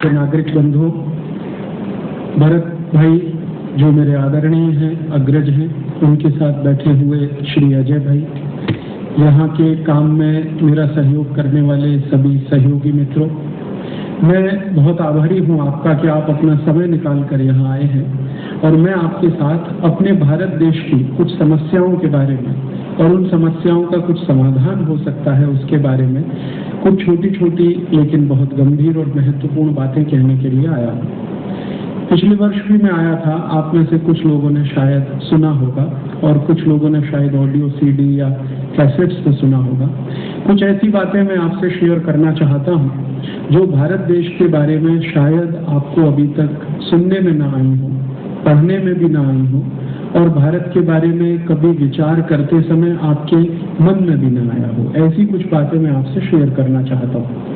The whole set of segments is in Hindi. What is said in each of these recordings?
के नागरिक बंधुओं, भरत भाई जो मेरे आदरणीय हैं, अग्रज हैं, उनके साथ बैठे हुए श्री अजय भाई, यहाँ के काम में मेरा सहयोग करने वाले सभी सहयोगी मित्रों, मैं बहुत आभारी हूँ आपका कि आप अपना समय निकाल कर यहाँ आए हैं और मैं आपके साथ अपने भारत देश की कुछ समस्याओं के बारे में और उन समस्याओं का कुछ समाधान हो सकता है उसके बारे में कुछ छोटी छोटी लेकिन बहुत गंभीर और महत्वपूर्ण बातें कहने के लिए आया हूँ। पिछले वर्ष भी मैं आया था, आप में से कुछ लोगों ने शायद सुना होगा और कुछ लोगों ने शायद ऑडियो सीडी या कैसेट्स पे सुना होगा। कुछ ऐसी बातें मैं आपसे शेयर करना चाहता हूँ जो भारत देश के बारे में शायद आपको अभी तक सुनने में ना आई हो, पढ़ने में भी ना आई हो और भारत के बारे में कभी विचार करते समय आपके मन में भी ना आया हो। ऐसी कुछ बातें मैं आपसे शेयर करना चाहता हूँ।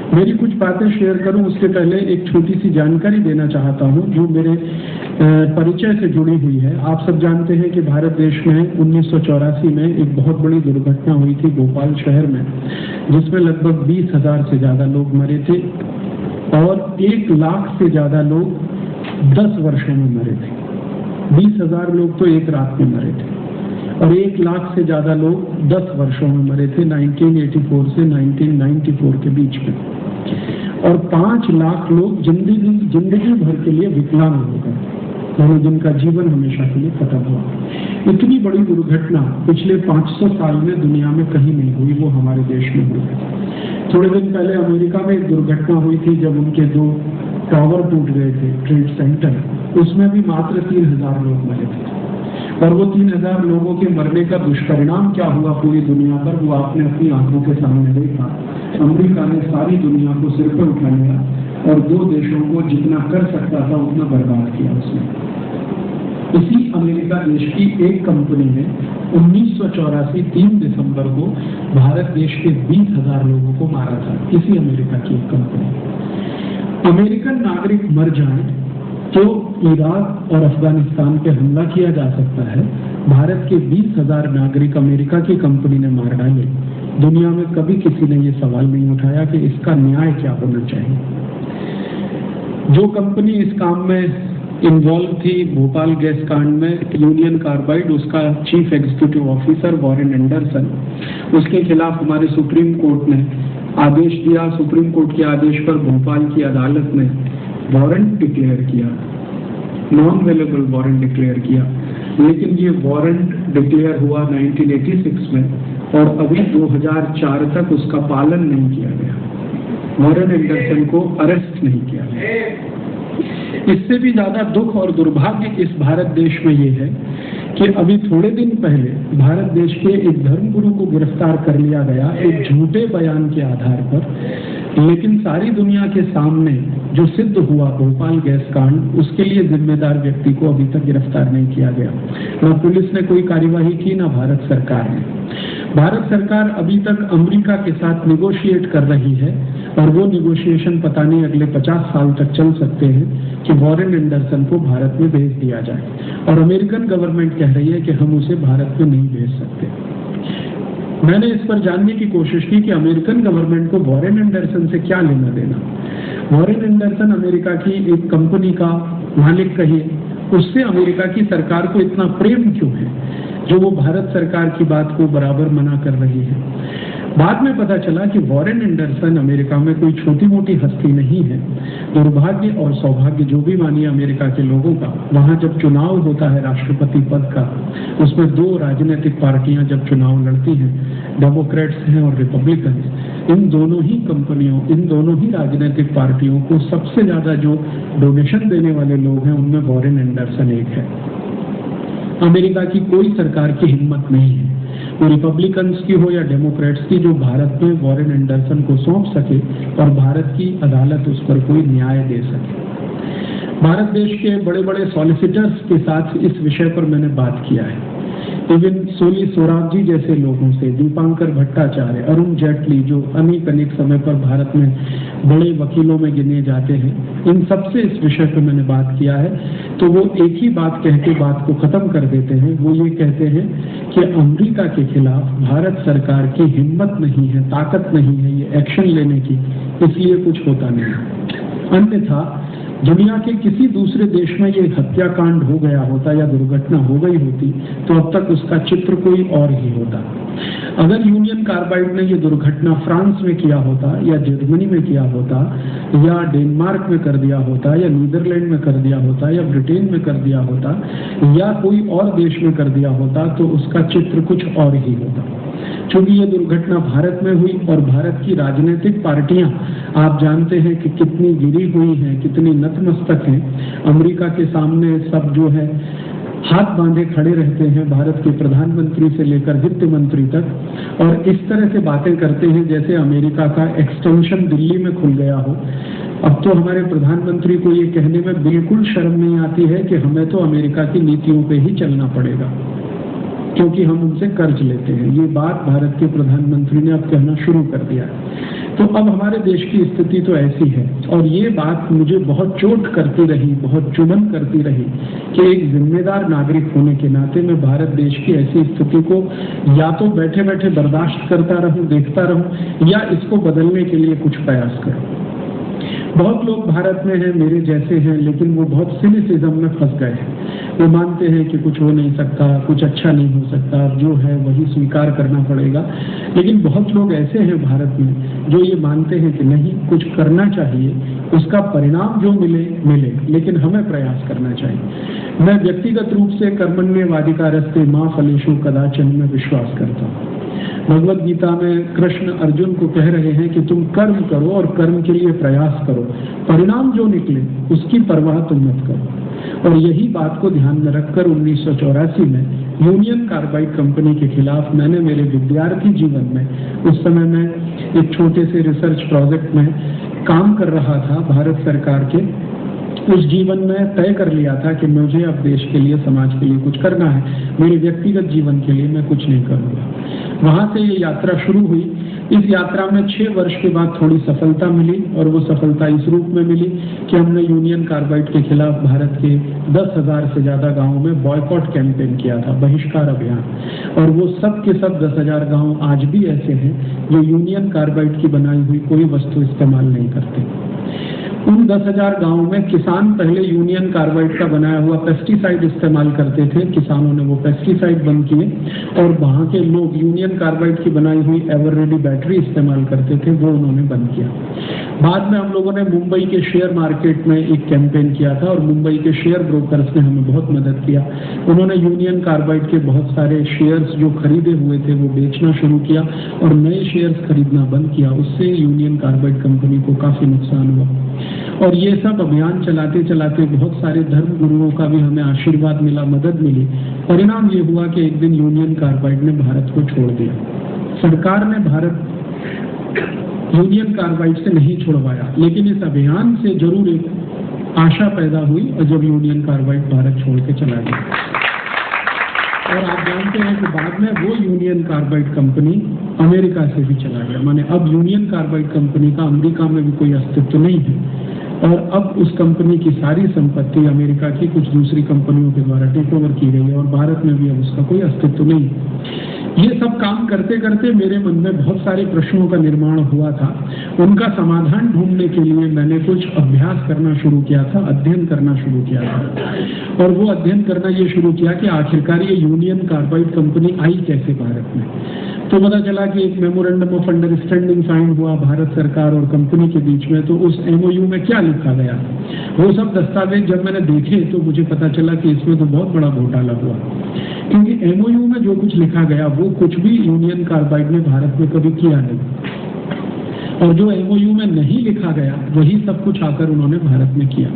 मेरी कुछ बातें शेयर करूं उसके पहले एक छोटी सी जानकारी देना चाहता हूं जो मेरे परिचय से जुड़ी हुई है। आप सब जानते हैं कि भारत देश में 1984 में एक बहुत बड़ी दुर्घटना हुई थी भोपाल शहर में, जिसमें लगभग 20,000 से ज्यादा लोग मरे थे और 1 लाख से ज्यादा लोग 10 वर्षों में मरे थे। 20,000 लोग तो एक रात में मरे थे और 1 लाख से ज्यादा लोग 10 वर्षों में मरे थे 1984 से 1994 के बीच में, और 5 लाख लोग जिंदगी भर के लिए विकलांग हो गए, यानी जिनका जीवन हमेशा के लिए खत्म हुआ। इतनी बड़ी दुर्घटना पिछले 500 साल में दुनिया में कहीं नहीं हुई, वो हमारे देश में हुई। थोड़े दिन पहले अमेरिका में एक दुर्घटना हुई थी जब उनके 2 टावर टूट गए थे, ट्रेड सेंटर, उसमें भी मात्र 3,000 लोग मरे थे। और वो 3,000 लोगों के मरने का दुष्परिणाम क्या हुआ पूरी दुनिया पर, वो आपने अपनी आंखों के सामने देखा। अमेरिका ने सारी दुनिया को सिर पर उठा लिया और 2 देशों को जितना कर सकता था उतना बर्बाद किया उसने। इसी अमेरिका देश की एक कंपनी ने 1984 3 दिसंबर को भारत देश के 20,000 लोगों को मारा था। इसी अमेरिका की एक कंपनी। अमेरिकन नागरिक मर जाए तो इराक और अफगानिस्तान पे हमला किया जा सकता है। भारत के 20,000 नागरिक अमेरिका की कंपनी ने मार डाले। दुनिया में कभी किसी ने ये सवाल नहीं उठाया कि इसका न्याय क्या होना चाहिए। जो कंपनी इस काम में इन्वॉल्व थी भोपाल गैस कांड में, यूनियन कार्बाइड, उसका chief executive officer Warren Anderson, उसके खिलाफ हमारे सुप्रीम कोर्ट ने आदेश दिया। सुप्रीम कोर्ट के आदेश पर भोपाल की अदालत ने वारंट डिक्लेयर किया, नॉन अवेलेबल वारंट डिक्लेयर किया, लेकिन ये वारंट डिक्लेयर हुआ 1986 में और अभी 2004 तक उसका पालन नहीं किया गया। वॉरेन एंडरसन को अरेस्ट नहीं किया गया। इससे भी ज्यादा दुख और दुर्भाग्य इस भारत देश में ये है कि अभी थोड़े दिन पहले भारत देश के एक धर्मगुरु को गिरफ्तार कर लिया गया एक झूठे बयान के आधार पर, लेकिन सारी दुनिया के सामने जो सिद्ध हुआ भोपाल गैस कांड, उसके लिए जिम्मेदार व्यक्ति को अभी तक गिरफ्तार नहीं किया गया। ना पुलिस ने कोई कार्यवाही की, ना भारत सरकार ने। भारत सरकार अभी तक अमेरिका के साथ निगोशिएट कर रही है और वो निगोशिएशन पता नहीं अगले 50 साल तक चल सकते हैं कि वॉरेन एंडरसन को भारत में भेज दिया जाए, और अमेरिकन गवर्नमेंट कह रही है कि हम उसे भारत में नहीं भेज सकते। मैंने इस पर जानने की कोशिश की कि अमेरिकन गवर्नमेंट को वॉरेन एंडरसन से क्या लेना देना। वॉरेन एंडरसन अमेरिका की एक कंपनी का मालिक कहिए, उससे अमेरिका की सरकार को इतना प्रेम क्यों है जो वो भारत सरकार की बात को बराबर मना कर रही है। बाद में पता चला कि वॉरेन एंडरसन अमेरिका में कोई छोटी मोटी हस्ती नहीं है। दुर्भाग्य और सौभाग्य जो भी मानिए अमेरिका के लोगों का, वहां जब चुनाव होता है राष्ट्रपति पद का, उसमें 2 राजनीतिक पार्टियां जब चुनाव लड़ती हैं, डेमोक्रेट्स हैं और रिपब्लिकन, इन दोनों ही कंपनियों, इन दोनों ही राजनीतिक पार्टियों को सबसे ज्यादा जो डोनेशन देने वाले लोग हैं उनमें वॉरेन एंडरसन एक है। अमेरिका की कोई सरकार की हिम्मत नहीं है, वो रिपब्लिकन्स की हो या डेमोक्रेट्स की, जो भारत में वॉरेन एंडरसन को सौंप सके और भारत की अदालत उस पर कोई न्याय दे सके। भारत देश के बड़े बड़े सॉलिसिटर्स के साथ इस विषय पर मैंने बात किया है। इवन सोली सोराबजी जैसे लोगों से, दीपांकर भट्टाचार्य, अरुण जेटली, जो अनेक समय पर भारत में बड़े वकीलों में गिने जाते हैं, इन सबसे इस विषय पर मैंने बात किया है। तो वो एक ही बात कह के बात को खत्म कर देते हैं। वो ये कहते हैं कि अमेरिका के खिलाफ भारत सरकार की हिम्मत नहीं है, ताकत नहीं है ये एक्शन लेने की, इसलिए कुछ होता नहीं। अन्यथा दुनिया के किसी दूसरे देश में ये हत्याकांड हो गया होता या दुर्घटना हो गई होती तो अब तक उसका चित्र कोई और ही होता। अगर यूनियन कार्बाइड ने ये दुर्घटना फ्रांस में किया होता या जर्मनी में किया होता या डेनमार्क में कर दिया होता या नीदरलैंड में कर दिया होता या ब्रिटेन में कर दिया होता या कोई और देश में कर दिया होता तो उसका चित्र कुछ और ही होता। क्योंकि ये दुर्घटना भारत में हुई और भारत की राजनीतिक पार्टियां आप जानते हैं कि कितनी गिरी हुई हैं, कितनी नतमस्तक हैं। अमेरिका के सामने सब जो है हाथ बांधे खड़े रहते हैं, भारत के प्रधानमंत्री से लेकर वित्त मंत्री तक, और इस तरह से बातें करते हैं जैसे अमेरिका का एक्सटेंशन दिल्ली में खुल गया हो। अब तो हमारे प्रधानमंत्री को ये कहने में बिल्कुल शर्म नहीं आती है कि हमें तो अमेरिका की नीतियों पे ही चलना पड़ेगा क्योंकि हम उनसे कर्ज लेते हैं। ये बात भारत के प्रधानमंत्री ने अब कहना शुरू कर दिया है। तो अब हमारे देश की स्थिति तो ऐसी है और ये बात मुझे बहुत चोट करती रही, बहुत चुभन करती रही कि एक जिम्मेदार नागरिक होने के नाते मैं भारत देश की ऐसी स्थिति को या तो बैठे बैठे बर्दाश्त करता रहूं, देखता रहूं, या इसको बदलने के लिए कुछ प्रयास करूं। बहुत लोग भारत में हैं, मेरे जैसे हैं, लेकिन वो बहुत सिनिसिज्म में फंस गए हैं। वो मानते हैं कि कुछ हो नहीं सकता, कुछ अच्छा नहीं हो सकता, जो है वही स्वीकार करना पड़ेगा। लेकिन बहुत लोग ऐसे हैं भारत में जो ये मानते हैं कि नहीं, कुछ करना चाहिए, उसका परिणाम जो मिले मिले, लेकिन हमें प्रयास करना चाहिए। मैं व्यक्तिगत रूप से कर्मण्येवाधिकारस्ते मा फलेषु कदाचन में विश्वास करता हूँ। भगवद गीता में कृष्ण अर्जुन को कह रहे हैं कि तुम कर्म करो और कर्म के लिए प्रयास करो, परिणाम जो निकले उसकी परवाह तुम मत करो। और यही बात को ध्यान में रखकर 1984 में यूनियन कार्बाइड कंपनी के खिलाफ मैंने मेरे विद्यार्थी जीवन में, उस समय मैं एक छोटे से रिसर्च प्रोजेक्ट में काम कर रहा था भारत सरकार के, उस जीवन में तय कर लिया था कि मुझे अब देश के लिए, समाज के लिए कुछ करना है। मेरे व्यक्तिगत जीवन के लिए मैं कुछ नहीं करूँगा। वहाँ से ये यात्रा शुरू हुई। इस यात्रा में 6 वर्ष के बाद थोड़ी सफलता मिली और वो सफलता इस रूप में मिली कि हमने यूनियन कार्बाइड के खिलाफ भारत के 10,000 से ज़्यादा गाँवों में बॉयकॉट कैंपेन किया था, बहिष्कार अभियान। और वो सब के सब 10,000 गाँव आज भी ऐसे हैं जो यूनियन कार्बाइड की बनाई हुई कोई वस्तु इस्तेमाल नहीं करते। उन 10,000 गाँवों में किसान पहले यूनियन कार्बाइड का बनाया हुआ पेस्टिसाइड इस्तेमाल करते थे, किसानों ने वो पेस्टिसाइड बंद किए, और वहाँ के लोग यूनियन कार्बाइड की बनाई हुई एवर रेडी बैटरी इस्तेमाल करते थे, वो उन्होंने बंद किया। बाद में हम लोगों ने मुंबई के शेयर मार्केट में एक कैंपेन किया था और मुंबई के शेयर ब्रोकर्स ने हमें बहुत मदद किया। उन्होंने यूनियन कार्बाइड के बहुत सारे शेयर्स जो खरीदे हुए थे वो बेचना शुरू किया और नए शेयर्स खरीदना बंद किया। उससे यूनियन कार्बाइड कंपनी को काफी नुकसान हुआ। और ये सब अभियान चलाते चलाते बहुत सारे धर्म गुरुओं का भी हमें आशीर्वाद मिला, मदद मिली। परिणाम ये हुआ कि एक दिन यूनियन कार्बाइड ने भारत को छोड़ दिया। सरकार ने भारत यूनियन कार्बाइड से नहीं छोड़वाया, लेकिन इस अभियान से जरूर एक आशा पैदा हुई और जब यूनियन कार्बाइड भारत छोड़ के चला गया। और आप जानते हैं कि बाद में वो यूनियन कार्बाइड कंपनी अमेरिका से भी चला गया। माने अब यूनियन कार्बाइड कंपनी का अमेरिका में भी कोई अस्तित्व नहीं है और अब उस कंपनी की सारी संपत्ति अमेरिका की कुछ दूसरी कंपनियों के द्वारा टेक ओवर की गई है और भारत में भी अब उसका कोई अस्तित्व नहीं। ये सब काम करते करते मेरे मन में बहुत सारे प्रश्नों का निर्माण हुआ था। उनका समाधान ढूंढने के लिए मैंने कुछ अभ्यास करना शुरू किया था, अध्ययन करना शुरू किया था। और वो अध्ययन करना ये शुरू किया कि आखिरकार ये यूनियन कार्बाइड कंपनी आई कैसे भारत में। तो पता चला कि एक मेमोरेंडम ऑफ अंडरस्टैंडिंग साइन हुआ भारत सरकार और कंपनी के बीच में। तो उस एमओयू में क्या लिखा गया, वो सब दस्तावेज जब मैंने देखे तो मुझे पता चला कि इसमें तो बहुत बड़ा घोटाला हुआ, क्योंकि एमओयू में जो कुछ लिखा गया वो कुछ भी यूनियन कार्बाइड ने भारत में कभी किया नहीं, और जो एमओयू में नहीं लिखा गया वही सब कुछ आकर उन्होंने भारत में किया।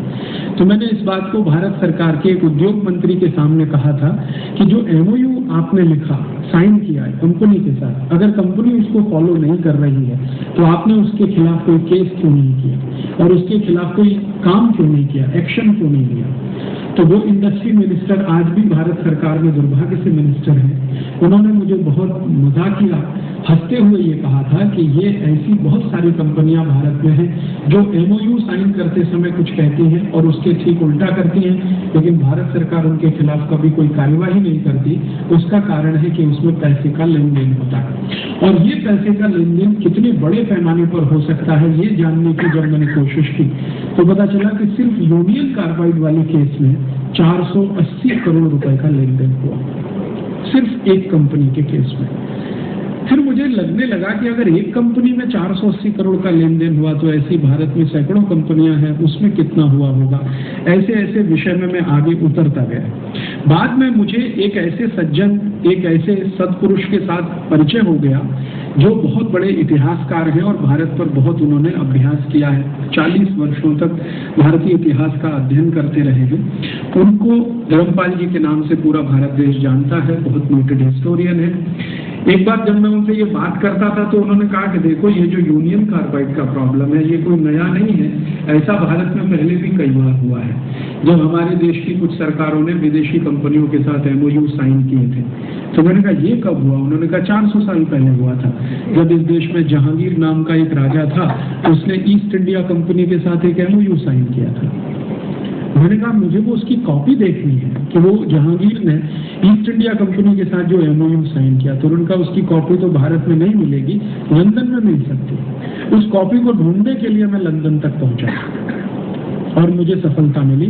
तो मैंने इस बात को भारत सरकार के एक उद्योग मंत्री के सामने कहा था कि जो एमओयू आपने लिखा, साइन किया है कंपनी के साथ, अगर कंपनी उसको फॉलो नहीं कर रही है तो आपने उसके खिलाफ कोई केस क्यों नहीं किया और उसके खिलाफ कोई काम क्यों नहीं किया, एक्शन क्यों नहीं लिया। तो वो इंडस्ट्री मिनिस्टर आज भी भारत सरकार में दुर्भाग्य से मिनिस्टर हैं। उन्होंने मुझे बहुत मजाकिया हंसते हुए ये कहा था कि ये ऐसी बहुत सारी कंपनियां भारत में हैं जो एमओयू साइन करते समय में कुछ कहती हैं और उसके ठीक उल्टा करती हैं, लेकिन भारत सरकार उनके खिलाफ कभी कोई कार्यवाही नहीं करती। उसका कारण है कि उसमें पैसे का लेन देन होता है, और ये पैसे का लेन देन कितने बड़े पैमाने पर हो सकता है ये जानने की जब मैंने कोशिश की तो पता चला कि सिर्फ यूनियन कार्बाइड वाले केस में 480 करोड़ रुपए का लेन देन हुआ, सिर्फ एक कंपनी के केस में। फिर मुझे लगने लगा कि अगर एक कंपनी में 480 करोड़ का लेन देन हुआ तो ऐसी भारत में सैकड़ों कंपनियां हैं, उसमें कितना हुआ होगा। ऐसे ऐसे विषय में मैं आगे उतरता गया। बाद में मुझे एक ऐसे सज्जन, एक ऐसे सत्पुरुष के साथ परिचय हो गया जो बहुत बड़े इतिहासकार हैं और भारत पर बहुत उन्होंने अभ्यास किया है। 40 वर्षों तक भारतीय इतिहास का अध्ययन करते रहे हैं। उनको धर्मपाल जी के नाम से पूरा भारत देश जानता है, बहुत नोटेड हिस्टोरियन है। एक बार जब मैं उनसे ये बात करता था तो उन्होंने कहा कि देखो ये जो यूनियन कार्बाइड का प्रॉब्लम है ये कोई नया नहीं है, ऐसा भारत में पहले भी कई बार हुआ है। जब हमारे देश की कुछ सरकारों ने विदेशी कंपनियों के साथ MOU साइन किए थे तो मैंने कहा ये कब हुआ? उन्होंने कहा 400 साल पहले हुआ था, जब इस देश में जहांगीर नाम का एक राजा था, उसने ईस्ट इंडिया कंपनी के साथ एक MOU साइन किया था। मैंने कहा मुझे वो उसकी कॉपी देखनी है कि वो जहांगीर ने ईस्ट इंडिया कंपनी के साथ जो MOU साइन किया, तो उनका उसकी कॉपी तो भारत में नहीं मिलेगी, लंदन में मिल सकती। उस कॉपी को ढूंढने के लिए मैं लंदन तक पहुंचा और मुझे सफलता मिली।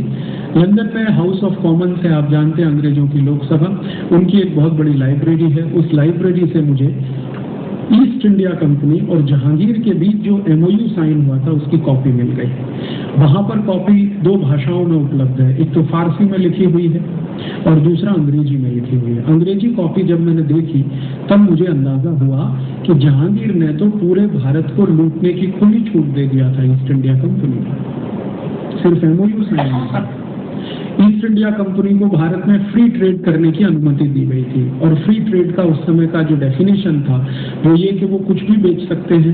लंदन में हाउस ऑफ कॉमन्स है, आप जानते हैं, अंग्रेजों की लोकसभा, उनकी एक बहुत बड़ी लाइब्रेरी है। उस लाइब्रेरी से मुझे ईस्ट इंडिया कंपनी और जहांगीर के बीच जो MOU साइन हुआ था उसकी कॉपी मिल गई। वहां पर कॉपी 2 भाषाओं में उपलब्ध है, एक तो फारसी में लिखी हुई है और दूसरा अंग्रेजी में लिखी हुई है। अंग्रेजी कॉपी जब मैंने देखी तब मुझे अंदाजा हुआ कि जहांगीर ने तो पूरे भारत को लूटने की खुली छूट दे दिया था ईस्ट इंडिया कंपनी को, सिर्फ MOU साइन हुआ। ईस्ट इंडिया कंपनी को भारत में फ्री ट्रेड करने की अनुमति दी गई थी और फ्री ट्रेड का उस समय का जो डेफिनेशन था वो ये कि वो कुछ भी बेच सकते हैं,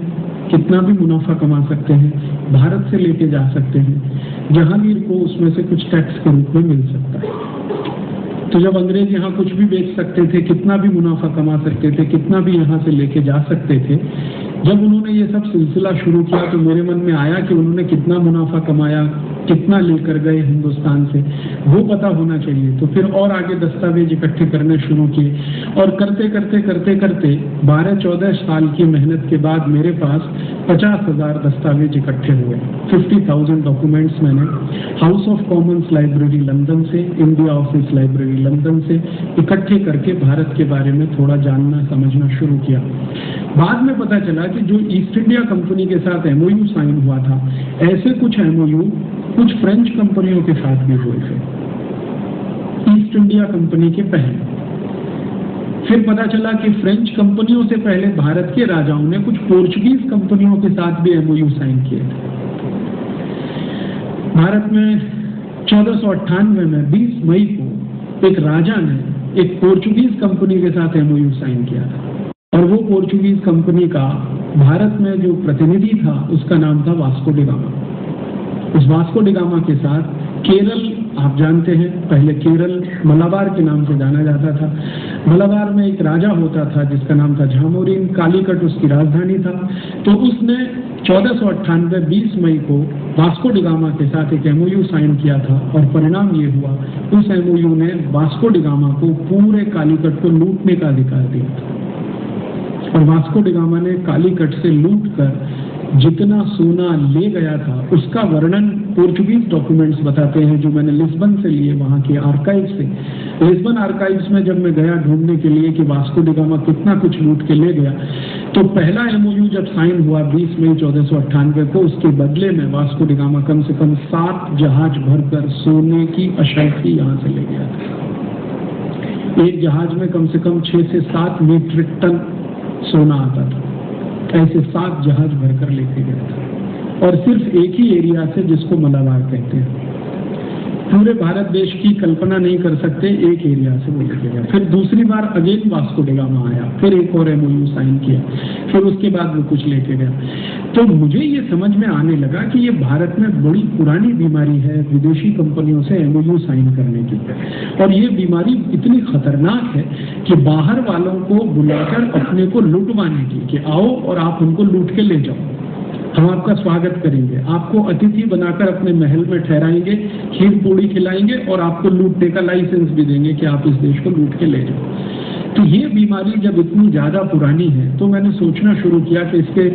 कितना भी मुनाफा कमा सकते हैं, भारत से लेके जा सकते हैं, जहांगीर को उसमें से कुछ टैक्स के रूप में मिल सकता है। तो जब अंग्रेज यहाँ कुछ भी बेच सकते थे, कितना भी मुनाफा कमा सकते थे, कितना भी यहाँ से लेके जा सकते थे, जब उन्होंने ये सब सिलसिला शुरू किया तो मेरे मन में आया कि उन्होंने कितना मुनाफा कमाया, कितना लेकर गए हिंदुस्तान से, वो पता होना चाहिए। तो फिर और आगे दस्तावेज इकट्ठे करने शुरू किए और करते करते 12-14 साल की मेहनत के बाद मेरे पास 50,000 दस्तावेज इकट्ठे हुए। 50,000 डॉक्यूमेंट्स मैंने house of Commons library London से, इंडिया ऑफिस लाइब्रेरी लंदन से इकट्ठे करके भारत के बारे में थोड़ा जानना समझना शुरू किया। बाद में पता चला कि जो ईस्ट इंडिया कंपनी के साथ MOU साइन हुआ था, ऐसे कुछ MOU कुछ फ्रेंच कंपनियों के साथ भी हुए थे ईस्ट इंडिया कंपनी के पहले। फिर पता चला कि फ्रेंच कंपनियों से पहले भारत के राजाओं ने कुछ पोर्चुगीज कंपनियों के साथ भी MOU साइन किए थे। भारत में 1498 में 20 मई को एक राजा ने एक पोर्चुगीज कंपनी के साथ MOU साइन किया था और वो पोर्चुगीज कंपनी का भारत में जो प्रतिनिधि था उसका नाम था वास्को डी गामा। उस वास्को डी गामा के साथ केरल, आप जानते हैं, पहले केरल मलाबार के नाम से जाना जाता था। मलाबार में एक राजा होता था जिसका नाम था झामोरिन, कालीकट उसकी राजधानी था। तो उसने 1498 20 मई को वास्को डी गामा के साथ एक MOU साइन किया था और परिणाम ये हुआ, उस MOU ने वास्को डी गामा को पूरे कालीकट को लूटने का अधिकार दिया था और वास्को डी गामा ने कालीकट से लूटकर जितना सोना ले गया था उसका वर्णन पोर्चुगीज डॉक्यूमेंट्स बताते हैं जो मैंने लिस्बन से लिए, वहां के आर्काइव से। लिस्बन आर्काइव्स में जब मैं गया ढूंढने के लिए कि वास्को डी गामा कितना कुछ लूट के ले गया, तो पहला MOU जब साइन हुआ 20 मई 1498 को, उसके बदले में वास्को डी गामा कम से कम 7 जहाज भरकर सोने की अशर्फी यहाँ से ले गया था। एक जहाज में कम से कम 6 से 7 मीट्रिक टन सोना आता था। ऐसे 7 जहाज भरकर लेके गया था और सिर्फ एक ही एरिया से जिसको मलाबार कहते हैं। पूरे भारत देश की कल्पना नहीं कर सकते, एक एरिया से वो लेके गया। फिर दूसरी बार अगेन वास्को डी गामा आया, फिर एक और MOU साइन किया, फिर उसके बाद वो कुछ लेके गया। तो मुझे ये समझ में आने लगा कि ये भारत में बड़ी पुरानी बीमारी है विदेशी कंपनियों से MOU साइन करने की, और ये बीमारी इतनी खतरनाक है कि बाहर वालों को बुलाकर अपने को लुटवाने की, कि आओ और आप उनको लूट के ले जाओ, हम आपका स्वागत करेंगे, आपको अतिथि बनाकर अपने महल में ठहराएंगे, खीर पूड़ी खिलाएंगे और आपको लूटने का लाइसेंस भी देंगे कि आप इस देश को लूट के ले जाओ। तो ये बीमारी जब इतनी ज्यादा पुरानी है तो मैंने सोचना शुरू किया कि इसके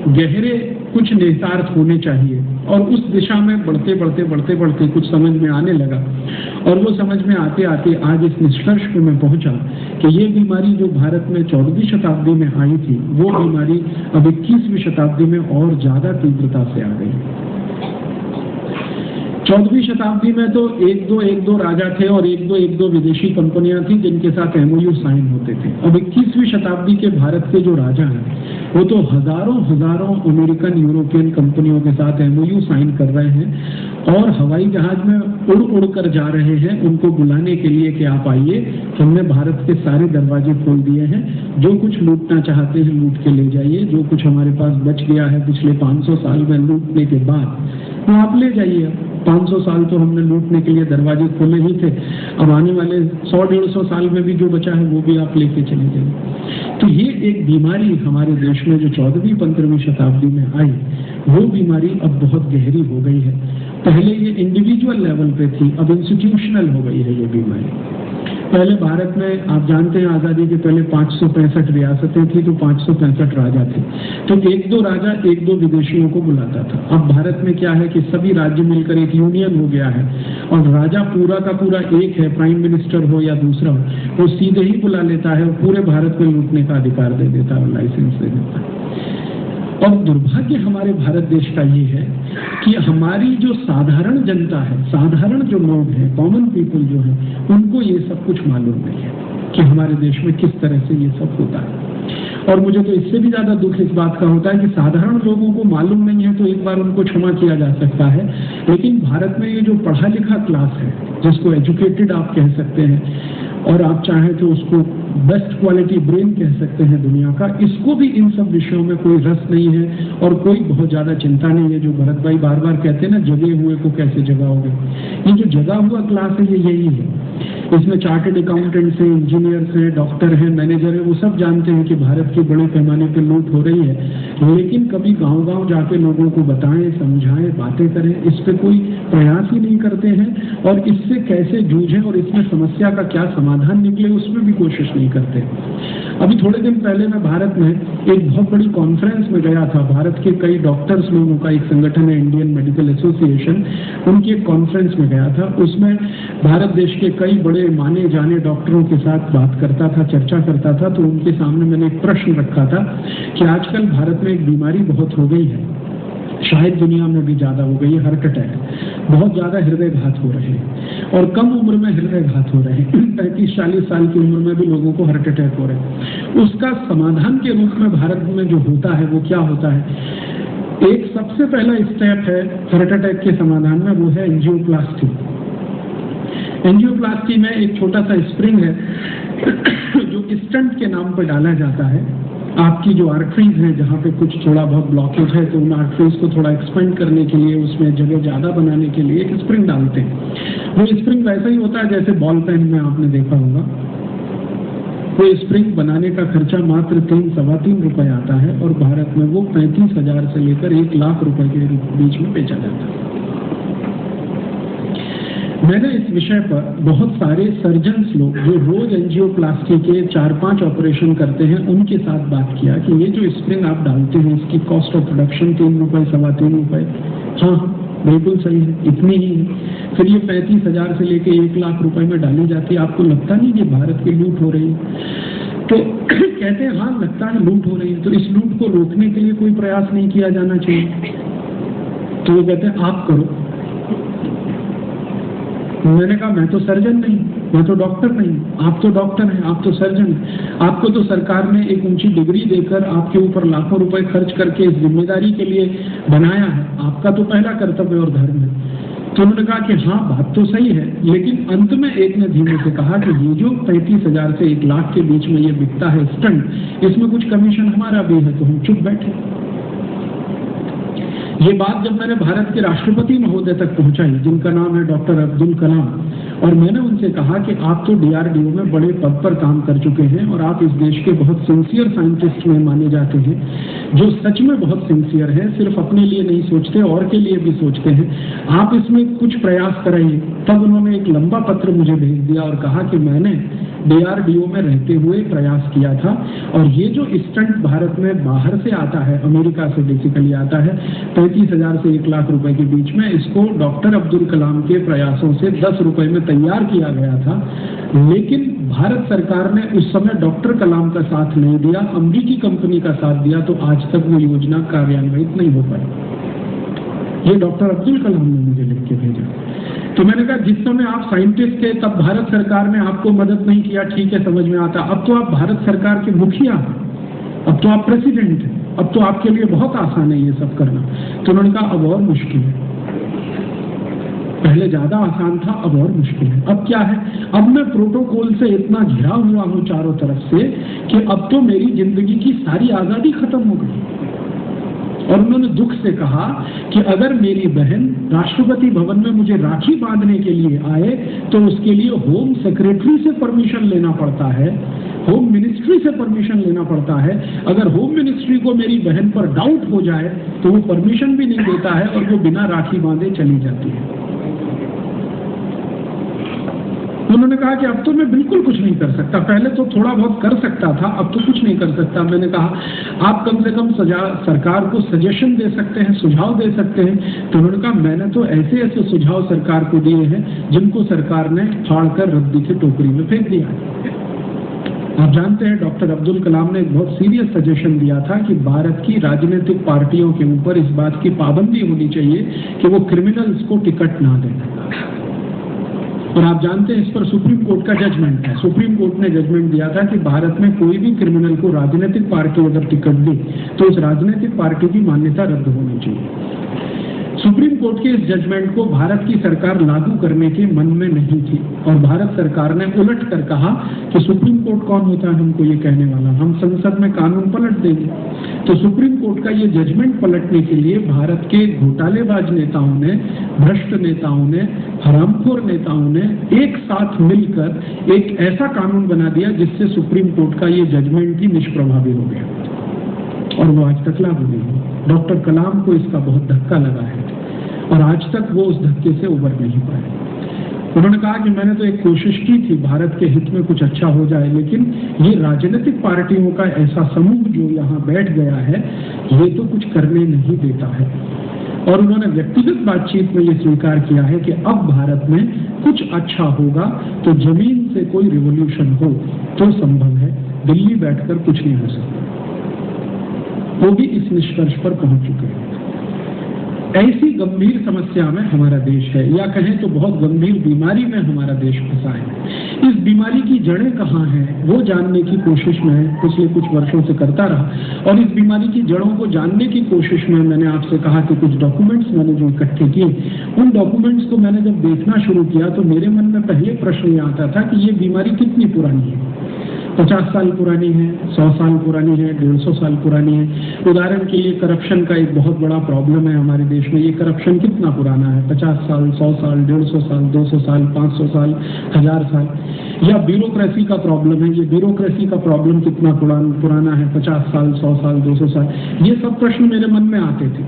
गहरे कुछ निहितार्थ होने चाहिए, और उस दिशा में बढ़ते कुछ समझ में आने लगा, और वो समझ में आते आते आज इस निष्कर्ष पे मैं पहुंचा कि ये बीमारी जो भारत में 14वीं शताब्दी में आई थी, वो बीमारी अब 21वीं शताब्दी में और ज्यादा तीव्रता से आ गई। 14वीं शताब्दी में तो एक दो राजा थे और एक दो विदेशी कंपनियां थी जिनके साथ एमओयू साइन होते थे। अब 21वीं शताब्दी के भारत के जो राजा हैं वो तो हजारों अमेरिकन यूरोपियन कंपनियों के साथ एमओयू साइन कर रहे हैं और हवाई जहाज में उड़ कर जा रहे हैं उनको बुलाने के लिए कि आप आइए, हमने भारत के सारे दरवाजे खोल दिए हैं, जो कुछ लूटना चाहते हैं लूट के ले जाइए, जो कुछ हमारे पास बच गया है पिछले 500 साल में लूटने के बाद वो आप ले जाइए। 500 साल तो हमने लूटने के लिए दरवाजे खोले ही थे, अब आने वाले 100-150 साल में भी जो बचा है वो भी आप लेके चले जाइए। तो ये एक बीमारी हमारे देश में जो 14वीं-15वीं शताब्दी में आई, वो बीमारी अब बहुत गहरी हो गई है। पहले ये इंडिविजुअल लेवल पे थी, अब इंस्टीट्यूशनल हो गई है ये बीमारी। पहले भारत में आप जानते हैं आजादी के पहले 565 रियासतें थी तो 565 राजा थे, तो एक दो राजा एक दो विदेशियों को बुलाता था। अब भारत में क्या है कि सभी राज्य मिलकर एक यूनियन हो गया है और राजा पूरा का पूरा एक है, प्राइम मिनिस्टर हो या दूसरा हो, वो सीधे ही बुला लेता है और पूरे भारत में लूटने का अधिकार दे देता है और लाइसेंस दे देता है। और दुर्भाग्य हमारे भारत देश का ये है कि हमारी जो साधारण जनता है, साधारण जो लोग हैं, कॉमन पीपल जो है, उनको ये सब कुछ मालूम नहीं है कि हमारे देश में किस तरह से ये सब होता है। और मुझे तो इससे भी ज्यादा दुख इस बात का होता है कि साधारण लोगों को मालूम नहीं है तो एक बार उनको क्षमा किया जा सकता है, लेकिन भारत में ये जो पढ़ा लिखा क्लास है, जिसको एजुकेटेड आप कह सकते हैं और आप चाहें तो उसको बेस्ट क्वालिटी ब्रेन कह सकते हैं दुनिया का, इसको भी इन सब विषयों में कोई रस नहीं है और कोई बहुत ज्यादा चिंता नहीं है। जो भरत भाई बार बार कहते हैं ना, जगे हुए को कैसे जगाओगे, ये जो जगा हुआ क्लास है ये यही है। इसमें चार्टर्ड अकाउंटेंट्स हैं, इंजीनियर्स हैं, डॉक्टर हैं, मैनेजर हैं, वो सब जानते हैं कि भारत की बड़े पैमाने पे लूट हो रही है, लेकिन कभी गांव-गांव जाके लोगों को बताएं, समझाएं, बातें करें, इस पे कोई प्रयास ही नहीं करते हैं और इससे कैसे जूझें और इसमें समस्या का क्या समाधान निकले उसमें भी कोशिश नहीं करते। अभी थोड़े दिन पहले मैं भारत में एक बहुत बड़ी कॉन्फ्रेंस में गया था। भारत के कई डॉक्टर्स लोगों का एक संगठन है, इंडियन मेडिकल एसोसिएशन, उनकी एक कॉन्फ्रेंस में गया था। उसमें भारत देश के कई बड़े माने जाने डॉक्टरों के साथ बात करता था, चर्चा करता था, तो उनके सामने मैंने एक प्रश्न रखा था कि आजकल भारत में एक बीमारी बहुत हो गई है, शायद दुनिया में भी ज्यादा हो गई है, हार्ट अटैक, बहुत ज्यादा हृदयघात हो रहे हैं और कम उम्र में हृदयघात हो रहे हैं। 35-40 साल की उम्र में भी लोगों को हार्ट अटैक हो रहे हैं। उसका समाधान के रूप में भारत में जो होता है वो क्या होता है? एक सबसे पहला स्टेप है हार्ट अटैक के समाधान में, वो है एंजियोप्लास्टी। एंजियोप्लास्टी में एक छोटा सा स्प्रिंग है जो स्टंट के नाम पर डाला जाता है। आपकी जो आर्टरीज है, जहाँ पे कुछ थोड़ा बहुत ब्लॉकेज है, तो उन आर्टरीज को थोड़ा एक्सपेंड करने के लिए, उसमें जगह ज्यादा बनाने के लिए एक स्प्रिंग डालते हैं। वो स्प्रिंग वैसा ही होता है जैसे बॉल पेन में आपने देखा होगा। वो स्प्रिंग बनाने का खर्चा मात्र 3-3.25 रुपए आता है और भारत में वो 35,000 से लेकर 1 लाख रुपए के बीच में बेचा जाता है। मैंने इस विषय पर बहुत सारे सर्जन्स लोग जो रोज एंजियोप्लास्टी के 4-5 ऑपरेशन करते हैं उनके साथ बात किया कि ये जो स्प्रिंग आप डालते हैं इसकी कॉस्ट ऑफ प्रोडक्शन 3 रुपए, 3.25 रुपए, हाँ बिल्कुल सही है, इतनी ही है। फिर ये 35,000 से लेके 1 लाख रुपए में डाली जाती है। आपको लगता नहीं कि भारत की लूट हो रही है? तो कहते हैं हाँ लगता है लूट हो रही है, तो इस लूट को रोकने के लिए कोई प्रयास नहीं किया जाना चाहिए। तो वो कहते हैं आप करो। मैंने कहा मैं तो सर्जन नहीं, मैं तो डॉक्टर नहीं। आप तो डॉक्टर हैं, आप तो सर्जन हैं। आपको तो सरकार ने एक ऊंची डिग्री देकर आपके ऊपर लाखों रुपए खर्च करके इस जिम्मेदारी के लिए बनाया है। आपका तो पहला कर्तव्य और धर्म है। तो उन्होंने कहा कि हाँ बात तो सही है, लेकिन अंत में एक ने धीमे से कहा कि ये जो 35,000 से 1 लाख के बीच में ये बिकता है स्टंट, इसमें कुछ कमीशन हमारा भी है। तो हम चुप बैठे। ये बात जब मैंने भारत के राष्ट्रपति महोदय तक पहुंचाई, जिनका नाम है डॉक्टर अब्दुल कलाम, और मैंने उनसे कहा कि आप तो DRDO में बड़े पद पर काम कर चुके हैं और आप इस देश के बहुत सिंसियर साइंटिस्ट में माने जाते हैं, जो सच में बहुत सिंसियर है, सिर्फ अपने लिए नहीं सोचते और के लिए भी सोचते हैं, आप इसमें कुछ प्रयास कराइए। तब उन्होंने एक लंबा पत्र मुझे भेज दिया और कहा कि मैंने DRDO में रहते हुए प्रयास किया था और ये जो स्टंट भारत में बाहर से आता है, अमेरिका से बेसिकली आता है, 35,000 से 1 लाख रुपए के बीच में, इसको डॉक्टर अब्दुल कलाम के प्रयासों से 10 रुपए में तैयार किया गया था। लेकिन भारत सरकार ने उस समय डॉक्टर कलाम का साथ नहीं दिया, अमेरिकी कंपनी का साथ दिया, तो आज तक वो योजना कार्यान्वित नहीं हो पाई। ये डॉक्टर अब्दुल कलाम ने मुझे लिख के भेजा। तो मैंने कहा जिस समय आप साइंटिस्ट थे तब भारत सरकार ने आपको मदद नहीं किया, ठीक है, समझ में आता। अब तो आप भारत सरकार के मुखिया हैं, अब तो आप प्रेसिडेंट हैं, अब तो आपके लिए बहुत आसान है ये सब करना। तो उन्होंने कहा अब और मुश्किल है, पहले ज्यादा आसान था, अब और मुश्किल है। अब क्या है, अब मैं प्रोटोकॉल से इतना घिरा हुआ हूं चारों तरफ से कि अब तो मेरी जिंदगी की सारी आजादी खत्म हो गई। और उन्होंने दुख से कहा कि अगर मेरी बहन राष्ट्रपति भवन में मुझे राखी बांधने के लिए आए तो उसके लिए होम सेक्रेटरी से परमिशन लेना पड़ता है, होम मिनिस्ट्री से परमिशन लेना पड़ता है। अगर होम मिनिस्ट्री को मेरी बहन पर डाउट हो जाए तो वो परमिशन भी नहीं देता है और वो बिना राखी बांधे चली जाती है। उन्होंने कहा कि अब तो मैं बिल्कुल कुछ नहीं कर सकता, पहले तो थोड़ा बहुत कर सकता था, अब तो कुछ नहीं कर सकता। मैंने कहा आप कम से कम सरकार को सजेशन दे सकते हैं, सुझाव दे सकते हैं। तो उन्होंने कहा मैंने तो ऐसे ऐसे सुझाव सरकार को दिए हैं जिनको सरकार ने फाड़कर रद्दी की टोकरी में फेंक दिया। आप जानते हैं डॉक्टर अब्दुल कलाम ने एक बहुत सीरियस सजेशन दिया था कि भारत की राजनीतिक पार्टियों के ऊपर इस बात की पाबंदी होनी चाहिए कि वो क्रिमिनल्स को टिकट ना दें। और आप जानते हैं इस पर सुप्रीम कोर्ट का जजमेंट है। सुप्रीम कोर्ट ने जजमेंट दिया था कि भारत में कोई भी क्रिमिनल को राजनीतिक पार्टी अगर टिकट दे तो उस राजनीतिक पार्टी की मान्यता रद्द होनी चाहिए। सुप्रीम कोर्ट के इस जजमेंट को भारत की सरकार लागू करने के मन में नहीं थी और भारत सरकार ने उलट कर कहा कि सुप्रीम कोर्ट कौन होता है हमको ये कहने वाला, हम संसद में कानून पलट देंगे। तो सुप्रीम कोर्ट का ये जजमेंट पलटने के लिए भारत के घोटालेबाज नेताओं ने, भ्रष्ट नेताओं ने, हरामखोर नेताओं ने एक साथ मिलकर एक ऐसा कानून बना दिया जिससे सुप्रीम कोर्ट का ये जजमेंट ही निष्प्रभावी हो गया और वो आज तक लागू नहीं हुआ। डॉक्टर कलाम को इसका बहुत धक्का लगा है और आज तक वो उस धक्के से उबर नहीं पाए। उन्होंने कहा कि मैंने तो एक कोशिश की थी भारत के हित में कुछ अच्छा हो जाए, लेकिन ये राजनीतिक पार्टियों का ऐसा समूह जो यहाँ बैठ गया है ये तो कुछ करने नहीं देता है। और उन्होंने व्यक्तिगत बातचीत में ये स्वीकार किया है कि अब भारत में कुछ अच्छा होगा तो जमीन से कोई रिवॉल्यूशन हो तो संभव है, दिल्ली बैठकर कुछ नहीं हो सकता। वो भी इस निष्कर्ष पर पहुंच चुके हैं। ऐसी गंभीर समस्या में हमारा देश है, या कहें तो बहुत गंभीर बीमारी में हमारा देश फंसा है। इस बीमारी की जड़ें कहाँ हैं वो जानने की कोशिश में पिछले कुछ वर्षों से करता रहा और इस बीमारी की जड़ों को जानने की कोशिश में मैंने आपसे कहा कि कुछ डॉक्यूमेंट्स मैंने जो इकट्ठे किए, उन डॉक्यूमेंट्स को मैंने जब देखना शुरू किया तो मेरे मन में पहले प्रश्न ये आता था कि ये बीमारी कितनी पुरानी है। 50 साल पुरानी है, 100 साल पुरानी है, 150 साल पुरानी है। उदाहरण के लिए करप्शन का एक बहुत बड़ा प्रॉब्लम है हमारे देश में। ये करप्शन कितना पुराना है? 50 साल, 100 साल, 150 साल, 200 साल, 500 साल, 1000 साल। या ब्यूरोक्रेसी का प्रॉब्लम है, ये ब्यूरोक्रेसी का प्रॉब्लम कितना पुराना है? 50 साल, 100 साल, 200 साल। ये सब प्रश्न मेरे मन में आते थे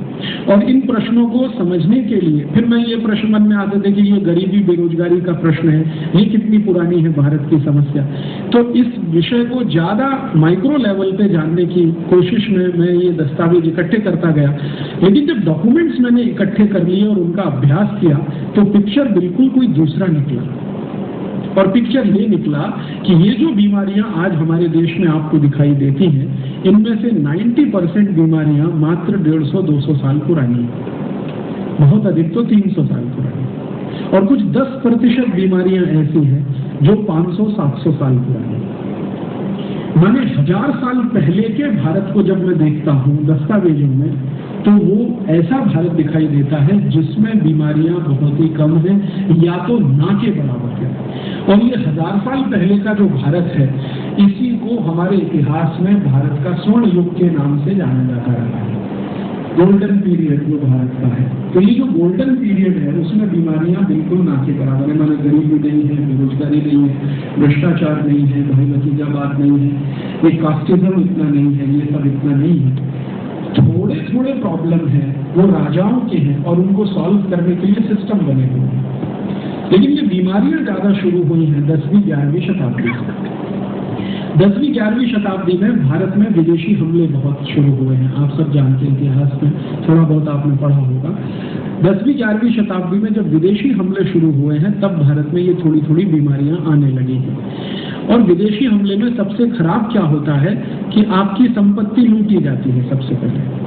और इन प्रश्नों को समझने के लिए फिर मैं ये प्रश्न मन में आते थे कि ये गरीबी बेरोजगारी का प्रश्न है, ये कितनी पुरानी है भारत की समस्या। तो इस विषय को ज्यादा माइक्रो लेवल पे जानने की कोशिश में मैं ये दस्तावेज इकट्ठे करता गया, लेकिन जब डॉक्यूमेंट्स मैंने इकट्ठे कर लिए और उनका अभ्यास किया तो पिक्चर बिल्कुल कोई दूसरा निकला। और पिक्चर ये निकला कि ये जो बीमारियां आज हमारे देश में आपको दिखाई देती हैं, इनमें से 90% बीमारियां मात्र 150-200 साल पुरानी है, बहुत अधिक तो 300 साल पुरानी, और कुछ 10% बीमारियां ऐसी हैं जो 500-700 साल पुरानी है। मैंने 1000 साल पहले के भारत को जब मैं देखता हूँ दस्तावेजों में तो वो ऐसा भारत दिखाई देता है जिसमें बीमारियां बहुत ही कम हैं या तो ना के बराबर है। और ये 1000 साल पहले का जो भारत है, इसी को हमारे इतिहास में भारत का स्वर्ण युग के नाम से जाना जाता रहा है। गोल्डन पीरियड जो भारत का है। तो ये जो गोल्डन पीरियड है उसमें बीमारियां बिल्कुल ना के बराबर है। माने गरीबी नहीं है, बेरोजगारी नहीं है, भ्रष्टाचार नहीं है, भाई भतीजावाद नहीं है, ये कास्टिज्म इतना नहीं है, ये सब इतना नहीं है। थोड़े थोड़े प्रॉब्लम है वो राजाओं के हैं और उनको सॉल्व करने के लिए सिस्टम बने हुए हैं। लेकिन ये बीमारियां ज्यादा शुरू हुई हैं 10वीं 11वीं शताब्दी से। 10वीं 11वीं शताब्दी में भारत में विदेशी हमले बहुत शुरू हुए हैं। आप सब जानते हैं, इतिहास में थोड़ा बहुत आपने पढ़ा होगा। 10वीं 11वीं शताब्दी में जब विदेशी हमले शुरू हुए हैं तब भारत में ये थोड़ी थोड़ी बीमारियां आने लगी हैं। और विदेशी हमले में सबसे खराब क्या होता है कि आपकी संपत्ति लूटी जाती है। सबसे पहले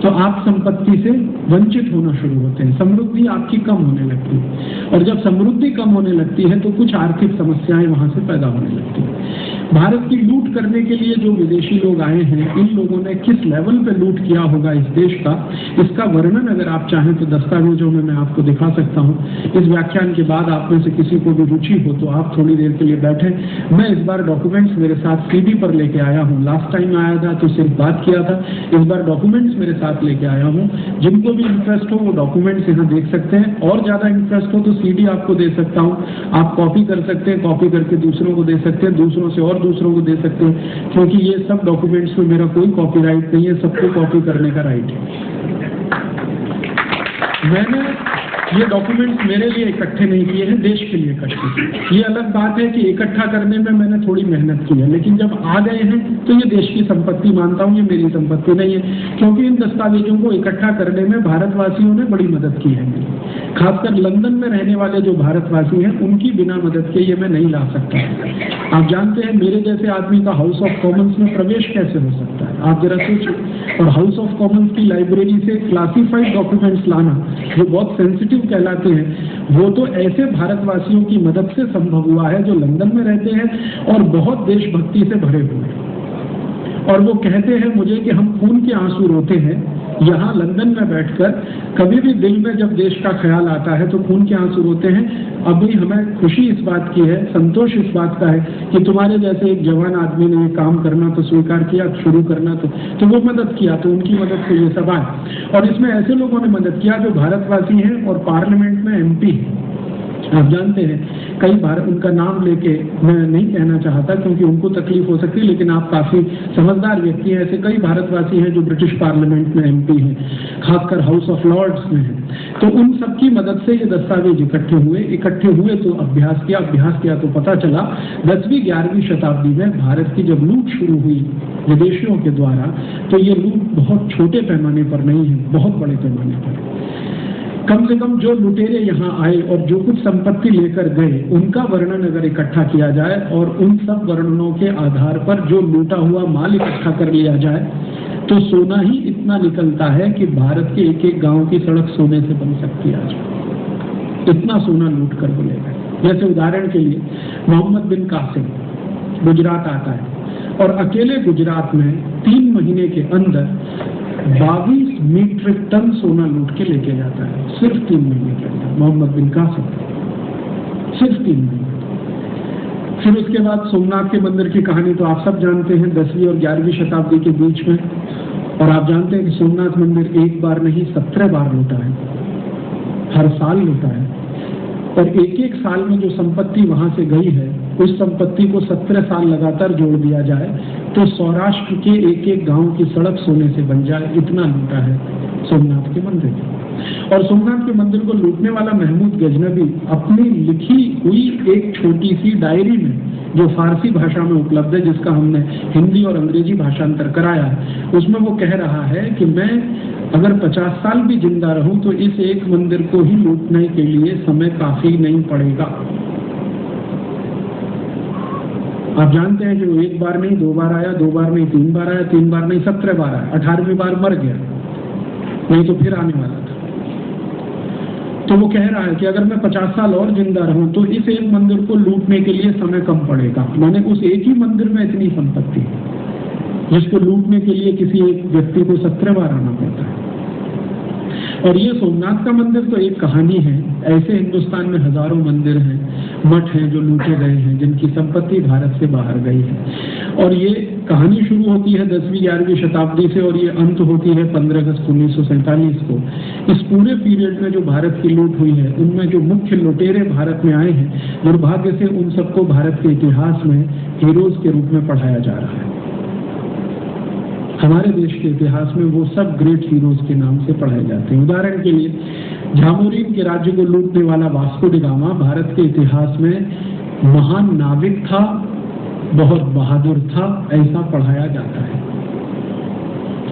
तो आप संपत्ति से वंचित होना शुरू होते हैं, समृद्धि आपकी कम होने लगती है। और जब समृद्धि कम होने लगती है तो कुछ आर्थिक समस्याएं वहां से पैदा होने लगती है। भारत की लूट करने के लिए जो विदेशी लोग आए हैं, इन लोगों ने किस लेवल पे लूट किया होगा इस देश का, इसका वर्णन अगर आप चाहें तो दस्तावेजों में मैं आपको दिखा सकता हूं। इस व्याख्यान के बाद आप में से किसी को भी रुचि हो तो आप थोड़ी देर के लिए बैठे। मैं इस बार डॉक्यूमेंट्स मेरे साथ सीडी पर लेके आया हूँ। लास्ट टाइम आया था तो सिर्फ बात किया था, इस बार डॉक्यूमेंट्स मेरे साथ लेके आया हूँ। जिनको भी इंटरेस्ट हो वो डॉक्यूमेंट्स यहाँ देख सकते हैं, और ज्यादा इंटरेस्ट हो तो सीडी आपको दे सकता हूँ, आप कॉपी कर सकते हैं, कॉपी करके दूसरों को दे सकते हैं, दूसरों से और दूसरों को दे सकते हैं, क्योंकि ये सब डॉक्यूमेंट्स में मेरा कोई कॉपीराइट नहीं है, सबको कॉपी करने का राइट है। मैंने ये डॉक्यूमेंट्स मेरे लिए इकट्ठे नहीं किए हैं, देश के लिए इकट्ठे किए। ये अलग बात है कि इकट्ठा करने में मैंने थोड़ी मेहनत की है, लेकिन जब आ गए हैं तो ये देश की संपत्ति मानता हूँ, ये मेरी संपत्ति नहीं है। क्योंकि इन दस्तावेजों को इकट्ठा करने में भारतवासियों ने बड़ी मदद की है। खासकर लंदन में रहने वाले जो भारतवासी हैं उनकी बिना मदद के ये मैं नहीं ला सकता। आप जानते हैं मेरे जैसे आदमी का हाउस ऑफ कॉमन्स में प्रवेश कैसे हो सकता है, आप जरा सोचिए। और हाउस ऑफ कॉमन्स की लाइब्रेरी से क्लासिफाइड डॉक्यूमेंट्स लाना जो बहुत सेंसिटिव कहलाते हैं, वो तो ऐसे भारतवासियों की मदद से संभव हुआ है जो लंदन में रहते हैं और बहुत देशभक्ति से भरे हुए हैं। और वो कहते हैं मुझे कि हम खून के आंसू रोते हैं यहाँ लंदन में बैठकर, कभी भी दिल में जब देश का ख्याल आता है तो खून के आंसू रोते हैं। अभी हमें खुशी इस बात की है, संतोष इस बात का है कि तुम्हारे जैसे एक जवान आदमी ने ये काम करना तो स्वीकार किया, शुरू करना तो वो मदद किया, तो उनकी मदद से ये सब आए। और इसमें ऐसे लोगों ने मदद किया जो भारतवासी हैं और पार्लियामेंट में MP हैं। आप जानते हैं कई बार उनका नाम लेके मैं नहीं कहना चाहता क्योंकि उनको तकलीफ हो सकती है, लेकिन आप काफी समझदार व्यक्ति हैं। ऐसे कई भारतवासी हैं जो ब्रिटिश पार्लियामेंट में MP हैं, खासकर हाउस ऑफ लॉर्ड्स में हैं। तो उन सबकी मदद से ये दस्तावेज इकट्ठे हुए तो अभ्यास किया तो पता चला 10वीं 11वीं शताब्दी में भारत की जब लूट शुरू हुई विदेशियों के द्वारा, तो ये लूट बहुत छोटे पैमाने पर नहीं है, बहुत बड़े पैमाने पर। कम से कम जो लुटेरे यहाँ आए और जो कुछ संपत्ति लेकर गए उनका वर्णन अगर इकट्ठा किया जाए और उन सब वर्णनों के आधार पर जो लूटा हुआ माल इकट्ठा कर लिया जाए तो सोना ही इतना निकलता है कि भारत के एक एक गांव की सड़क सोने से बन सकती है आज। इतना सोना लूट कर वो ले गए। जैसे उदाहरण के लिए मोहम्मद बिन कासिम गुजरात आता है और अकेले गुजरात में 3 महीने के अंदर 22 मीट्रिक टन सोना लूट के लेके जाता है, सिर्फ 3 महीने के अंदर। मोहम्मद बिन कासिम सिर्फ 3 महीने। फिर उसके बाद सोमनाथ के मंदिर की कहानी तो आप सब जानते हैं, 10वीं और 11वीं शताब्दी के बीच में। और आप जानते हैं कि सोमनाथ मंदिर एक बार नहीं 17 बार लूटा है, हर साल लूटा है। और एक एक साल में जो संपत्ति वहां से गई है उस संपत्ति को 17 साल लगातार जोड़ दिया जाए तो सौराष्ट्र के एक एक गांव की सड़क सोने से बन जाए, इतना लूटा है सोमनाथ के मंदिर। और सोमनाथ के मंदिर को लूटने वाला महमूद गजनबी अपनी लिखी हुई एक छोटी सी डायरी में जो फारसी भाषा में उपलब्ध है, जिसका हमने हिंदी और अंग्रेजी भाषांतर कराया है, उसमें वो कह रहा है कि मैं अगर 50 साल भी जिंदा रहूं तो इस एक मंदिर को ही लूटने के लिए समय काफी नहीं पड़ेगा। आप जानते हैं कि वो एक बार नहीं 2 बार आया, 2 बार नहीं 3 बार आया, 3 बार नहीं 17 बार आया, 18वीं बार मर गया, नहीं तो फिर आने वाला था। तो वो कह रहा है कि अगर मैं 50 साल और जिंदा रहूं तो इस एक मंदिर को लूटने के लिए समय कम पड़ेगा। माने उस एक ही मंदिर में इतनी संपत्ति जिसको लूटने के लिए किसी एक व्यक्ति को 17 बार आना पड़ता है। और ये सोमनाथ का मंदिर तो एक कहानी है। ऐसे हिंदुस्तान में हजारों मंदिर हैं, मठ हैं जो लूटे गए हैं, जिनकी संपत्ति भारत से बाहर गई है। और ये कहानी शुरू होती है 10वीं-11वीं शताब्दी से और ये अंत होती है 15 अगस्त 1947 को। इस पूरे पीरियड में जो भारत की लूट हुई है, उनमें जो मुख्य लुटेरे भारत में आए हैं, दुर्भाग्य से उन सबको भारत के इतिहास में हीरोज के रूप में पढ़ाया जा रहा है। हमारे देश के इतिहास में वो सब ग्रेट हीरोज के नाम से पढ़ाए जाते हैं। उदाहरण के लिए झामोरीन के राज्य को लूटने वाला वास्को डी गामा भारत के इतिहास में महान नाविक था, बहुत बहादुर था, ऐसा पढ़ाया जाता है।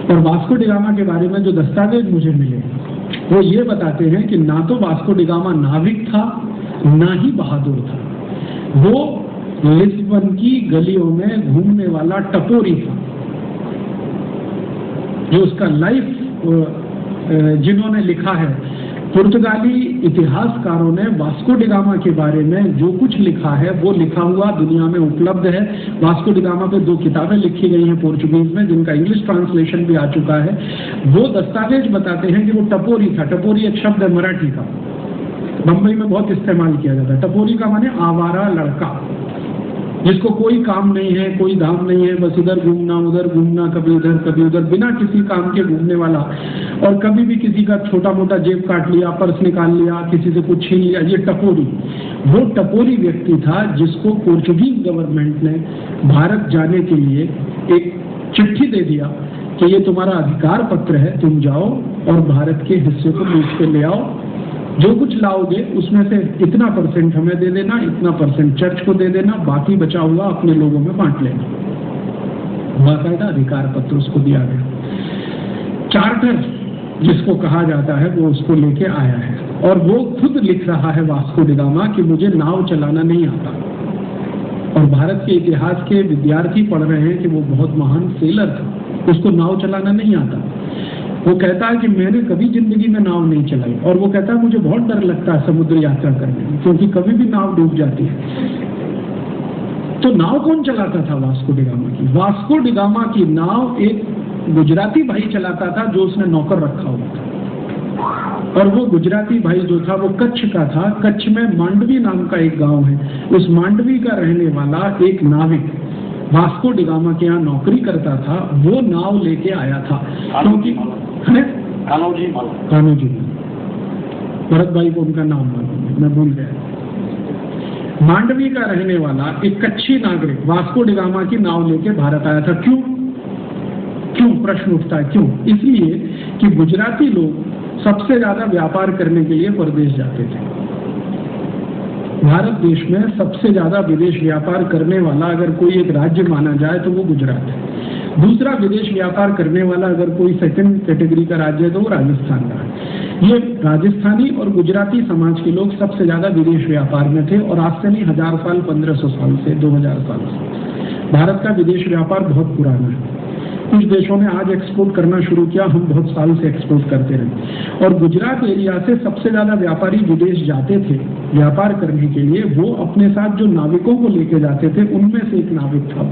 और वास्को डी गामा के बारे में जो दस्तावेज मुझे मिले वो ये बताते हैं कि ना तो वास्को डी गामा नाविक था, ना ही बहादुर था। वो लिस्बन की गलियों में घूमने वाला टपोरी था। जो उसका लाइफ जिन्होंने लिखा है, पुर्तगाली इतिहासकारों ने वास्को डी गामा के बारे में जो कुछ लिखा है वो लिखा हुआ दुनिया में उपलब्ध है। वास्को डी गामा पे 2 किताबें लिखी गई हैं पोर्चुगीज में, जिनका इंग्लिश ट्रांसलेशन भी आ चुका है। वो दस्तावेज बताते हैं कि वो टपोरी था। टपोरी एक शब्द है मराठी का, बंबई में बहुत इस्तेमाल किया जाता है। टपोरी का माने आवारा लड़का, जिसको कोई काम नहीं है, कोई धाम नहीं है, बस इधर घूमना उधर घूमना, कभी इधर कभी उधर, बिना किसी काम के घूमने वाला। और कभी भी किसी का छोटा मोटा जेब काट लिया, पर्स निकाल लिया, किसी से कुछ छीन लिया, ये टपोरी। वो टपोरी व्यक्ति था जिसको पोर्चुगीज गवर्नमेंट ने भारत जाने के लिए एक चिट्ठी दे दिया कि ये तुम्हारा अधिकार पत्र है, तुम जाओ और भारत के हिस्से को लूट के ले आओ। जो कुछ लाओगे उसमें से इतना % हमें दे देना, इतना % चर्च को दे देना, बाकी बचा हुआ अपने लोगों में बांट लेना। बाकायदा अधिकार पत्र उसको दिया गया। चार्टर जिसको कहा जाता है वो उसको लेके आया है और वो खुद लिख रहा है वास्को डी गामा कि मुझे नाव चलाना नहीं आता। और भारत के इतिहास के विद्यार्थी पढ़ रहे हैं कि वो बहुत महान सेलर था, उसको नाव चलाना नहीं आता। वो कहता है कि मैंने कभी जिंदगी में नाव नहीं चलाई और वो कहता है मुझे बहुत डर लगता है समुद्र यात्रा करने में, क्योंकि कभी भी नाव डूब जाती है। तो नाव कौन चलाता था वास्को डी गामा की? वास्को डी गामा की नाव एक गुजराती भाई चलाता था जो उसने नौकर रखा हुआ था। और वो गुजराती भाई जो था वो कच्छ का था। कच्छ में मांडवी नाम का एक गांव है। उस मांडवी का रहने वाला एक नाविक वास्को डी गामा के यहाँ नौकरी करता था। वो नाव लेके आया था क्योंकि कान्होजी, भरत भाई को उनका नाम मालूम, मैं भूल गया। मांडवी का रहने वाला एक कच्छी नागरिक वास्को डी गामा की नाव लेके भारत आया था। क्यों? प्रश्न उठता है क्यों? इसलिए कि गुजराती लोग सबसे ज्यादा व्यापार करने के लिए परदेश जाते थे। भारत देश में सबसे ज्यादा विदेश व्यापार करने वाला अगर कोई एक राज्य माना जाए तो वो गुजरात है। दूसरा विदेश व्यापार करने वाला अगर कोई सेकंड कैटेगरी का राज्य है तो वो राजस्थान का है। ये राजस्थानी और गुजराती समाज के लोग सबसे ज्यादा विदेश व्यापार में थे और आज से नहीं 1000 साल, 1500 साल से, 2000 साल से भारत का विदेश व्यापार बहुत पुराना है। कुछ देशों ने आज एक्सपोर्ट करना शुरू किया, हम बहुत साल से एक्सपोर्ट करते रहे। और गुजरात एरिया से सबसे ज्यादा व्यापारी विदेश जाते थे व्यापार करने के लिए। वो अपने साथ जो नाविकों को लेके जाते थे उनमें से एक नाविक था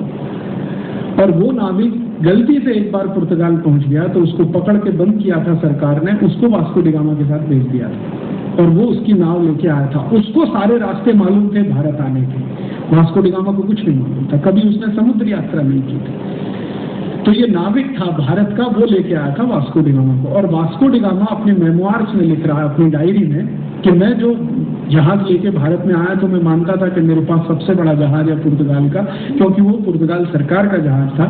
और वो नाविक गलती से एक बार पुर्तगाल पहुंच गया तो उसको पकड़ के बंद किया था सरकार ने, उसको वास्को डी गामा के साथ भेज दिया था और वो उसकी नाव लेके आया था। उसको सारे रास्ते मालूम थे भारत आने के। वास्को डी गामा को कुछ नहीं मालूम था, कभी उसने समुद्र यात्रा नहीं की थी। तो ये नाविक था भारत का, वो लेके आया था वास्को डी गामा को। और वास्को डी गामा अपने मेमोइर्स में लिख रहा है, अपनी डायरी में, कि मैं जो जहाज लेके भारत में आया तो मैं मानता था कि मेरे पास सबसे बड़ा जहाज है पुर्तगाल का, क्योंकि वो पुर्तगाल सरकार का जहाज था।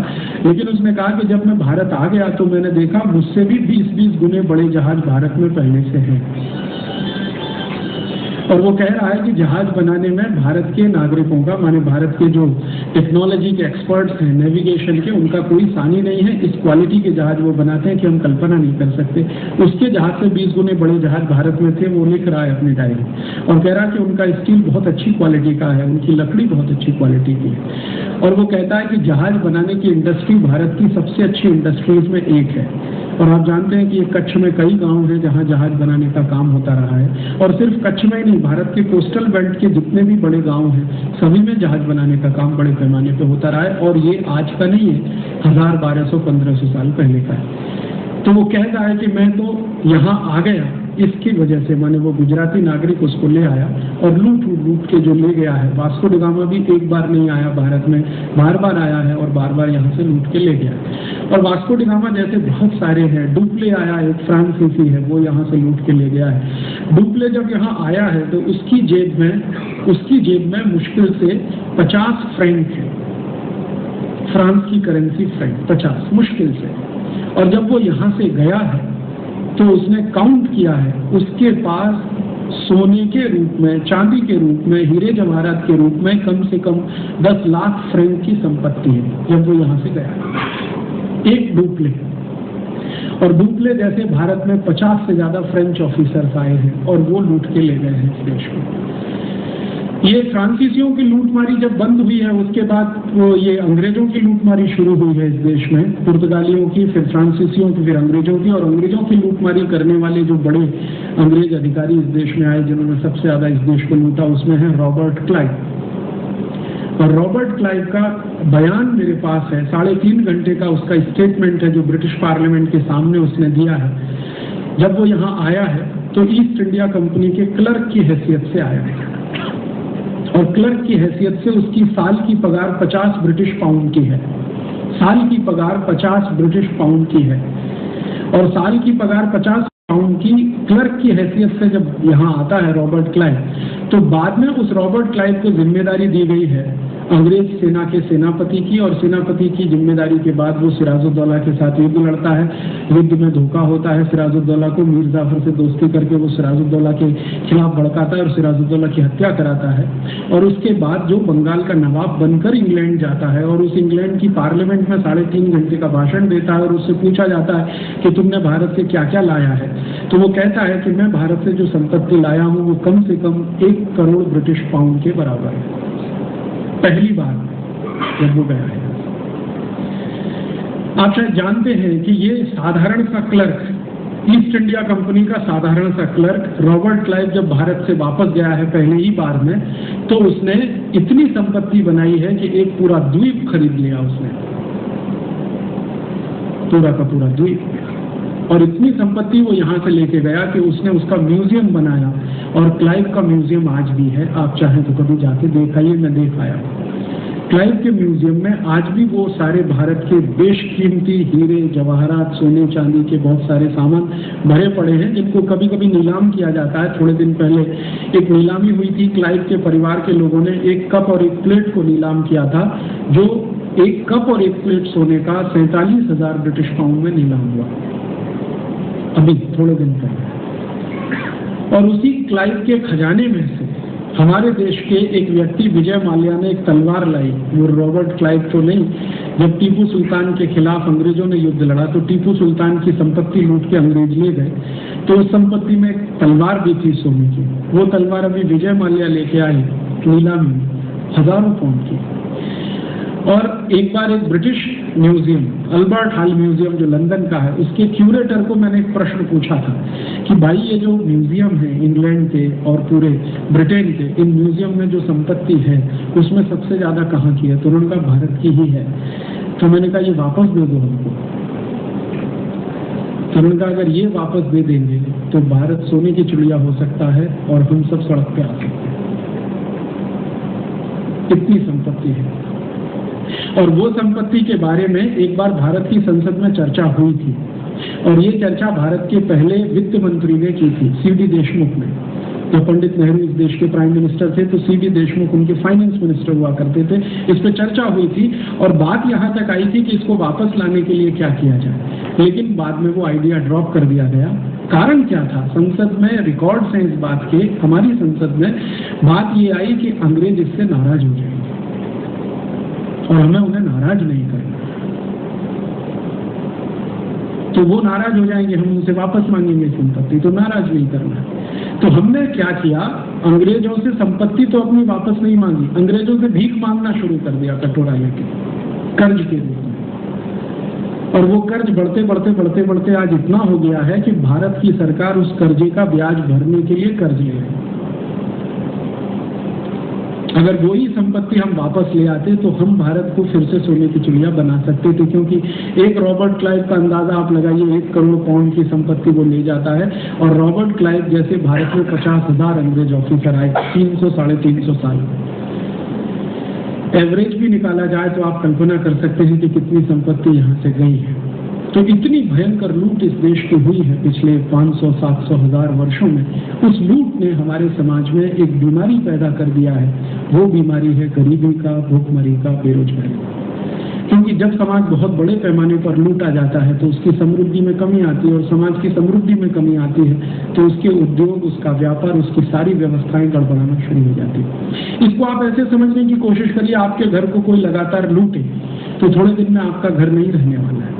लेकिन उसने कहा कि जब मैं भारत आ गया तो मैंने देखा मुझसे भी 20-20 गुने बड़े जहाज भारत में पहले से हैं। और वो कह रहा है कि जहाज बनाने में भारत के नागरिकों का, माने भारत के जो टेक्नोलॉजी के एक्सपर्ट्स हैं नेविगेशन के, उनका कोई सानी नहीं है। इस क्वालिटी के जहाज वो बनाते हैं कि हम कल्पना नहीं कर सकते। उसके जहाज से 20 गुने बड़े जहाज भारत में थे। वो लिख रहा है अपनी डायरी और कह रहा है कि उनका स्टील बहुत अच्छी क्वालिटी का है, उनकी लकड़ी बहुत अच्छी क्वालिटी की है। और वो कहता है कि जहाज बनाने की इंडस्ट्री भारत की सबसे अच्छी इंडस्ट्रीज में एक है। और आप जानते हैं कि ये कच्छ में कई गांव हैं जहां जहाज बनाने का काम होता रहा है। और सिर्फ कच्छ में ही नहीं, भारत के कोस्टल बेल्ट के जितने भी बड़े गांव हैं सभी में जहाज बनाने का काम बड़े पैमाने पे होता रहा है। और ये आज का नहीं है, 1000, 1200, 1500 साल पहले का है। तो वो कह रहा है कि मैं तो यहाँ आ गया, इसकी वजह से माने वो गुजराती नागरिक उसको ले आया और लूट के जो ले गया है। वास्को डी गामा भी एक बार नहीं आया भारत में, बार बार आया है और बार बार यहाँ से लूट के ले गया। और वास्को डी गामा जैसे बहुत सारे हैं। डुप्ले आया, एक फ्रांसीसी है, वो यहाँ से लूट के ले गया है। डुप्ले जब यहाँ आया है तो उसकी जेब में मुश्किल से 50 फ्रैंक है, फ्रांस की करेंसी फ्रैंक 50 मुश्किल से। और जब वो यहाँ से गया है तो उसने काउंट किया है, उसके पास सोने के रूप में, चांदी के रूप में, हीरे जवाहरात के रूप में कम से कम 10 लाख फ्रैंक की संपत्ति है जब वो यहाँ से गया। एक डुप्ले। और डुप्ले जैसे भारत में 50 से ज्यादा फ्रेंच ऑफिसर्स आए हैं और वो लूट के ले गए हैं इस देश को। ये फ्रांसीसियों की लूटमारी जब बंद हुई है उसके बाद वो ये अंग्रेजों की लूटमारी शुरू हुई है इस देश में, पुर्तगालियों की, फिर फ्रांसीसियों की, फिर अंग्रेजों की। और अंग्रेजों की लूटमारी करने वाले जो बड़े अंग्रेज अधिकारी इस देश में आए जिन्होंने सबसे ज्यादा इस देश को लूटा, उसमें है रॉबर्ट क्लाइव। और रॉबर्ट क्लाइव का बयान मेरे पास है, 3.5 घंटे का उसका स्टेटमेंट है जो ब्रिटिश पार्लियामेंट के सामने उसने दिया है। जब वो यहाँ आया है तो ईस्ट इंडिया कंपनी के क्लर्क की हैसियत से आया है और क्लर्क की हैसियत से उसकी साल की पगार 50 ब्रिटिश पाउंड की है। साल की पगार 50 ब्रिटिश पाउंड की है। और साल की पगार 50 पाउंड की क्लर्क की हैसियत से जब यहाँ आता है रॉबर्ट क्लाइव, तो बाद में उस रॉबर्ट क्लाइव को जिम्मेदारी दी गई है अंग्रेज सेना के सेनापति की। और सेनापति की जिम्मेदारी के बाद वो सिराजुद्दौला के साथ युद्ध लड़ता है। युद्ध में धोखा होता है सिराजुद्दौला को, मीर जाफर से दोस्ती करके वो सिराजुद्दौला के खिलाफ भड़काता है और सिराजुद्दौला की हत्या कराता है। और उसके बाद जो बंगाल का नवाब बनकर इंग्लैंड जाता है और उस इंग्लैंड की पार्लियामेंट में 3.5 घंटे का भाषण देता है और उससे पूछा जाता है कि तुमने भारत से क्या क्या लाया है, तो वो कहता है कि मैं भारत से जो संपत्ति लाया हूँ वो कम से कम 1 करोड़ ब्रिटिश पाउंड के बराबर है। पहली बार जब वो गया है। आप शायद जानते हैं कि ये साधारण सा क्लर्क, ईस्ट इंडिया कंपनी का साधारण सा क्लर्क रॉबर्ट क्लाइव जब भारत से वापस गया है पहले ही बार में, तो उसने इतनी संपत्ति बनाई है कि एक पूरा द्वीप खरीद लिया उसने, पूरा का पूरा द्वीप। और इतनी संपत्ति वो यहाँ से लेके गया कि उसने उसका म्यूजियम बनाया। और क्लाइव का म्यूजियम आज भी है, आप चाहें तो कभी जाके देखाइए, मैं देख आया। क्लाइव के म्यूजियम में आज भी वो सारे भारत के बेशकीमती हीरे जवाहरात, सोने चांदी के बहुत सारे सामान भरे पड़े हैं जिनको कभी कभी नीलाम किया जाता है। थोड़े दिन पहले एक नीलामी हुई थी, क्लाइव के परिवार के लोगों ने एक कप और एक प्लेट को नीलाम किया था, जो एक कप और एक प्लेट सोने का 47,000 ब्रिटिश पाउंड में नीलाम हुआ अभी थोड़े दिन पहले। और उसी क्लाइव के खजाने में से हमारे देश के एक व्यक्ति विजय माल्या ने एक तलवार लाई, वो रॉबर्ट क्लाइव तो नहीं। जब टीपू सुल्तान के खिलाफ अंग्रेजों ने युद्ध लड़ा तो टीपू सुल्तान की संपत्ति लूट के अंग्रेज ले गए, तो उस संपत्ति में एक तलवार भी थी सोने की। वो तलवार अभी विजय माल्या लेके आई नीलामी में, 1000 पाउंड की। और एक बार एक British museum, Albert hall museum जो लंदन का है, उसके क्यूरेटर को मैंने एक प्रश्न पूछा था कि भाई ये जो म्यूजियम है इंग्लैंड के और पूरे ब्रिटेन के, इन म्यूजियम में जो संपत्ति है उसमें सबसे ज्यादा कहाँ की है? तो उन्होंने कहा भारत की ही है। तो मैंने कहा ये वापस दे दो हमको। तो उन्होंने कहा अगर ये वापस दे देंगे तो भारत सोने की चिड़िया हो सकता है और हम सब सड़क पे आ सकते हैं, इतनी संपत्ति है। और वो संपत्ति के बारे में एक बार भारत की संसद में चर्चा हुई थी और ये चर्चा भारत के पहले वित्त मंत्री ने की थी, सीडी देशमुख ने। जब पंडित नेहरू इस देश के प्राइम मिनिस्टर थे तो सीडी देशमुख उनके फाइनेंस मिनिस्टर हुआ करते थे। इस पे चर्चा हुई थी और बात यहाँ तक आई थी कि इसको वापस लाने के लिए क्या किया जाए, लेकिन बाद में वो आइडिया ड्रॉप कर दिया गया। कारण क्या था? संसद में रिकॉर्ड्स हैं इस बात के, हमारी संसद में बात ये आई कि अंग्रेज इससे नाराज हो जाएंगे और हमें उन्हें नाराज नहीं करना। तो वो नाराज हो जाएंगे, हम उनसे वापस मांगेंगे संपत्ति, तो नाराज नहीं करना। तो हमने क्या किया, अंग्रेजों से संपत्ति तो अपनी वापस नहीं मांगी, अंग्रेजों से भीख मांगना शुरू कर दिया कटोरा लेके, कर्ज के रूप में। और वो कर्ज बढ़ते बढ़ते बढ़ते बढ़ते आज इतना हो गया है कि भारत की सरकार उस कर्जे का ब्याज भरने के लिए कर्ज ले रही है। अगर वही संपत्ति हम वापस ले आते तो हम भारत को फिर से सोने की चिड़िया बना सकते थे, क्योंकि एक रॉबर्ट क्लाइव का अंदाजा आप लगाइए, 1 करोड़ पाउंड की संपत्ति वो ले जाता है, और रॉबर्ट क्लाइव जैसे भारत में 50,000 अंग्रेज ऑफिसर आए 300 साढ़े 300 साल। एवरेज भी निकाला जाए तो आप कल्पना कर सकते हैं कि कितनी संपत्ति यहाँ से गई है। तो इतनी भयंकर लूट इस देश की हुई है पिछले 500, 700, 1000 वर्षों में। उस लूट ने हमारे समाज में एक बीमारी पैदा कर दिया है। वो बीमारी है गरीबी का, भूखमरी का, बेरोजगारी। क्योंकि जब समाज बहुत बड़े पैमाने पर लूटा जाता है तो उसकी समृद्धि में कमी आती है, और समाज की समृद्धि में कमी आती है तो उसके उद्योग, उसका व्यापार, उसकी सारी व्यवस्थाएं गड़बड़ाना शुरू हो जाती है। इसको आप ऐसे समझने की कोशिश करिए, आपके घर को कोई लगातार लूटे तो थोड़े दिन में आपका घर नहीं रहने वाला है।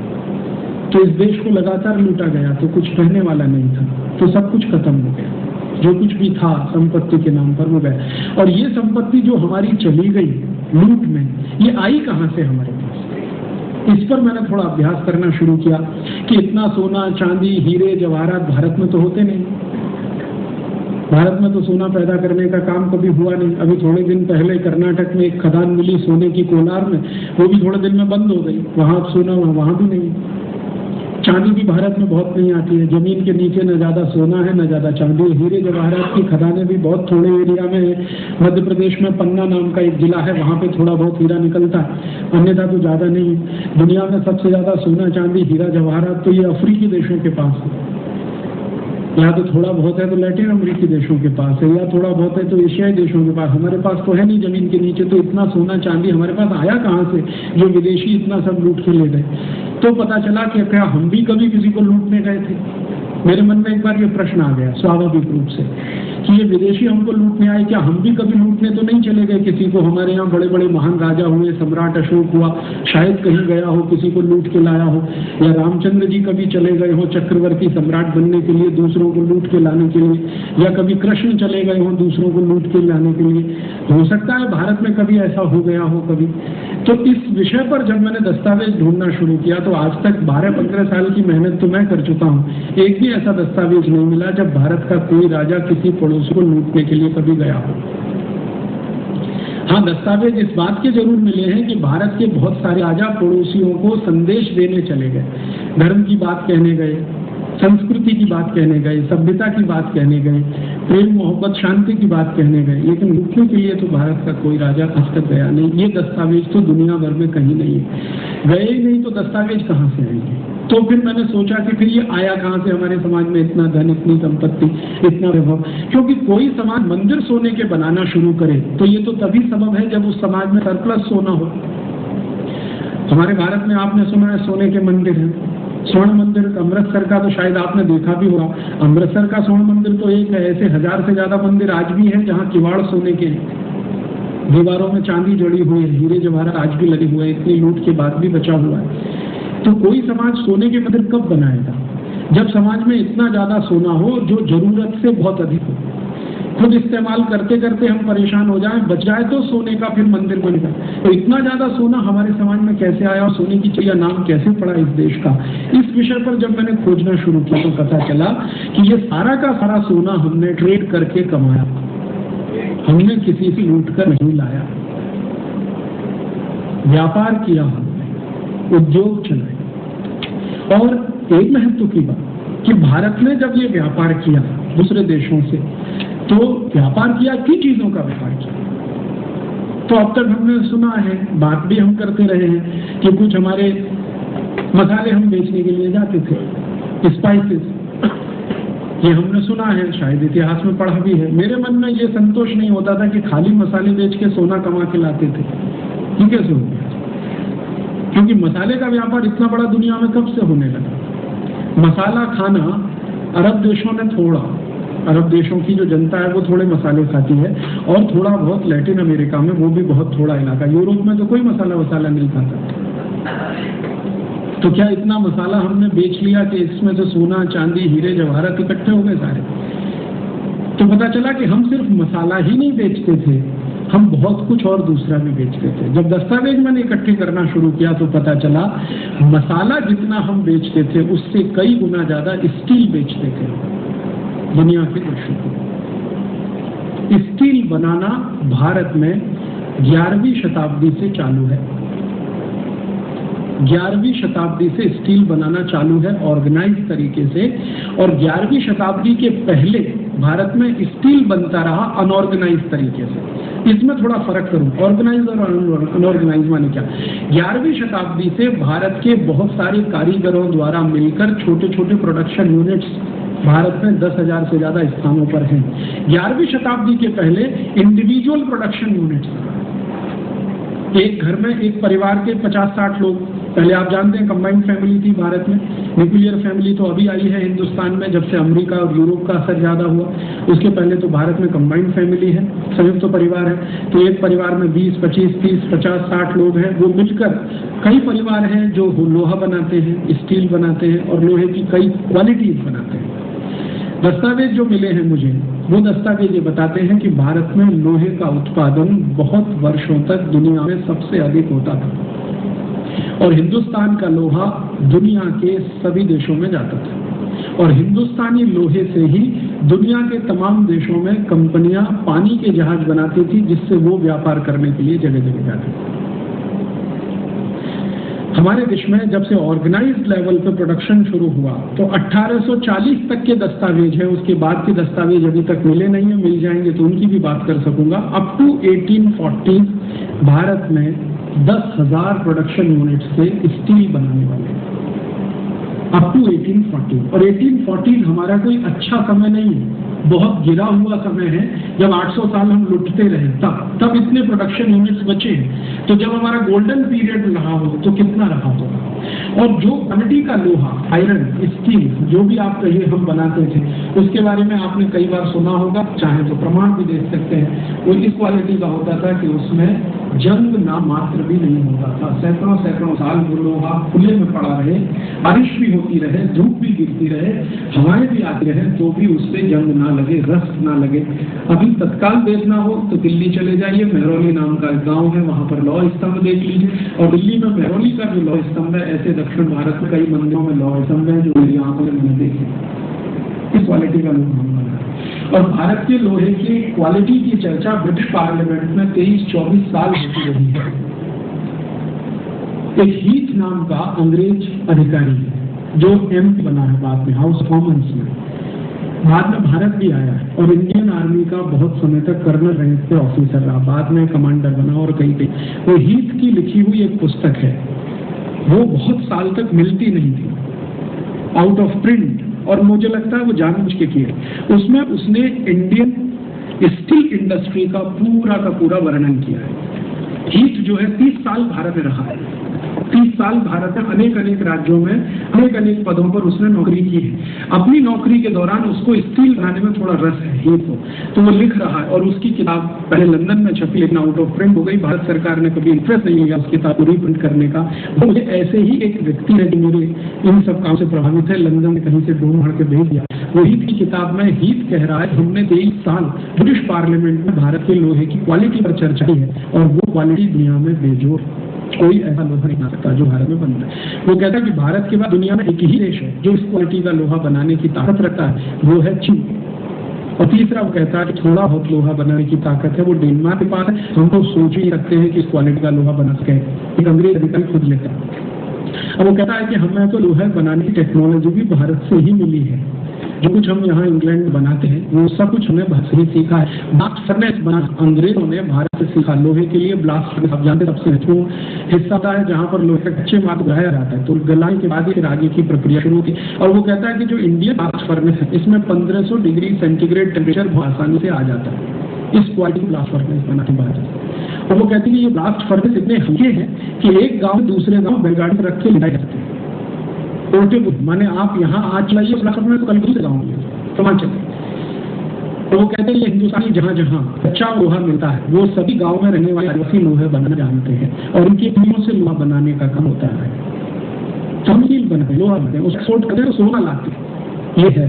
तो इस देश को लगातार लूटा गया तो कुछ रहने वाला नहीं था, तो सब कुछ खत्म हो गया। जो कुछ भी था संपत्ति के नाम पर वो गया। और ये संपत्ति जो हमारी चली गई लूट में, ये आई कहां से हमारे पास? इस पर मैंने थोड़ा अभ्यास करना शुरू किया कि इतना सोना, चांदी, हीरे, जवाहरात भारत में तो होते नहीं। भारत में तो सोना पैदा करने का काम कभी हुआ नहीं। अभी थोड़े दिन पहले कर्नाटक में एक खदान मिली सोने की कोलार में, वो भी थोड़े दिन में बंद हो गई। वहां सोना वहां भी नहीं। चांदी भी भारत में बहुत नहीं आती है। जमीन के नीचे न ज्यादा सोना है न ज्यादा चांदी। हीरे जवाहरात की खदानें भी बहुत थोड़े एरिया में है। मध्य प्रदेश में पन्ना नाम का एक जिला है, वहां पे थोड़ा बहुत हीरा निकलता है, अन्यथा तो ज्यादा नहीं। दुनिया में सबसे ज्यादा सोना, चांदी, हीरा, जवाहरात तो ये अफ्रीकी देशों के पास है। या तो थोड़ा बहुत है तो लैटिन अमेरिकी देशों के पास है, या थोड़ा बहुत है तो एशियाई देशों के पास। हमारे पास तो है नहीं जमीन के नीचे। तो इतना सोना चांदी हमारे पास आया कहाँ से, जो विदेशी इतना सब लूट के ले गए? तो पता चला कि क्या हम भी कभी किसी को लूटने गए थे? मेरे मन में एक बार ये प्रश्न आ गया स्वाभाविक रूप से कि ये विदेशी हमको लूटने आए, क्या हम भी कभी लूटने तो नहीं चले गए किसी को? हमारे यहाँ बड़े बड़े महान राजा हुए, सम्राट अशोक हुआ, शायद कहीं गया हो, किसी को लूट के लाया हो। या रामचंद्र जी कभी चले गए हो चक्रवर्ती सम्राट बनने के लिए, दूसरों को लूट के लाने के लिए। या कभी कृष्ण चले गए हो दूसरों को लूट के लाने के लिए। हो सकता है भारत में कभी ऐसा हो गया हो कभी। तो इस विषय पर जब मैंने दस्तावेज ढूंढना शुरू किया तो आज तक 12-15 साल की मेहनत तो मैं कर चुका हूँ, एक भी ऐसा दस्तावेज नहीं मिला जब भारत का कोई राजा किसी पड़ोसी को लूटने के लिए कभी गया हो। हाँ, दस्तावेज इस बात के जरूर मिले हैं कि भारत के बहुत सारे राजा पड़ोसियों को संदेश देने चले गए, धर्म की बात कहने गए, संस्कृति की बात कहने गए, सभ्यता की बात कहने गए, प्रेम, मोहब्बत, शांति की बात कहने गए। लेकिन लूटने के लिए तो भारत का कोई राजा आज तक गया नहीं। ये दस्तावेज तो दुनिया भर में कहीं नहीं है। गए ही नहीं तो दस्तावेज कहाँ से आएंगे? तो फिर मैंने सोचा कि फिर ये आया कहाँ से हमारे समाज में इतना धन, इतनी संपत्ति, इतना वैभव? क्योंकि कोई समाज मंदिर सोने के बनाना शुरू करे तो ये तो तभी संभव है जब उस समाज में सरप्लस सोना हो। हमारे भारत में आपने सुना है सोने के मंदिर हैं। स्वर्ण मंदिर अमृतसर का तो शायद आपने देखा भी होगा। अमृतसर का स्वर्ण मंदिर तो एक है। ऐसे 1000 से ज्यादा मंदिर आज भी हैं जहाँ किवाड़ सोने के, दीवारों में चांदी जड़ी हुई है, हीरे जवाहरात आज भी लगे हुए हैं, इतनी लूट के बाद भी बचा हुआ है। तो कोई समाज सोने के मंदिर कब बनाएगा? जब समाज में इतना ज्यादा सोना हो जो जरूरत से बहुत अधिक हो। खुद इस्तेमाल करते करते हम परेशान हो जाएं, बच जाए तो सोने का फिर मंदिर बनेगा। तो इतना ज्यादा सोना हमारे समाज में कैसे आया और सोने की चिड़िया नाम कैसे पड़ा इस देश का? इस विषय पर जब मैंने खोजना शुरू किया तो पता चला कि ये सारा का सारा सोना हमने ट्रेड करके कमाया, हमने किसी से लूट कर नहीं लाया। व्यापार किया हमने, उद्योग चलाए। और एक महत्व की बात कि भारत ने जब ये व्यापार किया दूसरे देशों से, तो व्यापार किया, किन चीजों का व्यापार किया? तो अब तक हमने सुना है, बात भी हम करते रहे हैं कि कुछ हमारे मसाले हम बेचने के लिए जाते थे, स्पाइसेस, ये हमने सुना है, शायद इतिहास में पढ़ा भी है। मेरे मन में ये संतोष नहीं होता था कि खाली मसाले बेच के सोना कमा के लाते थे। ये कैसे हो गया? क्योंकि मसाले का व्यापार इतना बड़ा दुनिया में कब से होने लगा? मसाला खाना अरब देशों ने थोड़ा, अरब देशों की जो जनता है वो थोड़े मसाले खाती है, और थोड़ा बहुत लैटिन अमेरिका में, वो भी बहुत थोड़ा इलाका। यूरोप में तो कोई मसाला वसाला नहीं खाता। तो क्या इतना मसाला हमने बेच लिया कि इसमें से सोना, चांदी, हीरे, जवाहरात इकट्ठे हो गए सारे? तो पता चला कि हम सिर्फ मसाला ही नहीं बेचते थे, हम बहुत कुछ और दूसरा भी बेचते थे। जब दस्तावेज मैंने इकट्ठे करना शुरू किया तो पता चला मसाला जितना हम बेचते थे उससे कई गुना ज्यादा स्टील बेचते थे दुनिया के देशों को। स्टील बनाना भारत में 11वीं शताब्दी से चालू है। 11वीं शताब्दी से स्टील बनाना चालू है ऑर्गेनाइज तरीके से, और 11वीं शताब्दी के पहले भारत में स्टील बनता रहा अनऑर्गेनाइज तरीके से। इसमें थोड़ा फर्क करूं, ऑर्गेनाइज और अनऑर्गेनाइज माने क्या। 11वीं शताब्दी से भारत के बहुत सारे कारीगरों द्वारा मिलकर छोटे छोटे प्रोडक्शन यूनिट्स भारत में 10,000 से ज्यादा स्थानों पर हैं। 11वीं शताब्दी के पहले इंडिविजुअल प्रोडक्शन यूनिट्स, एक घर में एक परिवार के 50-60 लोग, पहले आप जानते हैं कंबाइंड फैमिली थी भारत में। न्यूक्लियर फैमिली तो अभी आई है हिंदुस्तान में जब से अमेरिका और यूरोप का असर ज्यादा हुआ। उसके पहले तो भारत में कंबाइंड फैमिली है, संयुक्त परिवार है। तो एक परिवार में 20, 25, 30, 50, 60 लोग हैं, वो मिलकर कई परिवार हैं जो लोहा बनाते हैं, स्टील बनाते हैं और लोहे की कई क्वालिटीज बनाते हैं। दस्तावेज जो मिले हैं मुझे, वो दस्तावेज ये बताते हैं कि भारत में लोहे का उत्पादन बहुत वर्षों तक दुनिया में सबसे अधिक होता था और हिंदुस्तान का लोहा दुनिया के सभी देशों में जाता था और हिंदुस्तानी लोहे से ही दुनिया के तमाम देशों में कंपनियां पानी के जहाज बनाती थी, जिससे वो व्यापार करने के लिए जगह जगह जाती थी। हमारे देश में जब से ऑर्गेनाइज्ड लेवल पे प्रोडक्शन शुरू हुआ तो 1840 तक के दस्तावेज हैं, उसके बाद के दस्तावेज अभी तक मिले नहीं है, मिल जाएंगे तो उनकी भी बात कर सकूंगा। अप टू 1840 भारत में 10,000 प्रोडक्शन यूनिट्स थे स्टील बनाने वाले, अप टू 1840। और 1840 हमारा कोई अच्छा समय नहीं है, बहुत गिरा हुआ समय है। जब 800 साल हम लुटते रहे तब इतने प्रोडक्शन यूनिट्स बचे हैं। तो जब हमारा गोल्डन पीरियड रहा हो तो कितना रहा होगा। और जो क्वालिटी का लोहा, आयरन, स्टील, जो भी आप कहिए हम बनाते थे, उसके बारे में आपने कई बार सुना होगा, चाहे तो प्रमाण भी देख सकते हैं। वो इस क्वालिटी का होता था कि उसमें जंग ना मात्र भी नहीं होता था। सैकड़ों साल वो लोहा खुले में पड़ा रहे, बारिश भी होती रहे, धूप भी गिरती रहे, हवाएं भी आती रहे, तो भी उस पर जंग ना लगे, रस्ट ना लगे। अभी तत्काल देखना हो तो दिल्ली चले जाइए, मेहरौली नाम का गांव है, वहां पर लौह स्तंभ देख लीजिए। और दिल्ली में मेहरौली का जो लौह स्तंभ है, ऐसे दक्षिण भारत में कई मंदिरों में लौह स्तंभ है जो मेरी आंखों में मैंने देखे। इस क्वालिटी का लोहा बना है। और भारत के लोहे की क्वालिटी की चर्चा ब्रिटिश पार्लियामेंट में 23-24 साल होती रही है। एक हीथ नाम का अंग्रेज अधिकारी है जो MP बना है बाद में, हाउस ऑफ कॉमन्स में, बाद में भारत भी आया है और इंडियन आर्मी का बहुत समय तक कर्नल रैंक पे ऑफिसर रहा, बाद में कमांडर बना और कई। वो हीथ की लिखी हुई एक पुस्तक है, वो बहुत साल तक मिलती नहीं थी, आउट ऑफ प्रिंट, और मुझे लगता है वो जानबूझ के किए। उसमें उसने इंडियन स्टील इंडस्ट्री का पूरा वर्णन किया है। हीथ जो है 30 साल भारत में रहा है, 30 साल भारत में अनेक राज्यों में अनेक पदों पर उसने नौकरी की है। अपनी नौकरी के दौरान उसको स्टील बनाने में थोड़ा रस है हीथ को, तो वो लिख रहा है। और उसकी किताब पहले लंदन में छपी, लेकिन आउट ऑफ प्रिंट हो गई। भारत सरकार ने कभी इंटरेस्ट नहीं लिया उस किताब को रीप्रिंट करने का। वो मुझे ऐसे ही एक व्यक्ति है जो मेरे इन सब काम से प्रभावित है, लंदन में कहीं से ढूंढ भर के भेज दिया। वो हीथ की किताब में हीथ कह रहा है हमने 23 साल ब्रिटिश पार्लियामेंट में भारत के लोहे की क्वालिटी पर चर्चा की है और वो क्वालिटी दुनिया में बेजोड़ कोई ऐसा लोहा नहीं बना सकता जो भारत में बनता है। वो कहता है कि भारत के बाद दुनिया में एक ही देश है जो इस क्वालिटी का लोहा बनाने की ताकत रखता है, वो है चीन। और तीसरा वो कहता है कि थोड़ा बहुत लोहा बनाने की ताकत है, वो डेनमार्क के पास है। हम तो सोच ही सकते हैं कि इस क्वालिटी का लोहा बना सके, एक अंग्रेज अधिकारी खुद लेता है। अब वो कहता है कि हमें तो लोहा बनाने की टेक्नोलॉजी भी भारत से ही मिली है। जो कुछ हम यहाँ इंग्लैंड में बनाते हैं वो सब कुछ हमने भारत से ही सीखा है। ब्लास्ट फर्नेस बना अंग्रेजों ने भारत से सीखा। लोहे के लिए ब्लास्ट फर्नेस आप जानते हैं सबसे महत्वपूर्ण हिस्सा होता है जहाँ पर लोहे का कच्चे माल गलाया जाता है, तो गलाने के बाद फिर आगे की प्रक्रिया शुरू होती है। और वो कहता है कि जो इंडियन ब्लास्ट फर्नेस है इसमें 1500 डिग्री सेंटीग्रेड टेम्परेचर बहुत आसानी से आ जाता है इस क्वालिटी ब्लास्ट फर्नेस बनाने के बाद। और वो कहते हैं कि ये ब्लास्ट फर्नेस इतने हल्के हैं कि एक गाँव दूसरे गाँव बैलगाड़ी पर रख के ले जाए जाते हैं। पोर्टेबल माने आप यहाँ आज चलाइए ब्लास्ट फर्नेस, कल दूसरे गाँव में समान चले। तो वो कहते हैं ये हिंदुस्तानी जहाँ जहाँ कच्चा लोहा मिलता है वो सभी गांव में रहने वाले आदिवासी लोहे बनाना जानते हैं और उनकी टीमों से लोहा बनाने का काम होता है। चमकील बनाते हैं, लोहा बनाते हैं, उसको एक्सपोर्ट करते हैं, सोना लाते हैं। ये है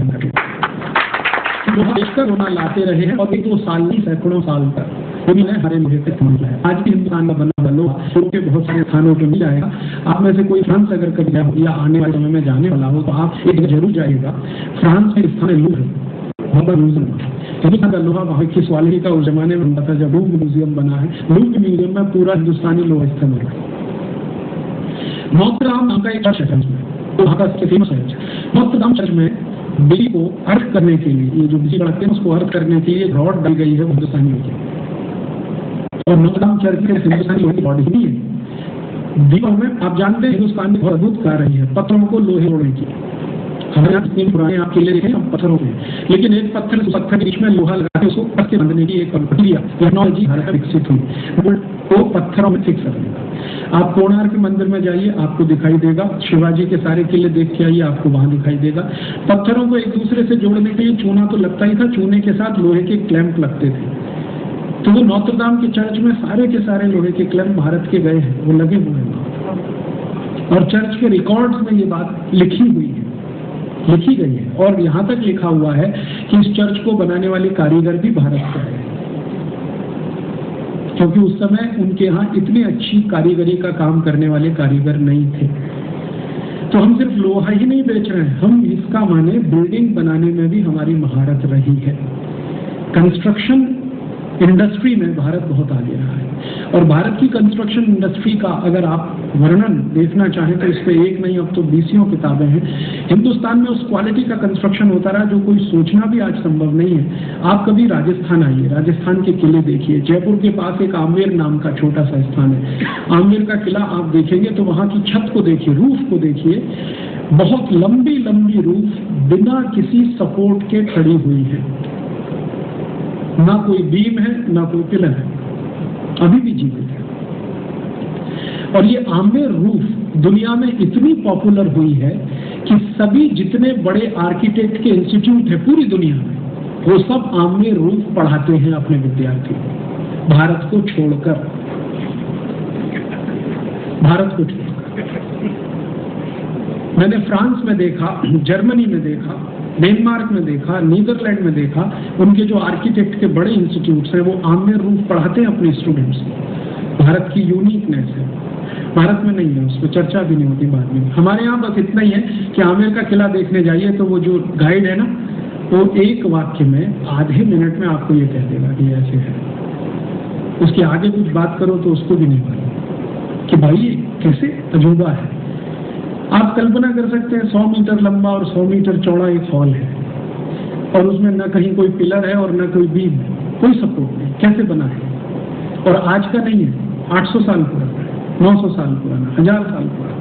लोहा बेचकर सोना लाते रहे हैं और 1-2 साल नहीं सैकड़ों साल तक भी हरे लोहे पे समझ है। आज भी हिंदुस्तान का बना हुआ लोहा के बहुत सारे स्थानों पर मिल जाएगा। आप में से कोई फ्रांस अगर कभी गया हो या आने वाले समय में जाने वाला हो तो आप एक जरूर जाइएगा। फ्रांस में स्थान लूर है, हिंदुस्तान का लोहा वहाँ की क्वालिटी का उस जमाने में बनता था जब लूव्र म्यूजियम बना है। लूव्र म्यूजियम में पूरा हिंदुस्तानी लोहा इस्तेमाल है। नोत्र दाम नाम का एक चर्च है वहाँ का फेमस है। नोत्र दाम चर्च में बिजली को अर्थ करने के लिए, ये जो बिजली बढ़ाते हैं उसको अर्थ करने के लिए रॉड डाली गई है वो हिंदुस्तानी लोहे की। और नोत्र दाम चर्च में हिंदुस्तानी लोहे की बॉडी नहीं है। दीवार में आप जानते हैं हिंदुस्तान में बहुत अद्भुत कार्य है पत्थरों को लोहे जोड़ने की। हमारे यहाँ जितने पुराने आप किले देखें हम पत्थरों में, लेकिन एक पत्थर के बीच में लोहा लगा के उसको कस के बांधने की एक प्रक्रिया टेक्नोलॉजी भारत में विकसित हुई, वो पत्थरों में फिक्स करेगा। आप कोणार्क मंदिर में जाइए आपको दिखाई देगा, शिवाजी के सारे किले देख के आइए आपको वहां दिखाई देगा। पत्थरों को एक दूसरे से जोड़ने के लिए चूना तो लगता ही था, चूने के साथ लोहे के क्लैंप लगते थे। तो वो नोत्र दाम के चर्च में सारे के सारे लोहे के क्लैंप भारत के गए हैं, वो लगे हुए हैं। और चर्च के रिकॉर्ड्स में ये बात लिखी गई है और यहाँ तक लिखा हुआ है कि इस चर्च को बनाने वाले कारीगर भी भारत के हैं, क्योंकि उस समय उनके यहाँ इतनी अच्छी कारीगरी का काम करने वाले कारीगर नहीं थे। तो हम सिर्फ लोहा ही नहीं बेच रहे हैं, हम इसका माने बिल्डिंग बनाने में भी हमारी महारत रही है। कंस्ट्रक्शन इंडस्ट्री में भारत बहुत आगे रहा है और भारत की कंस्ट्रक्शन इंडस्ट्री का अगर आप वर्णन देखना चाहें तो इस पे एक नहीं अब तो 20 किताबें हैं। हिंदुस्तान में उस क्वालिटी का कंस्ट्रक्शन होता रहा जो कोई सोचना भी आज संभव नहीं है। आप कभी राजस्थान आइए, राजस्थान के किले देखिए। जयपुर के पास एक आमेर नाम का छोटा सा स्थान है, आमेर का किला आप देखेंगे तो वहाँ की छत को देखिए, रूफ को देखिए, बहुत लंबी लंबी रूफ बिना किसी सपोर्ट के खड़ी हुई है, ना कोई बीम है ना कोई पिलर है, अभी भी जीवित है। और ये आमेर रूफ दुनिया में इतनी पॉपुलर हुई है कि सभी जितने बड़े आर्किटेक्ट के इंस्टीट्यूट है पूरी दुनिया में वो सब आमेर रूफ पढ़ाते हैं अपने विद्यार्थी, भारत को छोड़कर। मैंने फ्रांस में देखा, जर्मनी में देखा, डेनमार्क में देखा, नीदरलैंड में देखा, उनके जो आर्किटेक्ट के बड़े इंस्टीट्यूट्स हैं वो आमेर रूफ पढ़ाते हैं अपने स्टूडेंट्स को। भारत की यूनिकनेस है, भारत में नहीं है, उस पर चर्चा भी नहीं होती बाद में। हमारे यहाँ बस इतना ही है कि आमेर का किला देखने जाइए तो वो जो गाइड है ना वो एक वाक्य में आधे मिनट में आपको ये कह देगा कि ऐसे है, उसके आगे कुछ बात करो तो उसको भी नहीं मालूम कि भाई कैसे अजूबा है। आप कल्पना कर सकते हैं 100 मीटर लंबा और 100 मीटर चौड़ा एक हॉल है और उसमें न कहीं कोई पिलर है और न कोई बीम है, कोई सपोर्ट नहीं, कैसे बना है? और आज का नहीं है, 800 साल पुराना है, 900 साल पुराना, 1000 साल पुराना।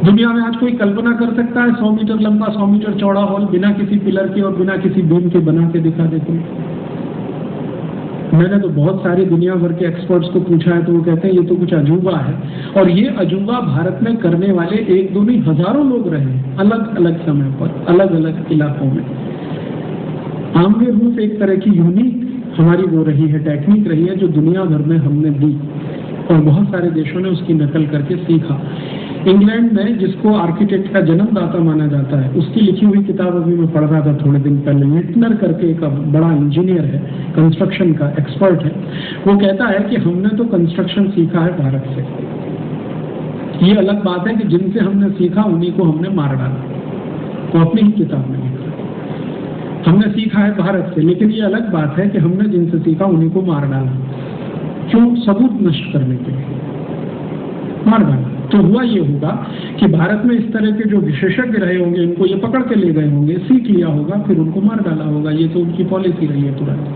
दुनिया में आज कोई कल्पना कर सकता है 100 मीटर लंबा 100 मीटर चौड़ा हॉल बिना किसी पिलर के और बिना किसी बीम के बना के दिखा देते? मैंने तो बहुत सारे दुनिया भर के एक्सपर्ट्स को पूछा है तो वो कहते हैं ये तो कुछ अजूबा है। और ये अजूबा भारत में करने वाले एक दो नहीं हजारों लोग रहे, अलग अलग समय पर अलग अलग इलाकों में। आमेर रूफ एक तरह की यूनिक हमारी वो रही है, टेक्निक रही है जो दुनिया भर में हमने दी और बहुत सारे देशों ने उसकी नकल करके सीखा। इंग्लैंड में जिसको आर्किटेक्ट का जन्मदाता माना जाता है उसकी लिखी हुई किताब अभी मैं पढ़ रहा था थोड़े दिन पहले, लिटनर करके एक बड़ा इंजीनियर है, कंस्ट्रक्शन का एक्सपर्ट है, वो कहता है कि हमने तो कंस्ट्रक्शन सीखा है भारत से। ये अलग बात है कि जिनसे हमने सीखा उन्हीं को हमने मार डाला, तो अपनी ही किताब में लिखा हमने सीखा है भारत से, लेकिन ये अलग बात है कि हमने जिनसे सीखा उन्हीं को मार डाला। क्यों? सबूत नष्ट करने के लिए मार डाला। तो हुआ ये होगा कि भारत में इस तरह के जो विशेषज्ञ रहे होंगे इनको ये पकड़ के ले गए होंगे, सीख लिया होगा, फिर उनको मार डाला होगा। ये तो उनकी पॉलिसी रही है तुरंत।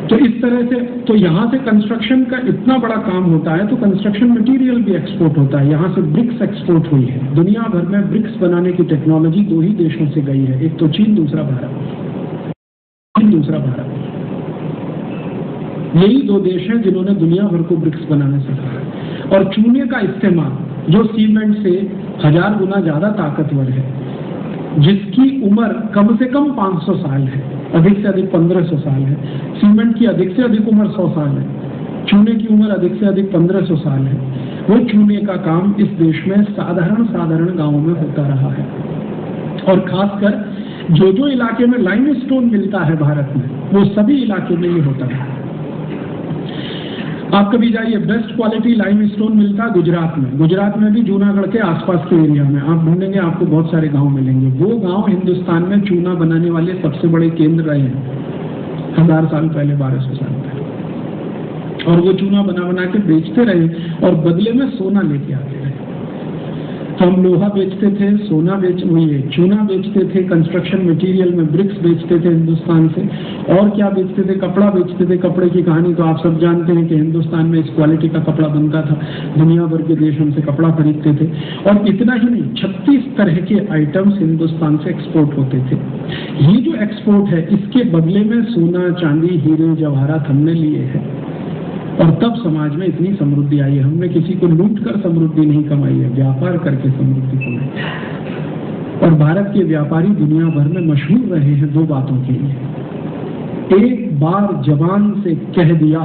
तो इस तरह से तो यहाँ से कंस्ट्रक्शन का इतना बड़ा काम होता है तो कंस्ट्रक्शन मटेरियल भी एक्सपोर्ट होता है। यहाँ से ब्रिक्स एक्सपोर्ट हुई है, दुनिया भर में ब्रिक्स बनाने की टेक्नोलॉजी 2 ही देशों से गई है, एक तो चीन, दूसरा भारत। यही 2 देश हैं जिन्होंने दुनिया भर को ब्रिक्स बनाने सिखाया। और चूने का इस्तेमाल जो सीमेंट से 1000 गुना ज्यादा ताकतवर है, जिसकी उम्र कम से कम 500 साल है, अधिक से अधिक 1500 साल है। सीमेंट की अधिक से अधिक उम्र 100 साल है, चूने की उम्र अधिक से अधिक 1500 साल है। वो चूने का काम इस देश में साधारण गांवों में होता रहा है। और खासकर जो इलाके में लाइमस्टोन मिलता है भारत में, वो सभी इलाके में ये होता है। आप कभी जाइए, बेस्ट क्वालिटी लाइमस्टोन मिलता है गुजरात में। गुजरात में भी जूनागढ़ के आसपास के एरिया में आप ढूंढेंगे, आपको बहुत सारे गांव मिलेंगे। वो गांव हिंदुस्तान में चूना बनाने वाले सबसे बड़े केंद्र रहे हैं 1000 साल पहले, 1200 साल पहले। और वो चूना बना बना के बेचते रहे और बदले में सोना लेके आते रहे। तो हम लोहा बेचते थे, सोना चूना बेचते थे, कंस्ट्रक्शन मटेरियल में ब्रिक्स बेचते थे हिंदुस्तान से, और क्या बेचते थे, कपड़ा बेचते थे। कपड़े की कहानी तो आप सब जानते हैं कि हिंदुस्तान में इस क्वालिटी का कपड़ा बनता था, दुनिया भर के देश हमसे कपड़ा खरीदते थे। और इतना ही नहीं, 36 तरह के आइटम्स हिंदुस्तान से एक्सपोर्ट होते थे। ये जो एक्सपोर्ट है, इसके बदले में सोना, चांदी, हीरे, जवाहरात हमने लिए हैं। और तब समाज में इतनी समृद्धि आई है। हमने किसी को लूट कर समृद्धि नहीं कमाई है, व्यापार करके समृद्धि कमाई है। और भारत के व्यापारी दुनिया भर में मशहूर रहे हैं 2 बातों के लिए। एक बार जबान से कह दिया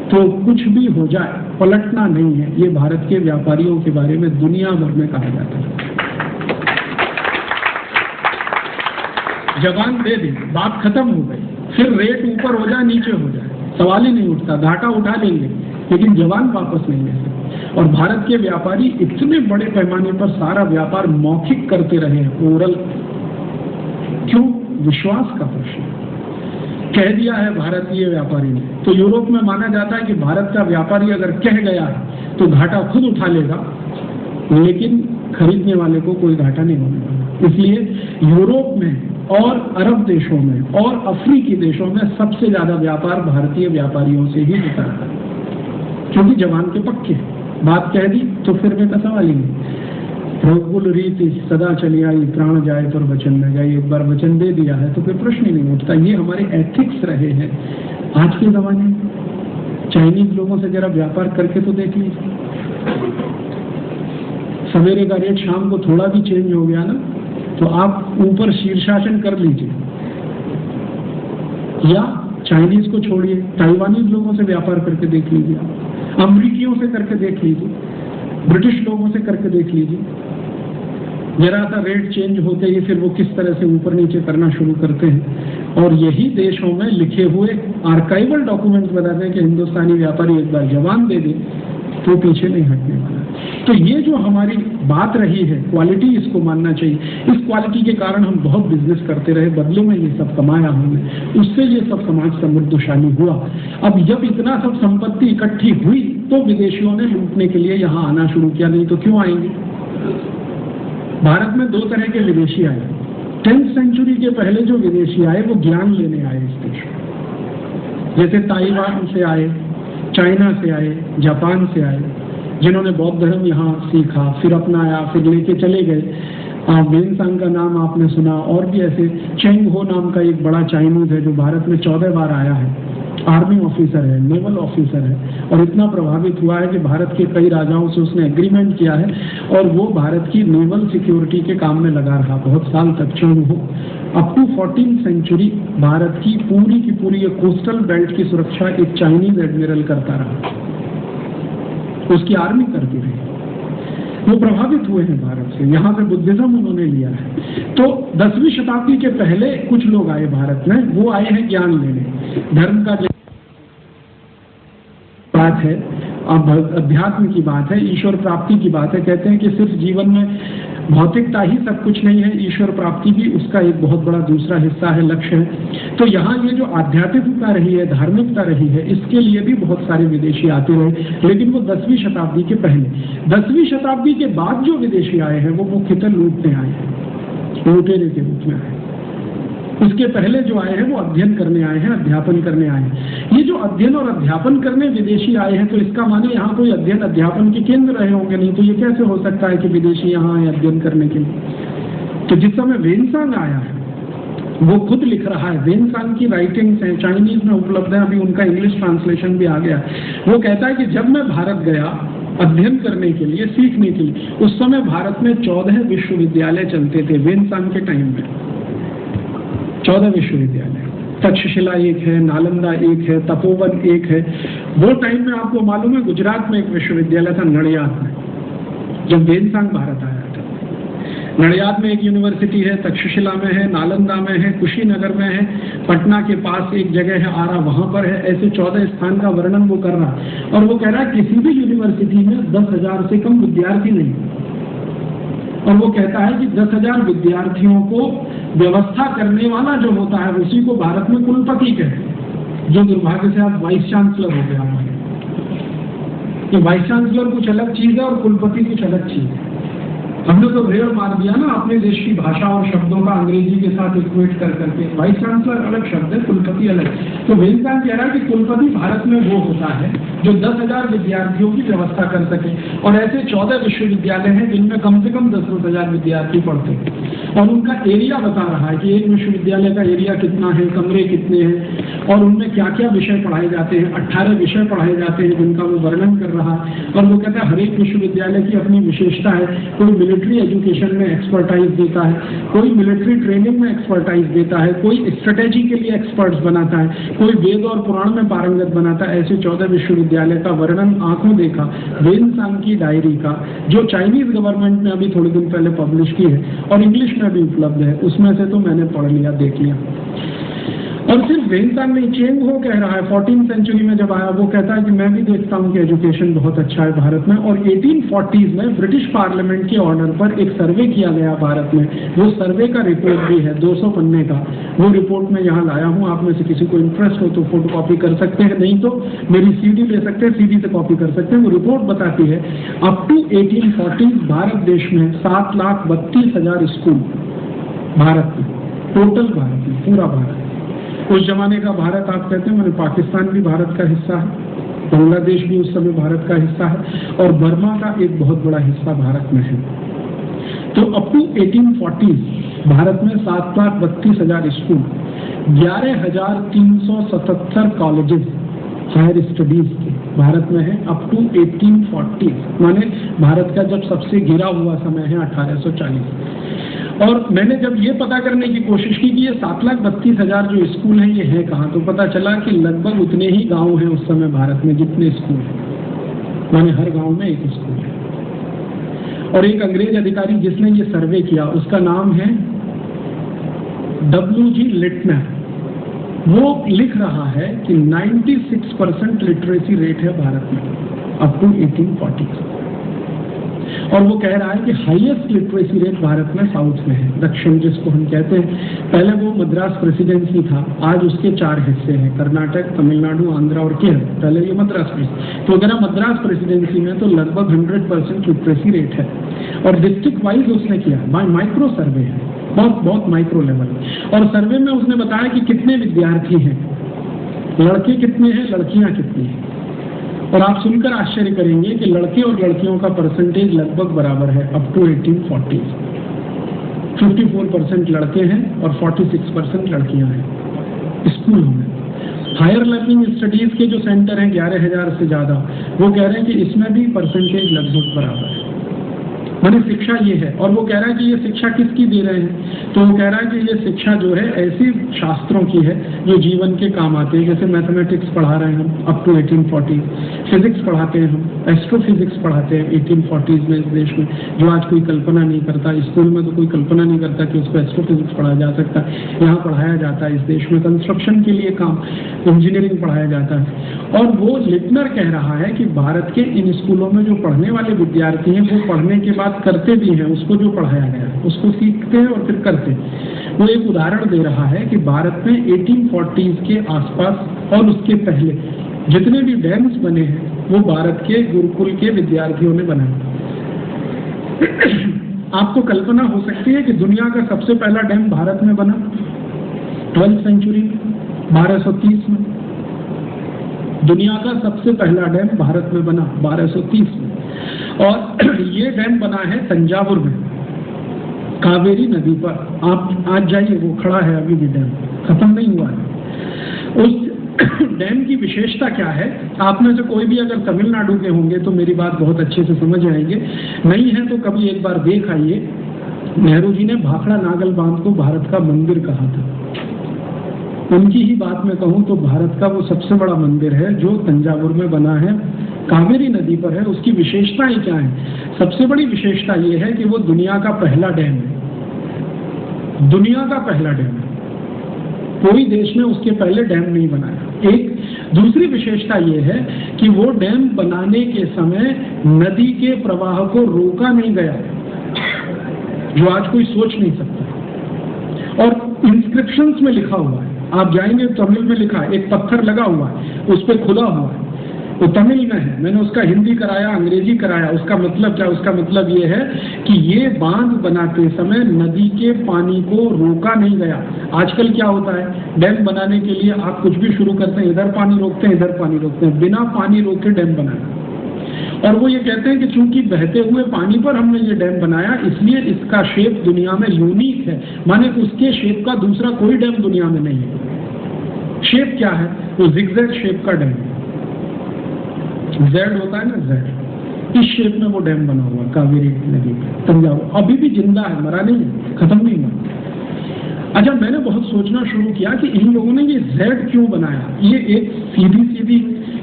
तो कुछ भी हो जाए, पलटना नहीं है। ये भारत के व्यापारियों के बारे में दुनिया भर में कहा जाता है। जबान दे दी, बात खत्म हो गई, फिर रेट ऊपर हो जाए नीचे हो जाए, सवाल ही नहीं उठता, घाटा उठा लेंगे, लेकिन जवान वापस नहीं लेते। और भारत के व्यापारी इतने बड़े पैमाने पर सारा व्यापार मौखिक करते रहे हैं, ओरल। क्यों? विश्वास का प्रश्न। कह दिया है भारतीय व्यापारी ने, तो यूरोप में माना जाता है कि भारत का व्यापारी अगर कह गया है तो घाटा खुद उठा लेगा, लेकिन खरीदने वाले को कोई घाटा नहीं होने वाला। इसलिए यूरोप में और अरब देशों में और अफ्रीकी देशों में सबसे ज्यादा व्यापार भारतीय व्यापारियों से ही होता है, क्योंकि जवान के पक्के। बात कह दी तो फिर में का सवाल ही नहीं। प्रभुकुल रीति सदा चली आई, प्राण जाए तो वचन न जाए। एक बार वचन दे दिया है तो फिर प्रश्न ही नहीं उठता। ये हमारे एथिक्स रहे हैं। आज के जमाने में चाइनीज लोगों से जरा व्यापार करके तो देख लीजिए, सवेरे का रेट शाम को थोड़ा भी चेंज हो गया ना, तो आप ऊपर शीर्षासन कर लीजिए। या चाइनीज को छोड़िए, ताइवानीज लोगों से व्यापार करके देख लीजिए, अमरीकियों से करके देख लीजिए, ब्रिटिश लोगों से करके देख लीजिए। जरा सा रेट चेंज होते ही फिर वो किस तरह से ऊपर नीचे करना शुरू करते हैं। और यही देशों में लिखे हुए आर्काइवल डॉक्यूमेंट्स बताते हैं कि हिंदुस्तानी व्यापारी एक बार जबान दे दे तो पीछे नहीं हटने वाला। तो ये जो हमारी बात रही है, क्वालिटी, इसको मानना चाहिए। इस क्वालिटी के कारण हम बहुत बिजनेस करते रहे, बदले में ये सब कमाया हमने, उससे ये सब समाज समृद्धशाली हुआ। अब जब इतना सब संपत्ति इकट्ठी हुई तो विदेशियों ने लूटने के लिए यहाँ आना शुरू किया, नहीं तो क्यों आएंगे। भारत में 2 तरह के विदेशी आए। 10th सेंचुरी के पहले जो विदेशी आए वो ज्ञान लेने आए इस देश में, जैसे ताइवान से आए, चाइना से आए, जापान से आए, जिन्होंने बौद्ध धर्म यहाँ सीखा, फिर अपनाया, फिर लेके चले गए। वेनसांग का नाम आपने सुना, और भी ऐसे। चेंग हो नाम का एक बड़ा चाइनीज है जो भारत में 14 बार आया है, आर्मी ऑफिसर है, नेवल ऑफिसर है, और इतना प्रभावित हुआ है कि भारत के कई राजाओं से उसने एग्रीमेंट किया है और वो भारत की नेवल सिक्योरिटी के काम में लगा रहा बहुत साल तक। चेंग हो up to 14th century Bharat की पूरी ये कोस्टल बेल्ट की सुरक्षा एक चाइनीज एडमिरल करता रहा, उसकी आर्मी करती रही। वो प्रभावित हुए हैं भारत से, यहाँ से बुद्धिज्म उन्होंने लिया है। तो 10वीं शताब्दी के पहले कुछ लोग आए भारत में, वो आए हैं ज्ञान लेने। धर्म का बात है, अब अध्यात्म की बात है, ईश्वर प्राप्ति की बात है। कहते हैं कि सिर्फ जीवन में भौतिकता ही सब कुछ नहीं है, ईश्वर प्राप्ति भी उसका एक बहुत बड़ा दूसरा हिस्सा है, लक्ष्य है। तो यहाँ ये जो आध्यात्मिकता रही है, धार्मिकता रही है, इसके लिए भी बहुत सारे विदेशी आते रहे। लेकिन वो 10वीं शताब्दी के पहले। 10वीं शताब्दी के बाद जो विदेशी आए हैं वो मुख्यतः लूटने आए हैं, लुटेरे के रूप में आए। उसके पहले जो आए हैं वो अध्ययन करने आए हैं, अध्यापन करने आए हैं। ये जो अध्ययन और अध्यापन करने विदेशी आए हैं, तो इसका माने यहाँ कोई अध्ययन अध्यापन के केंद्र रहे होंगे, नहीं तो ये कैसे हो सकता है कि विदेशी यहाँ आए अध्ययन करने के लिए। तो जिस समय वेनसांग आया है वो खुद लिख रहा है, वेनसांग की राइटिंग्स हैं, चाइनीज में उपलब्ध है, अभी उनका इंग्लिश ट्रांसलेशन भी आ गया। वो कहता है कि जब मैं भारत गया अध्ययन करने के लिए, सीखने के लिए, उस समय भारत में 14 विश्वविद्यालय चलते थे। वेनसांग के टाइम में 14 विश्वविद्यालय, तक्षशिला एक है, नालंदा एक है, तपोवन एक है। वो टाइम में आपको मालूम है गुजरात में एक विश्वविद्यालय था, नडियाद में, जब वेनसांग भारत आया था। नडियाद में एक यूनिवर्सिटी है, तक्षशिला में है, नालंदा में है, कुशीनगर में है, पटना के पास एक जगह है आरा, वहां पर है। ऐसे 14 स्थान का वर्णन वो कर रहा है और वो कह रहा है किसी भी यूनिवर्सिटी में 10,000 से कम विद्यार्थी नहीं। और वो कहता है कि 10,000 विद्यार्थियों को व्यवस्था करने वाला जो होता है उसी को भारत में कुलपति कहते हैं, जो दुर्भाग्य से आप वाइस चांसलर हो गया है। कि वाइस चांसलर कुछ अलग चीज है और कुलपति कुछ अलग चीज है। हमने तो रेड़ मार दिया ना अपने देश की भाषा और शब्दों का अंग्रेजी के साथ इक्वेट कर करके। वाइस चांसलर अलग शब्द है, कुलपति अलग। तो वेलसान कह रहा है कि कुलपति भारत में वो होता है जो 10,000 विद्यार्थियों की व्यवस्था कर सके। और ऐसे 14 विश्वविद्यालय हैं जिनमें कम से कम 10,000 विद्यार्थी पढ़ते हैं। और उनका एरिया बता रहा है कि एक विश्वविद्यालय का एरिया कितना है, कमरे कितने हैं और उनमें क्या क्या विषय पढ़ाए जाते हैं। 18 विषय पढ़ाए जाते हैं जिनका वो वर्णन कर रहा है। और वो कहता है हर एक विश्वविद्यालय की अपनी विशेषता है। कोई मिलिट्री एजुकेशन में एक्सपर्टाइज देता है, कोई मिलिट्री ट्रेनिंग में एक्सपर्टाइज देता है, कोई स्ट्रेटेजी के लिए एक्सपर्ट्स बनाता है, कोई वेद और पुराण में पारंगत बनाता है। ऐसे 14 विश्वविद्यालय का वर्णन आंखों देखा वेनसांग की डायरी का, जो चाइनीज गवर्नमेंट ने अभी थोड़े दिन पहले पब्लिश की है और इंग्लिश में भी उपलब्ध है, उसमें से तो मैंने पढ़ लिया, देख लिया। और सिर्फ वेनसांग नहीं, चेंग हो कह रहा है 14वीं सेंचुरी में जब आया, वो कहता है कि मैं भी देखता हूं कि एजुकेशन बहुत अच्छा है भारत में। और 1840s में ब्रिटिश पार्लियामेंट के ऑर्डर पर एक सर्वे किया गया भारत में। वो सर्वे का रिपोर्ट भी है 200 पन्ने का, वो रिपोर्ट मैं यहाँ लाया हूँ। आप में से किसी को इंटरेस्ट हो तो फोटो कॉपी कर सकते हैं, नहीं तो मेरी सीडी ले सकते हैं, सीडी से कॉपी कर सकते हैं। वो रिपोर्ट बताती है अप टू 1840 भारत देश में 7,32,000 स्कूल भारत में, टोटल भारत में, पूरा भारत। उस जमाने का भारत आप कहते हैं, मैंने पाकिस्तान भी भारत का हिस्सा है, बांग्लादेश भी उस समय भारत का हिस्सा है और बर्मा का एक बहुत बड़ा हिस्सा भारत में है। तो अप टू 1840 भारत में 7,32,000 स्कूल, 11,377 कॉलेजेस हायर स्टडीज के भारत में है अप टू 1840, माने भारत का जब सबसे गिरा हुआ समय है 1840। और मैंने जब ये पता करने की कोशिश की कि ये 7,32,000 जो स्कूल हैं ये है कहाँ, तो पता चला कि लगभग उतने ही गांव हैं उस समय भारत में जितने स्कूल हैं, माने हर गांव में एक स्कूल है। और एक अंग्रेज अधिकारी जिसने ये सर्वे किया उसका नाम है W.G. लिटनर। वो लिख रहा है कि 96% लिटरेसी रेट है भारत में अप टू 1840। और वो कह रहा है कि हाईएस्ट लिटरेसी रेट भारत में साउथ में है, दक्षिण जिसको हम कहते हैं। पहले वो मद्रास प्रेसिडेंसी था, आज उसके 4 हिस्से हैं, कर्नाटक, तमिलनाडु, आंध्र और केरल। पहले ये मद्रास प्रेसिडेंसी, तो अगर मद्रास प्रेसिडेंसी में तो लगभग 100% लिटरेसी रेट है। और डिस्ट्रिक्ट वाइज उसने किया, माइक्रो सर्वे है, बहुत माइक्रो लेवल। और सर्वे में उसने बताया कि कितने विद्यार्थी हैं, लड़के कितने हैं, लड़कियां कितनी हैं। और आप सुनकर आश्चर्य करेंगे कि लड़के और लड़कियों का परसेंटेज लगभग बराबर है अप टू 1840। 54% लड़के हैं और 46% लड़कियां हैं स्कूलों में। हायर लर्निंग स्टडीज के जो सेंटर हैं 11,000 से ज्यादा, वो कह रहे हैं कि इसमें भी परसेंटेज लगभग बराबर है, माने शिक्षा ये है। और वो कह रहा है कि ये शिक्षा किसकी दे रहे हैं, तो वो कह रहा है कि ये शिक्षा जो है ऐसी शास्त्रों की है जो जीवन के काम आते हैं। जैसे मैथमेटिक्स पढ़ा रहे हैं हम अप टू 1840, फिजिक्स पढ़ाते हैं हम, एस्ट्रोफिजिक्स पढ़ाते हैं 1840s में इस देश में, जो आज कोई कल्पना नहीं करता। स्कूल में तो कोई कल्पना नहीं करता कि उसको एस्ट्रोफिजिक्स पढ़ाया जा सकता है, यहाँ पढ़ाया जाता है इस देश में। कंस्ट्रक्शन के लिए काम, इंजीनियरिंग पढ़ाया जाता है। और वो लिटनर कह रहा है कि भारत के इन स्कूलों में जो पढ़ने वाले विद्यार्थी हैं वो पढ़ने के बाद करते भी हैं उसको जो पढ़ाया गया है, उसको सीखते हैं और फिर करते हैं। वो एक उदाहरण दे रहा है कि भारत में 1840s के आसपास और उसके पहले जितने भी डैम्स बने हैं वो भारत के गुरुकुल के विद्यार्थियों ने बनाए। आपको कल्पना हो सकती है कि दुनिया का सबसे पहला डैम भारत में बना 12वीं सेंचुरी में, 1230 में। दुनिया का सबसे पहला डैम भारत में बना 1230 में। और ये डैम बना है तंजावुर में, कावेरी नदी पर। आप आज जाइए, वो खड़ा है अभी भी, डैम खत्म नहीं हुआ है। उस डैम की विशेषता क्या है, आप में से कोई भी अगर तमिलनाडु के होंगे तो मेरी बात बहुत अच्छे से समझ आएंगे, नहीं है तो कभी एक बार देख आइए। नेहरू जी ने भाखड़ा नागल बांध को भारत का मंदिर कहा था। उनकी ही बात में कहूँ तो भारत का वो सबसे बड़ा मंदिर है जो तंजावुर में बना है कावेरी नदी पर है, उसकी विशेषताएं क्या है? सबसे बड़ी विशेषता ये है कि वो दुनिया का पहला डैम है, दुनिया का पहला डैम है, कोई देश ने उसके पहले डैम नहीं बनाया। एक दूसरी विशेषता ये है कि वो डैम बनाने के समय नदी के प्रवाह को रोका नहीं गया, जो आज कोई सोच नहीं सकता। और इंस्क्रिप्शंस में लिखा हुआ है, आप जाएंगे तमिल में लिखा है, एक पत्थर लगा हुआ है, उस पर खुदा हुआ है, वो तमिल में है, मैंने उसका हिंदी कराया, अंग्रेजी कराया। उसका मतलब क्या? उसका मतलब ये है कि ये बांध बनाते समय नदी के पानी को रोका नहीं गया। आजकल क्या होता है, डैम बनाने के लिए आप कुछ भी शुरू करते हैं, इधर पानी रोकते हैं, इधर पानी रोकते हैं, बिना पानी रोके डैम बनाना। और वो ये कहते हैं कि चूंकि बहते हुए पानी पर हमने ये डैम बनाया, इसलिए इसका शेप दुनिया में यूनिक है, माने उसके शेप का दूसरा कोई डैम दुनिया में नहीं है। शेप क्या है? वो जिगजैग शेप का डैम, जेड होता है ना, जेड, इस शेप में वो डैम बना हुआ कावेरी नदी पे तंजावुर। अभी भी जिंदा है, मरा नहीं है, खत्म नहीं हुआ। अच्छा, मैंने बहुत सोचना शुरू किया कि इन लोगों ने ये जेड क्यों बनाया। ये एक सीधी सीधी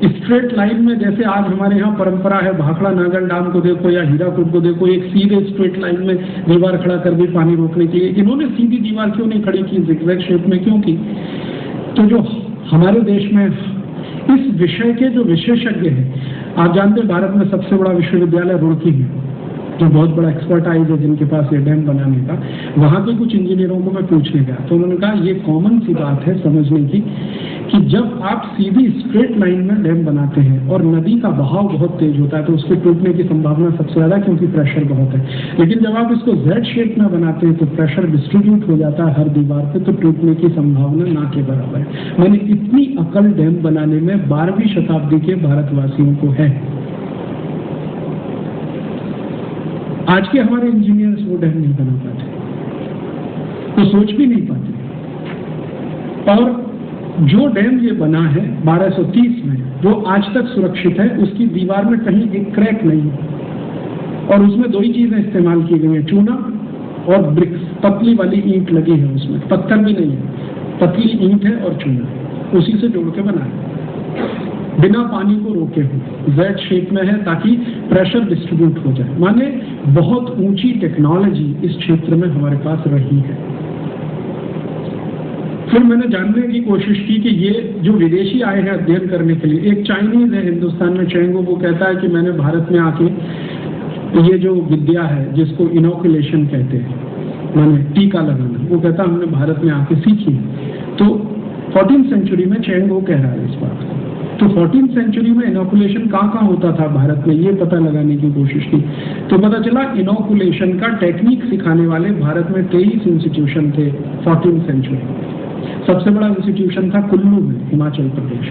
स्ट्रेट लाइन में, जैसे आज हमारे यहाँ परंपरा है, भाखड़ा नागल डैम को देखो या हीराकुद को देखो, एक सीधे स्ट्रेट लाइन में दीवार खड़ा कर दी पानी रोकने के लिए। इन्होंने सीधी दीवार क्यों नहीं खड़ी की, जिगजैग शेप में क्यों की? तो जो हमारे देश में इस विषय के जो विशेषज्ञ हैं, आप जानते हैं भारत में सबसे बड़ा विश्वविद्यालय रुड़की है, जो बहुत बड़ा एक्सपर्टाइज है जिनके पास ये डैम बनाने का। वहाँ के कुछ इंजीनियरों को मैं पूछने गया तो उन्होंने कहा ये कॉमन सी बात है समझने की कि जब आप सीधी स्ट्रेट लाइन में डैम बनाते हैं और नदी का बहाव बहुत तेज होता है तो उसके टूटने की संभावना सबसे ज़्यादा, क्योंकि प्रेशर बहुत है। लेकिन जब आप इसको जेड शेप में बनाते हैं तो प्रेशर डिस्ट्रीब्यूट हो जाता है हर दीवार पे, तो टूटने की संभावना ना के बराबर है। मैंने इतनी अकल डैम बनाने में 12वीं शताब्दी के भारतवासियों को है। आज के हमारे इंजीनियर्स वो डैम नहीं बना पाते, वो सोच भी नहीं पाते। और जो डैम ये बना है 1230 में, जो आज तक सुरक्षित है, उसकी दीवार में कहीं एक क्रैक नहीं है। और उसमें दो ही चीजें इस्तेमाल की गई हैं, चूना और ब्रिक्स, पतली वाली ईंट लगी है उसमें, पत्थर भी नहीं है, पतली ईंट है और चूना, उसी से जोड़ के बना है, बिना पानी को रोके हुए, जेड शेप में है ताकि प्रेशर डिस्ट्रीब्यूट हो जाए। माने बहुत ऊंची टेक्नोलॉजी इस क्षेत्र में हमारे पास रही है। फिर मैंने जानने की कोशिश की कि ये जो विदेशी आए हैं अध्ययन करने के लिए, एक चाइनीज है हिंदुस्तान में, चेंगो, वो कहता है कि मैंने भारत में आके ये जो विद्या है जिसको इनोकुलेशन कहते हैं, माने टीका लगाना, वो कहता हमने भारत में आके सीखी। तो 14th सेंचुरी में चेंगो कह रहा है इस बात को। तो 14th सेंचुरी में इनोकुलेशन कहाँ होता था भारत में, ये पता लगाने की कोशिश की तो पता चला इनोकुलेशन का टेक्निक सिखाने वाले भारत में 23 इंस्टीट्यूशन थे 14th सेंचुरी। सबसे बड़ा इंस्टीट्यूशन था कुल्लू में, हिमाचल प्रदेश।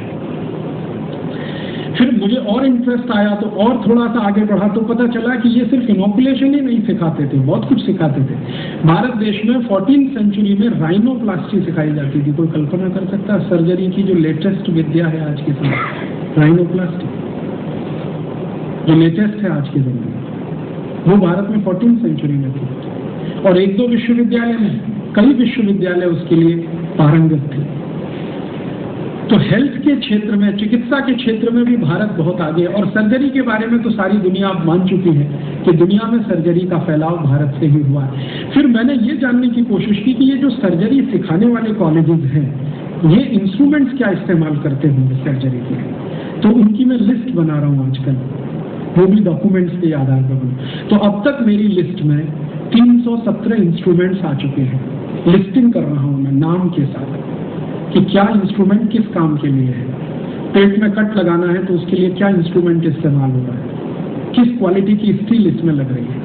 फिर मुझे और इंटरेस्ट आया तो और थोड़ा सा आगे बढ़ा तो पता चला कि ये सिर्फ इनोकुलेशन ही नहीं सिखाते थे, बहुत कुछ सिखाते थे। भारत देश में 14th सेंचुरी में राइनोप्लास्टी सिखाई जाती थी। कोई कल्पना कर सकता है सर्जरी की जो लेटेस्ट विद्या है आज के समय, राइनोप्लास्टी जो लेटेस्ट है आज के समय में, वो भारत में 14th सेंचुरी में थी। और एक दो विश्वविद्यालय में, कई विश्वविद्यालय उसके लिए पारंगत थे। तो हेल्थ के क्षेत्र में, चिकित्सा के क्षेत्र में भी भारत बहुत आगे। और सर्जरी के बारे में तो सारी दुनिया अब मान चुकी है कि दुनिया में सर्जरी का फैलाव भारत से ही हुआ है। फिर मैंने ये जानने की कोशिश की कि ये जो सर्जरी सिखाने वाले कॉलेजेस हैं, ये इंस्ट्रूमेंट्स क्या इस्तेमाल करते होंगे सर्जरी के लिए। तो उनकी मैं लिस्ट बना रहा हूँ आजकल, वो भी डॉक्यूमेंट्स के आधार पर। तो अब तक मेरी लिस्ट में 317 इंस्ट्रूमेंट्स आ चुके हैं। लिस्टिंग कर रहा हूँ मैं नाम के साथ कि क्या इंस्ट्रूमेंट किस काम के लिए है। पेट में कट लगाना है तो उसके लिए क्या इंस्ट्रूमेंट इस्तेमाल हो रहा है, किस क्वालिटी की स्टील इसमें लग रही है,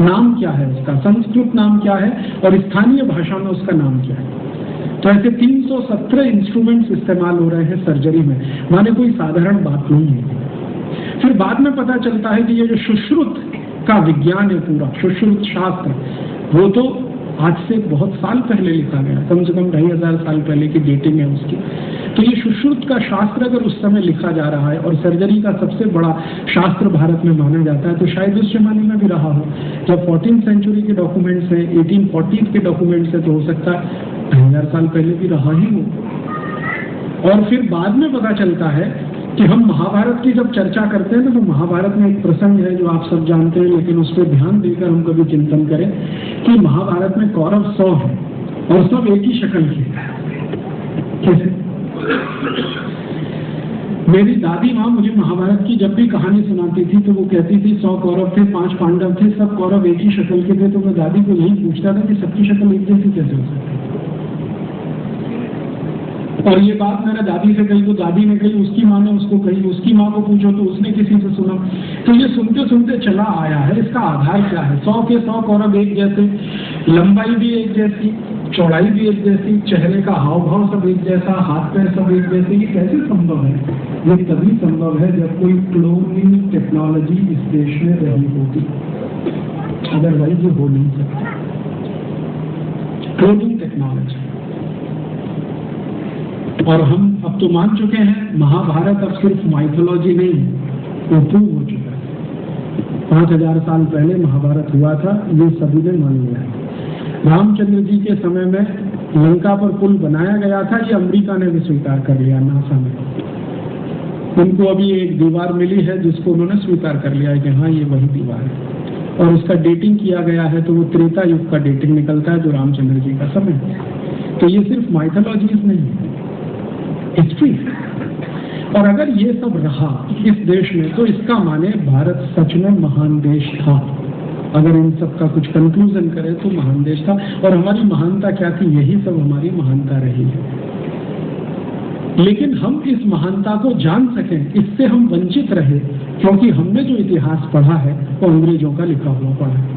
नाम क्या है उसका, संस्कृत नाम क्या है और स्थानीय भाषा में उसका नाम क्या है। तो ऐसे 317 इंस्ट्रूमेंट्स इस्तेमाल हो रहे हैं सर्जरी में, माने कोई साधारण बात नहीं है। फिर बाद में पता चलता है कि ये जो सुश्रुत का विज्ञान है, पूरा सुश्रुत शास्त्र, वो तो आज से बहुत साल पहले लिखा गया, कम से कम 2500 साल पहले की डेटिंग है उसकी। तो ये सुश्रुत का शास्त्र अगर उस समय लिखा जा रहा है और सर्जरी का सबसे बड़ा शास्त्र भारत में माना जाता है, तो शायद उस जमाने में भी रहा हो। जब 14th सेंचुरी के डॉक्यूमेंट्स हैं, 1840 के डॉक्यूमेंट्स हैं, तो हो सकता है 2000 साल पहले भी रहा ही हो। और फिर बाद में पता चलता है कि हम महाभारत की जब चर्चा करते हैं तो महाभारत में एक प्रसंग है जो आप सब जानते हैं, लेकिन उस पर ध्यान देकर हम कभी चिंतन करें कि महाभारत में कौरव 100 है और सब एक ही शक्ल के। कैसे? मेरी दादी माँ मुझे महाभारत की जब भी कहानी सुनाती थी तो वो कहती थी 100 कौरव थे, 5 पांडव थे, सब कौरव एक ही शक्ल के थे। तो मैं दादी को यही पूछता था कि सबकी शक्ल एक जैसी कैसे हो सकती है। और ये बात मैंने दादी से कही तो दादी ने कही, उसकी माँ ने उसको कही, उसकी माँ को पूछो तो उसने किसी से सुना। तो ये सुनते सुनते चला आया है। इसका आधार क्या है? 100 के 100 कौरव एक जैसे, लंबाई भी एक जैसी, चौड़ाई भी एक जैसी, चेहरे का हाव भाव सब एक जैसा, हाथ पैर सब एक जैसे। ये कैसे संभव है? ये तभी संभव है जब कोई क्लोनिंग टेक्नोलॉजी इस देश में रही होगी, अदरवाइज ये हो नहीं सकता। Cloning technology. और हम अब तो मान चुके हैं महाभारत अब सिर्फ माइथोलॉजी नहीं, वो प्रूव हो चुका है। 5000 साल पहले महाभारत हुआ था, ये सभी ने मान लिया है। रामचंद्र जी के समय में लंका पर पुल बनाया गया था, ये अमेरिका ने भी स्वीकार कर लिया। नासा में उनको अभी एक दीवार मिली है जिसको उन्होंने स्वीकार कर लिया है कि हाँ ये वही दीवार है, और उसका डेटिंग किया गया है तो वो त्रेता युग का डेटिंग निकलता है जो रामचंद्र जी का समय है। तो ये सिर्फ माइथोलॉजीज नहीं है, हिस्ट्री। और अगर ये सब रहा इस देश में तो इसका माने भारत सच में महान देश था। अगर इन सब का कुछ कंक्लूजन करें तो महान देश था। और हमारी महानता क्या थी? यही सब हमारी महानता रही है। लेकिन हम इस महानता को जान सकें, इससे हम वंचित रहे, क्योंकि हमने जो इतिहास पढ़ा है वो अंग्रेजों का लिखा हुआ पढ़ा है।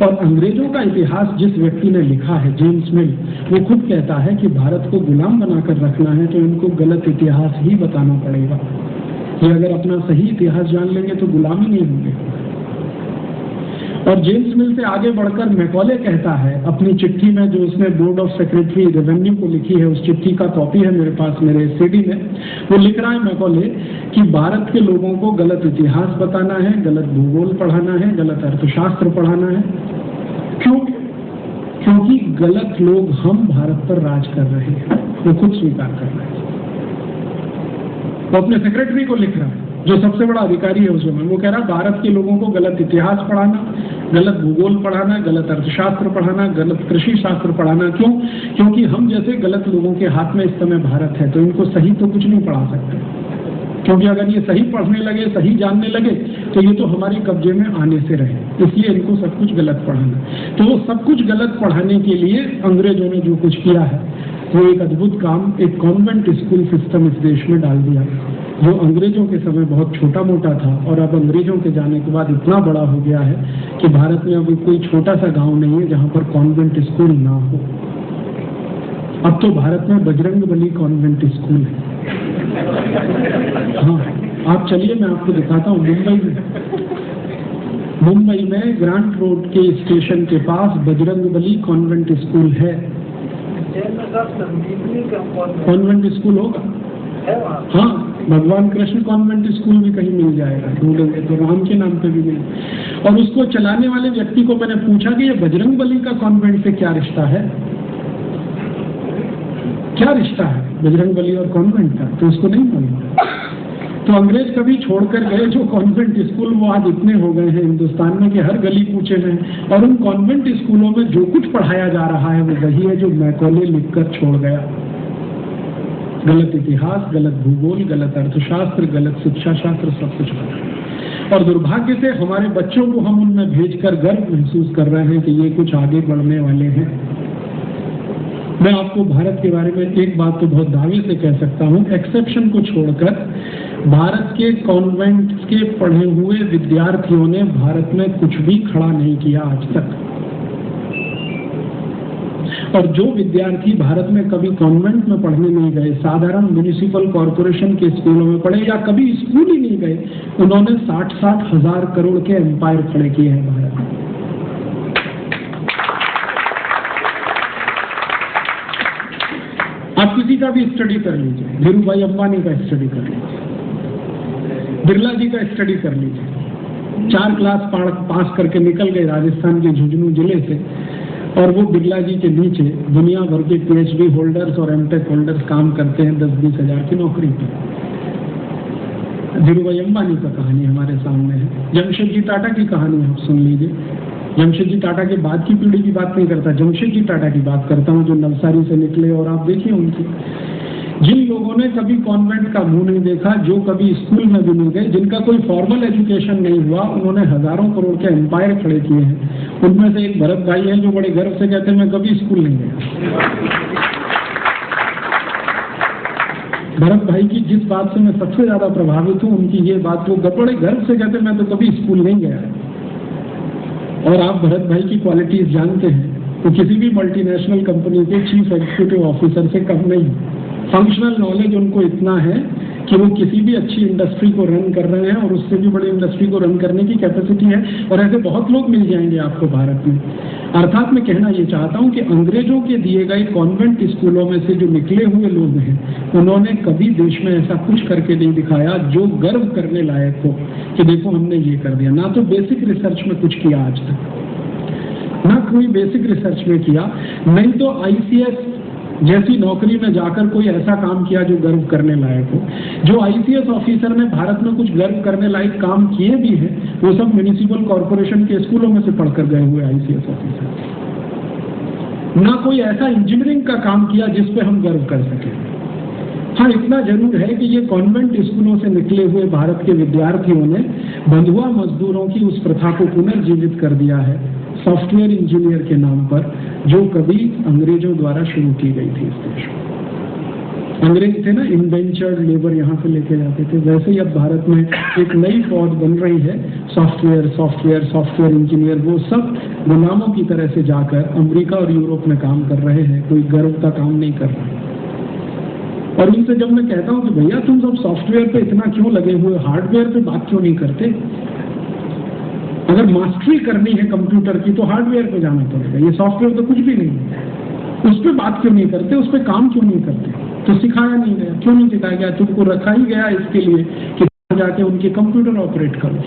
और अंग्रेजों का इतिहास जिस व्यक्ति ने लिखा है, जेम्स मिल, वो खुद कहता है कि भारत को गुलाम बनाकर रखना है तो इनको गलत इतिहास ही बताना पड़ेगा। ये अगर अपना सही इतिहास जान लेंगे तो गुलाम ही नहीं होंगे। और जेम्स मिल से आगे बढ़कर मैकॉले कहता है अपनी चिट्ठी में, जो उसने बोर्ड ऑफ सेक्रेटरी रेवेन्यू को लिखी है, उस चिट्ठी का कॉपी है मेरे पास मेरे सीडी में, वो लिख रहा है मैकॉले कि भारत के लोगों को गलत इतिहास बताना है, गलत भूगोल पढ़ाना है, गलत अर्थशास्त्र पढ़ाना है। क्यों? क्योंकि गलत लोग हम भारत पर राज कर रहे हैं, वो खुद स्वीकार कर रहे हैं। वो अपने सेक्रेटरी को लिख रहा है जो सबसे बड़ा अधिकारी है उस समय। वो कह रहा है भारत के लोगों को गलत इतिहास पढ़ाना, गलत भूगोल पढ़ाना, गलत अर्थशास्त्र पढ़ाना, गलत कृषि शास्त्र पढ़ाना। क्यों? क्योंकि हम जैसे गलत लोगों के हाथ में इस समय भारत है, तो इनको सही तो कुछ नहीं पढ़ा सकते। क्योंकि अगर ये सही पढ़ने लगे, सही जानने लगे, तो ये तो हमारे कब्जे में आने से रहे, इसलिए इनको सब कुछ गलत पढ़ाना। तो वो सब कुछ गलत पढ़ाने के लिए अंग्रेजों ने जो कुछ किया है वो एक अद्भुत काम, एक कॉन्वेंट स्कूल सिस्टम इस देश में डाल दिया, जो अंग्रेजों के समय बहुत छोटा मोटा था और अब अंग्रेजों के जाने के बाद इतना बड़ा हो गया है कि भारत में अभी कोई छोटा सा गांव नहीं है जहां पर कॉन्वेंट स्कूल ना हो। अब तो भारत में बजरंगबली कॉन्वेंट स्कूल है। हाँ, आप चलिए मैं आपको दिखाता हूँ। मुंबई में ग्रांट रोड के स्टेशन के पास बजरंगबली कॉन्वेंट स्कूल है। कॉन्वेंट स्कूल होगा? हाँ, भगवान कृष्ण कॉन्वेंट स्कूल भी कहीं मिल जाएगा, ढूंढेंगे तो राम के नाम पे भी मिल। और उसको चलाने वाले व्यक्ति को मैंने पूछा कि ये बजरंगबली का कॉन्वेंट से क्या रिश्ता है, क्या रिश्ता है बजरंगबली और कॉन्वेंट का? तो उसको नहीं मालूम। तो अंग्रेज कभी छोड़कर गए जो कॉन्वेंट स्कूल, वो आज इतने हो गए हैं हिंदुस्तान में कि हर गली कूचे में, और उन कॉन्वेंट स्कूलों में जो कुछ पढ़ाया जा रहा है वो वही है जो मैकॉले लिखकर छोड़ गया। गलत इतिहास, गलत भूगोल, गलत अर्थशास्त्र, गलत शिक्षा शास्त्र, सब कुछ गलत। और दुर्भाग्य से हमारे बच्चों को हम उनमें भेजकर गर्व महसूस कर रहे हैं कि ये कुछ आगे बढ़ने वाले हैं। मैं आपको भारत के बारे में एक बात तो बहुत दावे से कह सकता हूँ, एक्सेप्शन को छोड़कर भारत के कॉन्वेंट के पढ़े हुए विद्यार्थियों ने भारत में कुछ भी खड़ा नहीं किया आज तक। और जो विद्यार्थी भारत में कभी कॉन्वेंट में पढ़ने नहीं गए, साधारण म्युनिसिपल कॉर्पोरेशन के स्कूलों में पढ़े या कभी स्कूल ही नहीं गए, उन्होंने 60-60 हजार करोड़ के एम्पायर खड़े किए हैं भारत में। आप किसी का भी स्टडी कर लीजिए, धीरू भाई अंबानी का स्टडी कर लीजिए, बिरला जी का स्टडी कर लीजिए। 4 क्लास पास करके निकल गए राजस्थान के झुंझुनू जिले से, और वो बिरला जी के नीचे दुनिया भर के PhD होल्डर्स और MTech होल्डर्स काम करते हैं 10-20 हजार की नौकरी पे। धीरूभाई अंबानी का कहानी हमारे सामने है, जमशेदजी टाटा की कहानी आप सुन लीजिए। जमशेदजी टाटा के बाद की पीढ़ी की बात नहीं करता, जमशेदजी टाटा की बात करता हूँ जो नवसारी से निकले, और आप देखिए उनकी, जिन लोगों ने कभी कॉन्वेंट का मुंह नहीं देखा, जो कभी स्कूल में भी नहीं गए, जिनका कोई फॉर्मल एजुकेशन नहीं हुआ, उन्होंने हजारों करोड़ के एम्पायर खड़े किए हैं। उनमें से एक भरत भाई है जो बड़े गर्व से कहते हैं मैं कभी स्कूल नहीं गया। भरत भाई की जिस बात से मैं सबसे ज्यादा प्रभावित हूँ उनकी ये बात, वो बड़े गर्व से कहते मैं तो कभी स्कूल नहीं गया। और आप भरत भाई की क्वालिटीज जानते हैं, तो किसी भी मल्टीनेशनल कंपनी के चीफ एग्जीक्यूटिव ऑफिसर से कम नहीं। फंक्शनल नॉलेज उनको इतना है कि वो किसी भी अच्छी इंडस्ट्री को रन कर रहे हैं और उससे भी बड़ी इंडस्ट्री को रन करने की कैपेसिटी है, और ऐसे बहुत लोग मिल जाएंगे आपको भारत में। अर्थात मैं कहना ये चाहता हूँ कि अंग्रेजों के दिए गए कॉन्वेंट स्कूलों में से जो निकले हुए लोग हैं, उन्होंने कभी देश में ऐसा कुछ करके नहीं दिखाया जो गर्व करने लायक हो कि देखो हमने ये कर दिया। ना तो बेसिक रिसर्च में कुछ किया आज तक, ना कोई बेसिक रिसर्च में किया, नहीं तो ICS जैसी नौकरी में जाकर कोई ऐसा काम किया जो गर्व करने लायक हो। जो ICS ऑफिसर ने भारत में कुछ गर्व करने लायक काम किए भी हैं, वो सब म्युनिसिपल कॉर्पोरेशन के स्कूलों में से पढ़कर गए हुए ICS ऑफिसर। ना कोई ऐसा इंजीनियरिंग का काम किया जिस पे हम गर्व कर सके। हाँ, इतना जरूर है कि ये कॉन्वेंट स्कूलों से निकले हुए भारत के विद्यार्थियों ने बंधुआ मजदूरों की उस प्रथा को पुनर्जीवित कर दिया है, सॉफ्टवेयर इंजीनियर के नाम पर, जो कभी अंग्रेजों द्वारा शुरू की गई थी इस देश में। अंग्रेज थे ना, इंडेंचर्ड लेबर यहाँ से लेके जाते थे, वैसे ही अब भारत में एक नई फौज बन रही है, सॉफ्टवेयर इंजीनियर। वो सब गुलामों की तरह से जाकर अमेरिका और यूरोप में काम कर रहे हैं, कोई गर्व का काम नहीं कर रहे। और उनसे जब मैं कहता हूँ कि भैया तुम सब सॉफ्टवेयर पे इतना क्यों लगे हुए, हार्डवेयर पे बात क्यों नहीं करते? अगर मास्टरी करनी है कंप्यूटर की तो हार्डवेयर पे जाना पड़ेगा, ये सॉफ्टवेयर तो कुछ भी नहीं है। उस पर बात क्यों नहीं करते, उस पर काम क्यों नहीं करते? तो सिखाया नहीं गया। क्यों नहीं सिखाया गया? तुमको रखा ही गया इसके लिए कि जाके उनके कंप्यूटर ऑपरेट करो।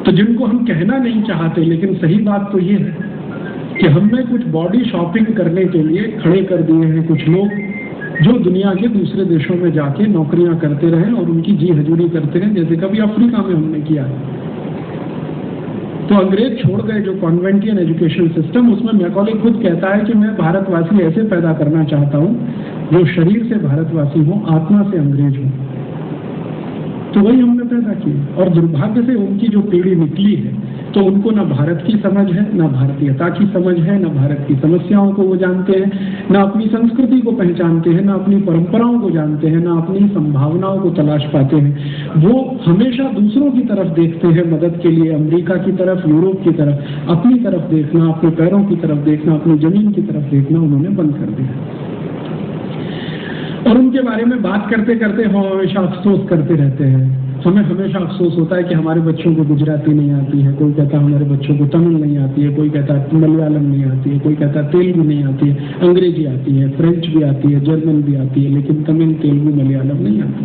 तो जिनको हम कहना नहीं चाहते, लेकिन सही बात तो ये है कि हमने कुछ बॉडी शॉपिंग करने के लिए खड़े कर दिए हैं कुछ लोग, जो दुनिया के दूसरे देशों में जाके नौकरियां करते रहे और उनकी जी हजूरी करते रहे, जैसे कभी अफ्रीका में हमने किया है। तो अंग्रेज छोड़ गए जो कॉन्वेंटियन एजुकेशन सिस्टम, उसमें मैकॉले खुद कहता है कि मैं भारतवासी ऐसे पैदा करना चाहता हूँ जो शरीर से भारतवासी हो, आत्मा से अंग्रेज हो। तो वही हमने पैदा किया, और दुर्भाग्य से उनकी जो पीढ़ी निकली है, तो उनको ना भारत की समझ है, ना भारतीयता की समझ है, ना भारत की समस्याओं को वो जानते हैं, ना अपनी संस्कृति को पहचानते हैं, ना अपनी परंपराओं को जानते हैं, ना अपनी संभावनाओं को तलाश पाते हैं। वो हमेशा दूसरों की तरफ देखते हैं मदद के लिए, अमेरिका की तरफ, यूरोप की तरफ। अपनी तरफ देखना, अपने पैरों की तरफ देखना, अपनी जमीन की तरफ देखना उन्होंने बंद कर दिया। और उनके बारे में बात करते करते हम हमेशा अफसोस करते रहते हैं। हमें हमेशा अफसोस होता है कि हमारे बच्चों को गुजराती नहीं आती है, कोई कहता है हमारे बच्चों को तमिल नहीं आती है, कोई कहता है मलयालम नहीं आती है, कोई कहता है तेलुगु नहीं आती है, अंग्रेजी आती है, फ्रेंच भी आती है, जर्मन भी आती है, लेकिन तमिल, तेलुगु, मलयालम नहीं आती।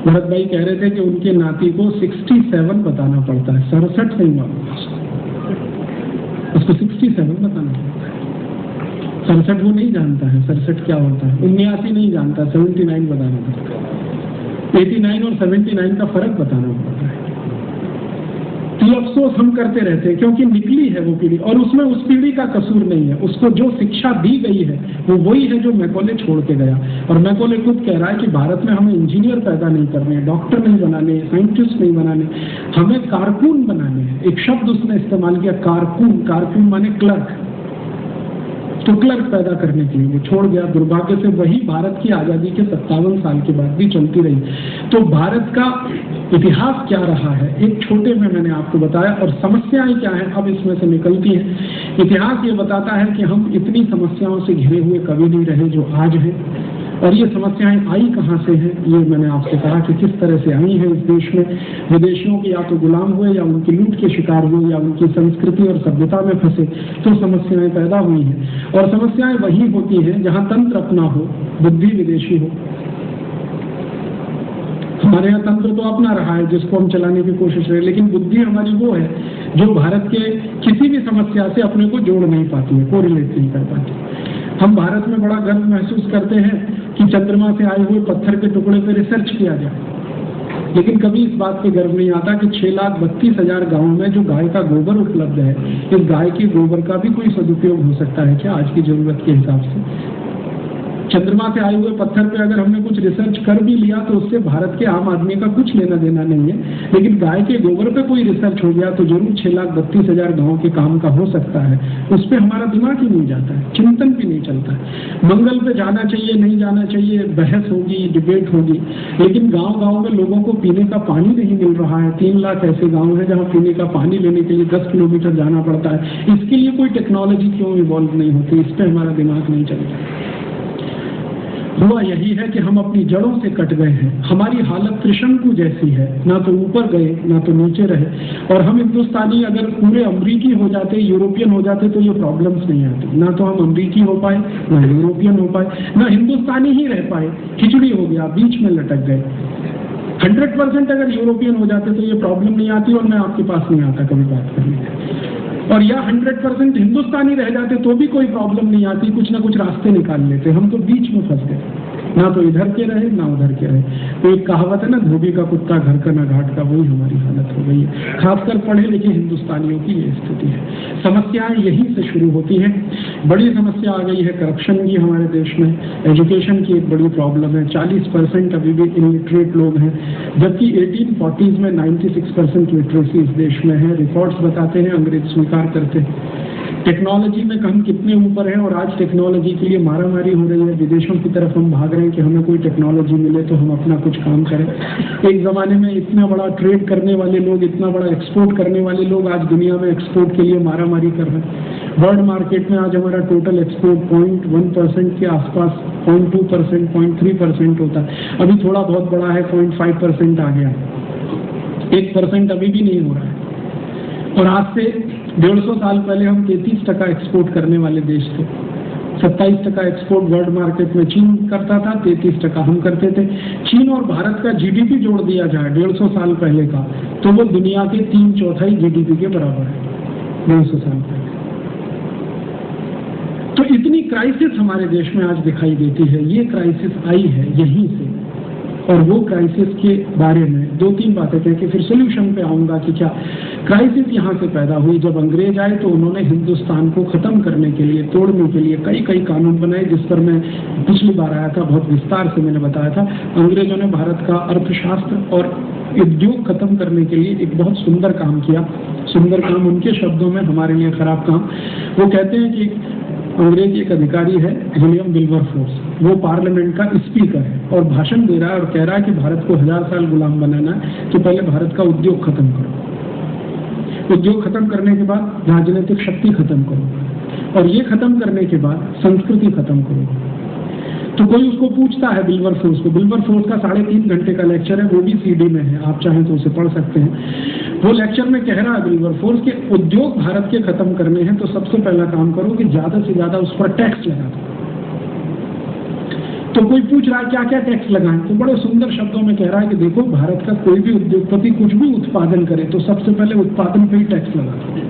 भरत भाई कह रहे थे कि उनके नाती को 67 बताना पड़ता है, 67 नहीं मालूम उसको 67 बताना पड़ता है। 67 वो नहीं जानता है, 67 क्या होता है, 79 नहीं जानता, 79 बताना पड़ता है। 89 और 79 का फर्क बताना पड़ता है। तो अफसोस हम करते रहते हैं क्योंकि निकली है वो पीढ़ी, और उसमें उस पीढ़ी का कसूर नहीं है। उसको जो शिक्षा दी गई है वो वही है जो मैकॉले छोड़ के गया। और मैकॉले खुद कह रहा है कि भारत में हमें इंजीनियर पैदा नहीं करने हैं, डॉक्टर नहीं बनाने, साइंटिस्ट नहीं बनाने, हमें कारकुन बनाने हैं। एक शब्द उसने इस्तेमाल किया, कारकुन। कारकुन माने क्लर्क। तो क्लर्क पैदा करने के लिए वो छोड़ गया। दुर्भाग्य से वही भारत की आजादी के 57 साल के बाद भी चलती रही। तो भारत का इतिहास क्या रहा है, एक छोटे में मैंने आपको बताया, और समस्याएं क्या हैं अब इसमें से निकलती हैं। इतिहास ये बताता है कि हम इतनी समस्याओं से घिरे हुए कभी नहीं रहे जो आज हैं, और ये समस्याएं आई कहाँ से हैं, ये मैंने आपसे कहा कि किस तरह से आई हैं इस देश में। विदेशियों की या तो गुलाम हुए, या उनकी लूट के शिकार हुए, या उनकी संस्कृति और सभ्यता में फंसे, तो समस्याएं पैदा हुई हैं। और समस्याएं वही होती हैं जहाँ तंत्र अपना हो, बुद्धि विदेशी हो। हमारे यहाँ तंत्र तो अपना रहा है जिसको हम चलाने की कोशिश करें, लेकिन बुद्धि हमारी वो है जो भारत के किसी भी समस्या से अपने को जोड़ नहीं पाती है, कोरिलेट नहीं कर पाती। हम भारत में बड़ा गर्व महसूस करते हैं कि चंद्रमा से आए हुए पत्थर के टुकड़े पर रिसर्च किया जाए, लेकिन कभी इस बात पे गर्व नहीं आता कि 6,32,000 गांवों में जो गाय का गोबर उपलब्ध है, इस गाय के गोबर का भी कोई सदुपयोग हो सकता है क्या आज की जरूरत के हिसाब से? चंद्रमा से आए हुए पत्थर पे अगर हमने कुछ रिसर्च कर भी लिया तो उससे भारत के आम आदमी का कुछ लेना देना नहीं है, लेकिन गाय के गोबर पे कोई रिसर्च हो गया तो जरूर 6,32,000 गाँव के काम का हो सकता है। उस पर हमारा दिमाग ही नहीं जाता है, चिंतन भी नहीं चलता है। मंगल पे जाना चाहिए नहीं जाना चाहिए, बहस होगी, डिबेट होगी, लेकिन गाँव में लोगों को पीने का पानी नहीं मिल रहा है। 3 लाख ऐसे गाँव है जहाँ पीने का पानी लेने के लिए 10 किलोमीटर जाना पड़ता है। इसके लिए कोई टेक्नोलॉजी क्यों इवॉल्व नहीं होती? इस पर हमारा दिमाग नहीं चलता। हुआ यही है कि हम अपनी जड़ों से कट गए हैं। हमारी हालत त्रिशंकु जैसी है, ना तो ऊपर गए ना तो नीचे रहे। और हम हिंदुस्तानी अगर पूरे अमरीकी हो जाते, यूरोपियन हो जाते तो ये प्रॉब्लम्स नहीं आती। ना तो हम अमरीकी हो पाए, ना यूरोपियन हो पाए, ना हिंदुस्तानी ही रह पाए, खिचड़ी हो गया, बीच में लटक गए। 100% अगर यूरोपियन हो जाते तो ये प्रॉब्लम नहीं आती और मैं आपके पास नहीं आता कभी बात करने। और या 100% हिंदुस्तानी रह जाते तो भी कोई प्रॉब्लम नहीं आती, कुछ ना कुछ रास्ते निकाल लेते। हम तो बीच में फंस गए, ना तो इधर के रहे ना उधर के रहे। तो एक कहावत है ना, धोबी का कुत्ता घर का ना घाट का, वही हमारी हालत हो गई है। खासकर पढ़े लिखे हिंदुस्तानियों की ये स्थिति है। समस्याएं यहीं से शुरू होती हैं। बड़ी समस्या आ गई है करप्शन की हमारे देश में। एजुकेशन की एक बड़ी प्रॉब्लम है। 40% अभी भी इलिटरेट लोग हैं, जबकि 1840s में 96% लिटरेसी इस देश में है। रिकॉर्ड्स बताते हैं, अंग्रेज स्वीकार करते हैं। टेक्नोलॉजी में हम कितने ऊपर हैं और आज टेक्नोलॉजी के लिए मारामारी हो रही है। विदेशों की तरफ हम भाग रहे हैं कि हमें कोई टेक्नोलॉजी मिले तो हम अपना कुछ काम करें। एक ज़माने में इतना बड़ा ट्रेड करने वाले लोग, इतना बड़ा एक्सपोर्ट करने वाले लोग आज दुनिया में एक्सपोर्ट के लिए मारामारी कर रहे हैं। वर्ल्ड मार्केट में आज हमारा टोटल एक्सपोर्ट 0.1% के आसपास, 0.2%, 0.3% होता है। अभी थोड़ा बहुत बड़ा है, 0.5% आ गया, 1% अभी भी नहीं हो रहा है। और आज से 150 साल पहले हम 33% एक्सपोर्ट करने वाले देश थे। 27% एक्सपोर्ट वर्ल्ड मार्केट में चीन करता था, 33% हम करते थे। चीन और भारत का जीडीपी जोड़ दिया जाए 150 साल पहले का, तो वो दुनिया के 3/4 जीडीपी के बराबर है 150 साल पहले। तो इतनी क्राइसिस हमारे देश में आज दिखाई देती है। ये क्राइसिस आई है यहीं से, और वो क्राइसिस के बारे में 2-3 बातें कह के फिर सोल्यूशन पे आऊंगा कि क्या क्राइसिस यहाँ से पैदा हुई। जब अंग्रेज आए तो उन्होंने हिंदुस्तान को खत्म करने के लिए, तोड़ने के लिए कई कानून बनाए, जिस पर मैं पिछली बार आया था, बहुत विस्तार से मैंने बताया था। अंग्रेजों ने भारत का अर्थशास्त्र और उद्योग खत्म करने के लिए एक बहुत सुंदर काम किया। सुंदर काम उनके शब्दों में, हमारे लिए खराब काम। वो कहते हैं कि अंग्रेज एक अधिकारी है, विलियम विल्बरफोर्स, वो पार्लियामेंट का स्पीकर है और भाषण दे रहा है और कह रहा है कि भारत को 1000 साल गुलाम बनाना है तो पहले भारत का उद्योग खत्म करो। उद्योग खत्म करने के बाद राजनीतिक शक्ति खत्म करो, और ये खत्म करने के बाद संस्कृति खत्म करो। तो कोई उसको पूछता है विल्बरफोर्स को। विल्बरफोर्स का 3.5 घंटे का लेक्चर है, वो भी सीडी में है, आप चाहें तो उसे पढ़ सकते हैं। वो लेक्चर में कह रहा है विल्बरफोर्स के उद्योग भारत के खत्म करने हैं तो सबसे पहला काम करो कि ज्यादा से ज्यादा उस पर टैक्स लगा दो। तो कोई पूछ रहा है क्या क्या टैक्स लगाएं, तो बड़े सुंदर शब्दों में कह रहा है कि देखो, भारत का कोई भी उद्योगपति कुछ भी उत्पादन करे तो सबसे पहले उत्पादन पे ही टैक्स लगा दो।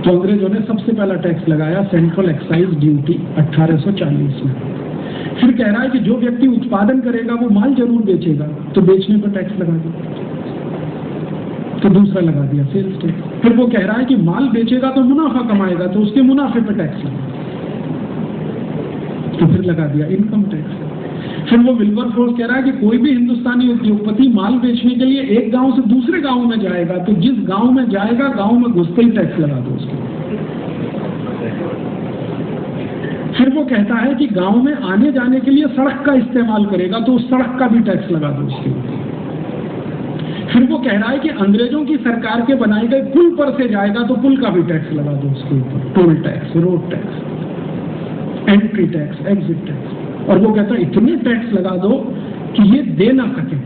तो अंग्रेजों ने सबसे पहला टैक्स लगाया सेंट्रल एक्साइज ड्यूटी 1840 में। फिर कह रहा है कि जो व्यक्ति उत्पादन करेगा वो माल जरूर बेचेगा, तो बेचने पर टैक्स लगा दिया। तो दूसरा लगा दिया सेल्स टैक्स। फिर वो कह रहा है कि माल बेचेगा तो मुनाफा कमाएगा, तो उसके मुनाफे पर टैक्स लगा, तो फिर लगा दिया इनकम टैक्स। फिर वो विल्बरफोर्स कह रहा है कि कोई भी हिंदुस्तानी उद्योगपति माल बेचने के लिए एक गांव से दूसरे गांव में जाएगा, तो जिस गांव में जाएगा गांव में घुसते ही टैक्स लगा दो उसके। फिर वो कहता है कि गांव में आने जाने के लिए सड़क का इस्तेमाल करेगा, तो उस सड़क का भी टैक्स लगा दो उसके। फिर वो कह रहा है कि अंग्रेजों की सरकार के बनाए गए पुल पर से जाएगा, तो पुल का भी टैक्स लगा दो उसके ऊपर। Toll tax, road tax, entry tax, exit tax. और वो कहता है इतने टैक्स लगा दो कि ये दे ना सके।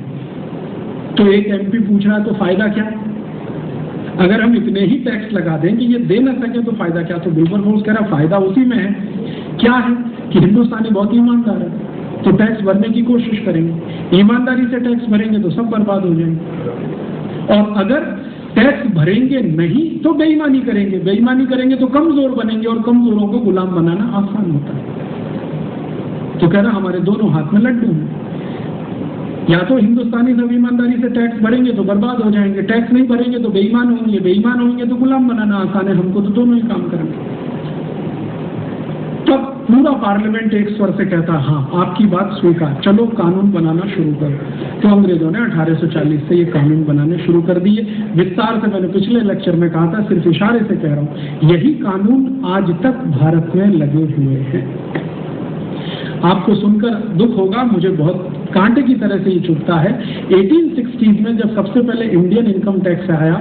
तो एक एमपी पूछ रहा है तो फायदा क्या? अगर हम इतने ही टैक्स लगा दें कि ये दे ना सके तो फायदा क्या? तो विल्बरफोर्स कह रहा फायदा उसी में है, क्या है कि हिंदुस्तानी बहुत ईमानदार है, तो टैक्स भरने की कोशिश करेंगे। ईमानदारी से टैक्स भरेंगे तो सब बर्बाद हो जाएंगे। और अगर टैक्स भरेंगे नहीं तो बेईमानी करेंगे, बेईमानी करेंगे तो कमजोर बनेंगे, और कमजोरों को गुलाम बनाना आसान होता है। तो कह रहा हमारे दोनों हाथ में लड्डू हैं, या तो हिंदुस्तानी सब ईमानदारी से टैक्स भरेंगे तो बर्बाद हो जाएंगे, टैक्स नहीं भरेंगे तो बेईमान होंगे, बेईमान होंगे तो गुलाम बनाना आसान है, हमको तो दोनों ही काम करना। तब पूरा पार्लियामेंट एक स्वर से कहता हाँ आपकी बात स्वीकार, चलो कानून बनाना शुरू करो। तो अंग्रेजों ने 1840 से ये कानून बनाने शुरू कर दिए। विस्तार से मैंने पिछले लेक्चर में कहा था, सिर्फ इशारे से कह रहा हूँ, यही कानून आज तक भारत में लगे हुए हैं। आपको सुनकर दुख होगा, मुझे बहुत कांटे की तरह से ये चुभता है। 1860 में जब सबसे पहले इंडियन इनकम टैक्स आया,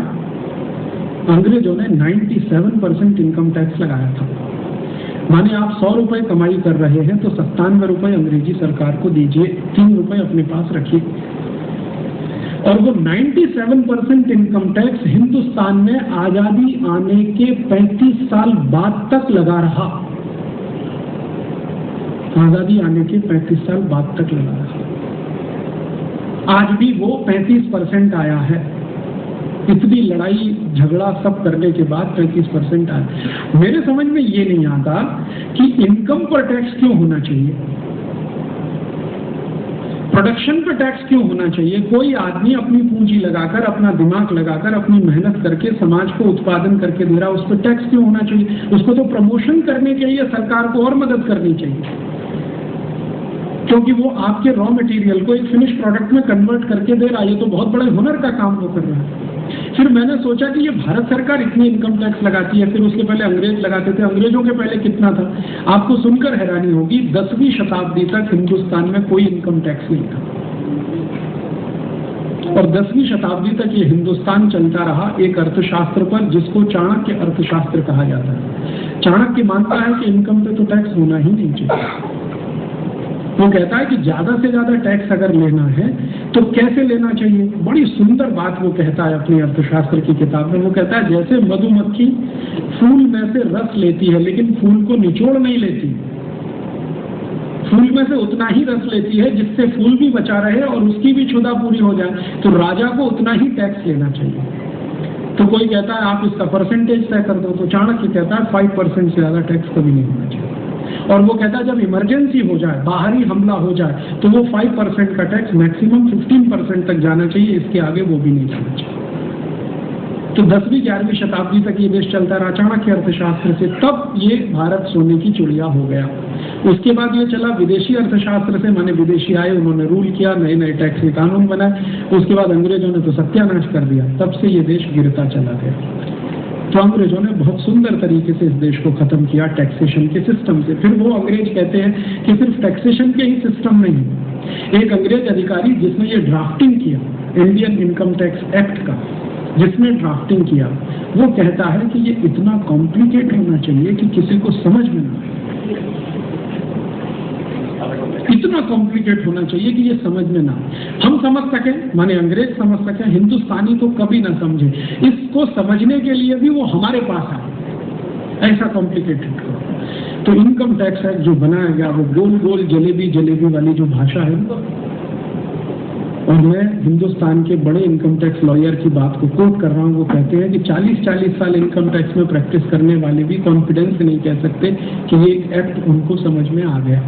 अंग्रेजों ने 97% इनकम टैक्स लगाया था। माने आप 100 रुपए कमाई कर रहे हैं तो 97 रुपए अंग्रेजी सरकार को दीजिए, 3 रुपए अपने पास रखिए। और वो 97% इनकम टैक्स हिंदुस्तान में आजादी आने के 35 साल बाद तक लगा रहा। आजादी आने के 35 साल बाद तक लगा रहा। आज भी वो 35% आया है। इतनी लड़ाई झगड़ा सब करने के बाद 35% आया। मेरे समझ में ये नहीं आता कि इनकम पर टैक्स क्यों होना चाहिए, प्रोडक्शन पर टैक्स क्यों होना चाहिए। कोई आदमी अपनी पूंजी लगाकर, अपना दिमाग लगाकर, अपनी मेहनत करके समाज को उत्पादन करके दे रहा, उस पर टैक्स क्यों होना चाहिए। उसको तो प्रमोशन करने के लिए सरकार को और मदद करनी चाहिए, क्योंकि वो आपके रॉ मटेरियल को एक फिनिश प्रोडक्ट में कन्वर्ट करके दे रहा है। ये तो बहुत बड़े हुनर का काम वो कर रहा है। फिर मैंने सोचा कि ये भारत सरकार इतनी इनकम टैक्स लगाती है, फिर उसके पहले अंग्रेज लगाते थे। अंग्रेजों के पहले कितना था, आपको सुनकर हैरानी होगी, 10वीं शताब्दी तक हिंदुस्तान में कोई इनकम टैक्स नहीं था। और 10वीं शताब्दी तक ये हिंदुस्तान चलता रहा एक अर्थशास्त्र पर, जिसको चाणक्य अर्थशास्त्र कहा जाता है। चाणक्य मानता है कि इनकम पे तो टैक्स होना ही नहीं चाहिए। वो कहता है कि ज्यादा से ज्यादा टैक्स अगर लेना है तो कैसे लेना चाहिए। बड़ी सुंदर बात वो कहता है अपनी अर्थशास्त्र की किताब में। वो कहता है जैसे मधुमक्खी फूल में से रस लेती है लेकिन फूल को निचोड़ नहीं लेती, फूल में से उतना ही रस लेती है जिससे फूल भी बचा रहे और उसकी भी क्षुधा पूरी हो जाए, तो राजा को उतना ही टैक्स लेना चाहिए। तो कोई कहता है आप इसका परसेंटेज तय कर दो, तो चाणक्य कहता है 5% से ज्यादा टैक्स कभी नहीं होना चाहिए। और वो कहता है जब इमरजेंसी हो जाए, बाहरी हमला हो जाए, तो वो 5% का टैक्स मैक्सिमम 15% तक जाना चाहिए, इसके आगे वो भी नहीं जाना चाहिए। तो 10वीं 11वीं शताब्दी तक ये देश चलता रहा चाणक्य अर्थशास्त्र से। तब ये भारत सोने की चिड़िया हो गया। उसके बाद ये चला विदेशी अर्थशास्त्र से, माने विदेशी आए, उन्होंने रूल किया, नए नए टैक्स के कानून बनाए। उसके बाद अंग्रेजों ने तो सत्यानाश कर दिया, तब से ये देश गिरता चला गया। तो अंग्रेजों ने बहुत सुंदर तरीके से इस देश को खत्म किया टैक्सेशन के सिस्टम से। फिर वो अंग्रेज कहते हैं कि सिर्फ टैक्सेशन के ही सिस्टम नहीं, एक अंग्रेज अधिकारी जिसने ये ड्राफ्टिंग किया इंडियन इनकम टैक्स एक्ट का, जिसने ड्राफ्टिंग किया, वो कहता है कि ये इतना कॉम्प्लिकेट होना चाहिए कि किसी को समझ में ना आए, इतना कॉम्प्लिकेट होना चाहिए कि ये समझ में ना आए। हम समझ सकें, माने अंग्रेज समझ सकें, हिंदुस्तानी तो कभी ना समझे। इसको समझने के लिए भी वो हमारे पास आए, ऐसा कॉम्प्लिकेटेड करो। तो इनकम टैक्स एक्ट जो बनाया गया वो गोल गोल जलेबी जलेबी वाली जो भाषा है, और मैं हिंदुस्तान के बड़े इनकम टैक्स लॉयर की बात को कोट कर रहा हूँ। वो कहते हैं कि 40-40 साल इनकम टैक्स में प्रैक्टिस करने वाले भी कॉन्फिडेंस से नहीं कह सकते कि ये एक्ट उनको समझ में आ गया।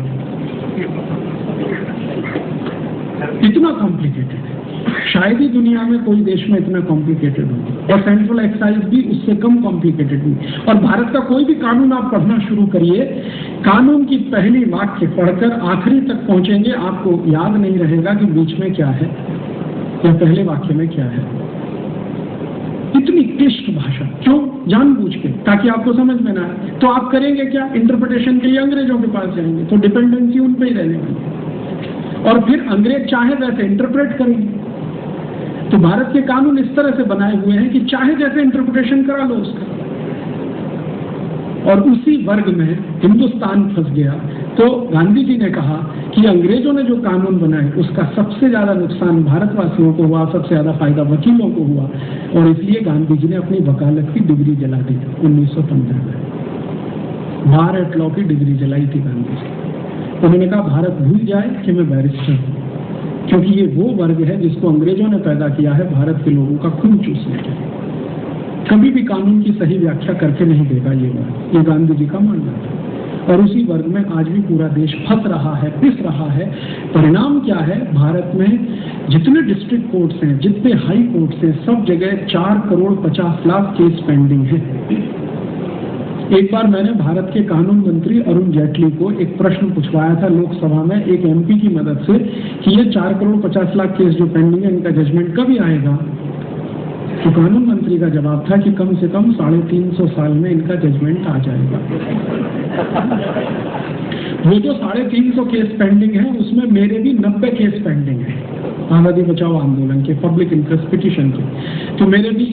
इतना कॉम्प्लिकेटेड है, शायद ही दुनिया में कोई देश में इतना कॉम्प्लिकेटेड हो। और सेंट्रल एक्साइज भी उससे कम कॉम्प्लिकेटेड हुई। और भारत का कोई भी कानून आप पढ़ना शुरू करिए, कानून की पहली वाक्य पढ़कर आखिरी तक पहुंचेंगे, आपको याद नहीं रहेगा कि बीच में क्या है या पहले वाक्य में क्या है। इतनी क्लिष्ट भाषा, क्यों? जानबूझ के, ताकि आपको समझ में ना आए। तो आप करेंगे क्या? इंटरप्रिटेशन के लिए अंग्रेजों के पास जाएंगे, तो डिपेंडेंसी उन पर ही रहने वाली। और फिर अंग्रेज चाहे वैसे इंटरप्रेट करेंगे। तो भारत के कानून इस तरह से बनाए हुए हैं कि चाहे जैसे इंटरप्रिटेशन करा लो उसका। और उसी वर्ग में हिंदुस्तान फंस गया। तो गांधी जी ने कहा कि अंग्रेजों ने जो कानून बनाए उसका सबसे ज्यादा नुकसान भारतवासियों को हुआ, सबसे ज्यादा फायदा वकीलों को हुआ। और इसलिए गांधी जी ने अपनी वकालत की डिग्री जला दी 1915 में। बार एट लॉ की डिग्री जलाई थी गांधी जी। उन्होंने कहा भारत भूल जाए कि मैं बैरिस्टर हूँ, क्योंकि ये वो वर्ग है जिसको अंग्रेजों ने पैदा किया है भारत के लोगों का खून चूसने के लिए। कभी भी कानून की सही व्याख्या करके नहीं देगा ये गांधी जी का मानना था। और उसी वर्ग में आज भी पूरा देश फंस रहा है, पिस रहा है। परिणाम क्या है? भारत में जितने डिस्ट्रिक्ट कोर्ट्स हैं, जितने हाई कोर्ट्स हैं, सब जगह 4 करोड़ 50 लाख केस पेंडिंग है। एक बार मैंने भारत के कानून मंत्री अरुण जेटली को एक प्रश्न पूछवाया था लोकसभा में एक एमपी की मदद से कि ये 4 करोड़ 50 लाख केस जो पेंडिंग है, इनका जजमेंट कभी आएगा? तो कानून मंत्री का जवाब था कि कम से कम 350 साल में इनका जजमेंट आ जाएगा। वो जो 350 केस पेंडिंग है, उसमें मेरे भी 90 केस पेंडिंग है आबादी बचाओ आंदोलन के, पब्लिक इंटरेस्ट पिटीशन के। तो मेरे भी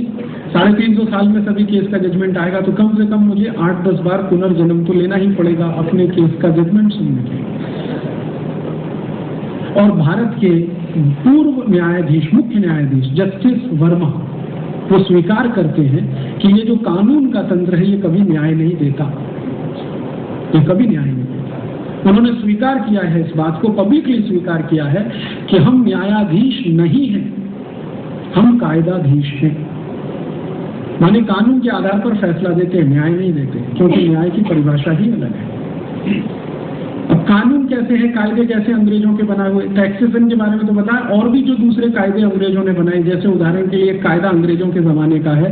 350 साल में सभी केस का जजमेंट आएगा, तो कम से कम मुझे 8-10 बार पुनर्जन्म तो लेना ही पड़ेगा अपने केस का जजमेंट सुनने के। और भारत के पूर्व न्यायाधीश, मुख्य न्यायाधीश जस्टिस वर्मा, वो स्वीकार करते हैं कि ये जो कानून का तंत्र है, ये कभी न्याय नहीं देता, ये कभी न्याय नहीं देता। उन्होंने स्वीकार किया है, इस बात को पब्लिकली स्वीकार किया है कि हम न्यायाधीश नहीं हैं, हम कायदाधीश हैं। माने कानून के आधार पर फैसला देते हैं, न्याय नहीं देते, क्योंकि न्याय की परिभाषा ही अलग है। अब कानून कैसे है, कायदे कैसे अंग्रेजों के बनाए हुए, टैक्सेशन के बारे में तो बताया, और भी जो दूसरे कायदे अंग्रेजों ने बनाए, जैसे उदाहरण के लिए एक कायदा अंग्रेजों के जमाने का है,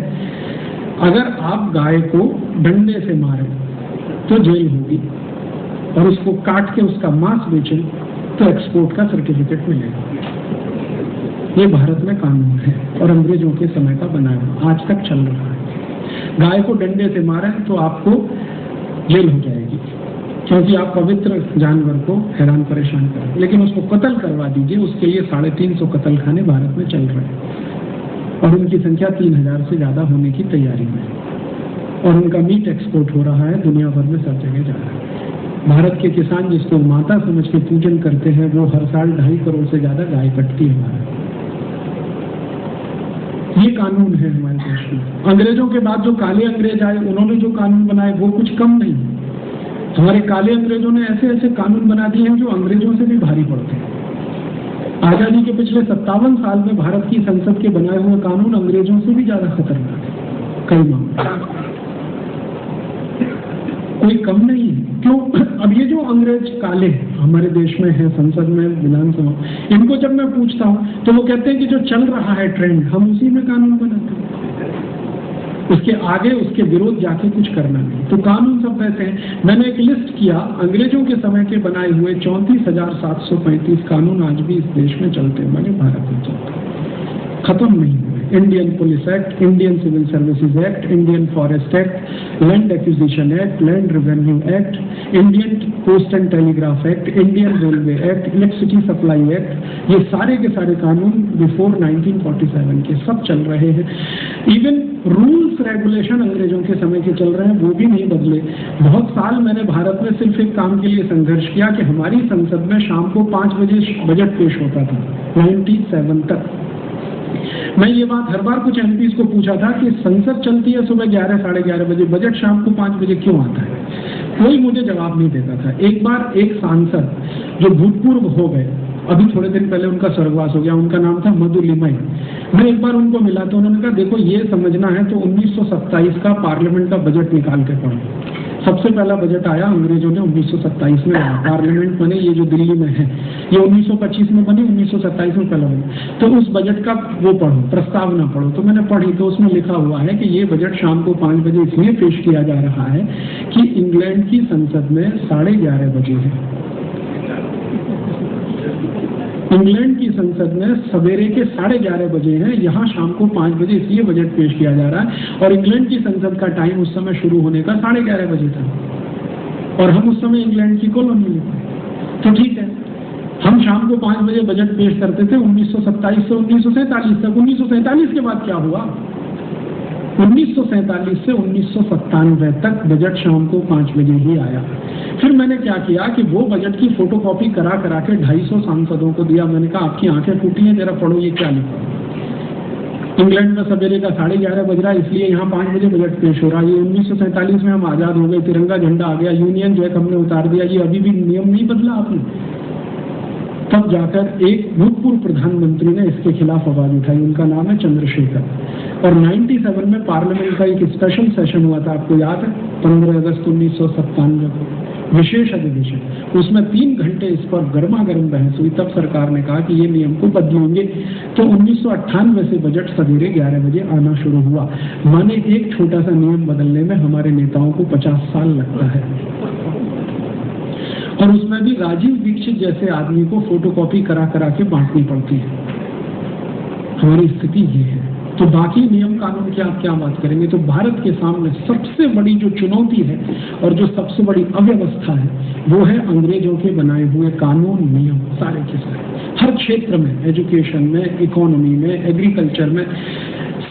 अगर आप गाय को डंडे से मारें तो जेल होगी, और उसको काट के उसका मांस बेचें तो एक्सपोर्ट का सर्टिफिकेट मिलेगा। ये भारत में कानून है और अंग्रेजों के समय का बनाया हुआ, आज तक चल रहा है। गाय को डंडे से मारें तो आपको जेल हो जाएगी, क्योंकि आप पवित्र जानवर को हैरान परेशान करें, लेकिन उसको कत्ल करवा दीजिए, उसके लिए 350 कत्ल खाने भारत में चल रहे हैं और उनकी संख्या 3000 से ज्यादा होने की तैयारी में, और उनका मीट एक्सपोर्ट हो रहा है, दुनिया भर में सब जगह जा रहा है। भारत के किसान जिसको माता समझ के पूजन करते हैं, वो हर साल 2.5 करोड़ से ज्यादा गाय कटती है हमारा। ये कानून है हमारे देश में। अंग्रेजों के बाद जो काले अंग्रेज आए, उन्होंने जो कानून बनाए वो कुछ कम नहीं। हमारे काले अंग्रेजों ने ऐसे ऐसे कानून बना दिए हैं जो अंग्रेजों से भी भारी पड़ते हैं। आजादी के पिछले 57 साल में भारत की संसद के बनाए हुए कानून अंग्रेजों से भी ज्यादा खतरनाक है कई मामले, कोई कम नहीं है। क्यों? अब ये जो अंग्रेज काले हमारे देश में है, संसद में, विधानसभा, इनको जब मैं पूछता हूँ तो वो कहते हैं कि जो चल रहा है ट्रेंड, हम उसी में कानून बनाते हैं, उसके आगे उसके विरोध जाके कुछ करना नहीं। तो कानून सब वैसे हैं। मैंने एक लिस्ट किया, अंग्रेजों के समय के बनाए हुए 34,735 कानून आज भी इस देश में चलते हैं, माने भारत में चलते हैं, खत्म नहीं हुए। Indian police act, Indian civil services act, Indian forest act, land acquisition act, land revenue act, Indian post and telegraph act, Indian railway act, electricity supply act, ये सारे के सारे कानून बिफोर 1947 के सब चल रहे हैं। इवन रूल्स रेगुलेशन अंग्रेजों के समय के चल रहे हैं, वो भी नहीं बदले। बहुत साल मैंने भारत में सिर्फ एक काम के लिए संघर्ष किया कि हमारी संसद में शाम को 5 बजे बजट पेश होता था 97 तक। मैं ये बात हर बार कुछ एमपीज को पूछा था कि संसद चलती है सुबह 11 साढ़े 11 बजे, बजट शाम को 5 बजे क्यों आता है? कोई मुझे जवाब नहीं देता था। एक बार एक सांसद जो भूतपूर्व हो गए, अभी थोड़े दिन पहले उनका स्वर्गवास हो गया, उनका नाम था मधु लिमई। मैं एक बार उनको मिला तो उन्होंने कहा देखो ये समझना है तो 1927 का पार्लियामेंट का बजट निकाल के पढ़ो। सबसे पहला बजट आया अंग्रेजों ने 1927 में आया, पार्लियामेंट बने ये जो दिल्ली में है, ये 1925 में बनी, 1927 में पहला बना। तो उस बजट का वो पढ़ो, प्रस्तावना पढ़ो। तो मैंने पढ़ी तो उसमें लिखा हुआ है कि ये बजट शाम को 5 बजे इसलिए पेश किया जा रहा है कि इंग्लैंड की संसद में 11:30 बजे है, इंग्लैंड की संसद में सवेरे के 11:30 बजे है, यहाँ शाम को 5 बजे इसलिए बजट पेश किया जा रहा है। और इंग्लैंड की संसद का टाइम उस समय शुरू होने का 11:30 बजे था और हम उस समय इंग्लैंड की कॉलोनी में थे। तो ठीक है, हम शाम को 5 बजे बजट पेश करते थे 1927 से 1947 तक। 1947 के बाद क्या हुआ? 1947 से 1997 तक बजट शाम को 5 बजे ही आया। फिर मैंने क्या किया कि वो बजट की फोटोकॉपी करा के 250 सांसदों को दिया। मैंने कहा आपकी आंखें फूटी हैं, जरा पढ़ो ये क्या लिखा। इंग्लैंड में सवेरे का 11:30 बज रहा है, इसलिए यहाँ 5 बजे बजट पेश हो रहा है। ये 1947 में हम आजाद हो गए, तिरंगा झंडा आ गया, यूनियन जैक हमने उतार दिया, ये अभी भी नियम नहीं बदला आपने। तब जाकर एक भूतपूर्व प्रधानमंत्री ने इसके खिलाफ आवाज उठाई, उनका नाम है चंद्रशेखर। और 97 में पार्लियामेंट का एक स्पेशल सेशन हुआ था, आपको याद है, 15 अगस्त 1997 को विशेष अधिवेशन, उसमें 3 घंटे इस पर गर्मा गर्म बहस हुई। तब सरकार ने कहा कि ये नियम को बदलेंगे। तो 1998 से बजट सवेरे 11 बजे आना शुरू हुआ। माने एक छोटा सा नियम बदलने में हमारे नेताओं को 50 साल लगता है, और उसमें भी राजीव दीक्षित जैसे आदमी को फोटोकॉपी करा करा के बांटनी पड़ती है। हमारी स्थिति ये है। तो बाकी नियम कानून की आप क्या बात करेंगे। तो भारत के सामने सबसे बड़ी जो चुनौती है और जो सबसे बड़ी अव्यवस्था है वो है अंग्रेजों के बनाए हुए कानून नियम, सारे के सारे, हर क्षेत्र में, एजुकेशन में, इकोनॉमी में, एग्रीकल्चर में,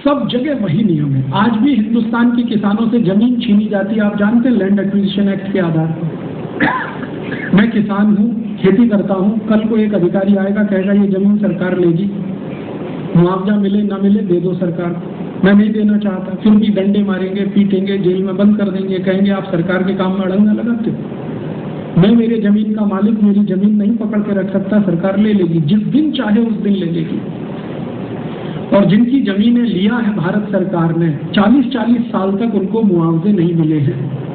सब जगह वही नियम है। आज भी हिंदुस्तान के किसानों से जमीन छीनी जाती है, आप जानते हैं, लैंड एक्विजिशन एक्ट के आधार पर। मैं किसान हूँ, खेती करता हूँ, कल को एक अधिकारी आएगा, कहेगा ये जमीन सरकार लेगी, मुआवजा मिले ना मिले दे दो सरकार, मैं नहीं देना चाहता, फिर भी डंडे मारेंगे, पीटेंगे, जेल में बंद कर देंगे, कहेंगे आप सरकार के काम में अड़ंगा लगाते हो। मैं मेरे जमीन का मालिक, मेरी जमीन नहीं पकड़ के रख सकता, सरकार ले लेगी, जिस दिन चाहे उस दिन ले लेगी। और जिनकी जमीनें लिया है भारत सरकार ने, 40-40 साल तक उनको मुआवजे नहीं मिले हैं।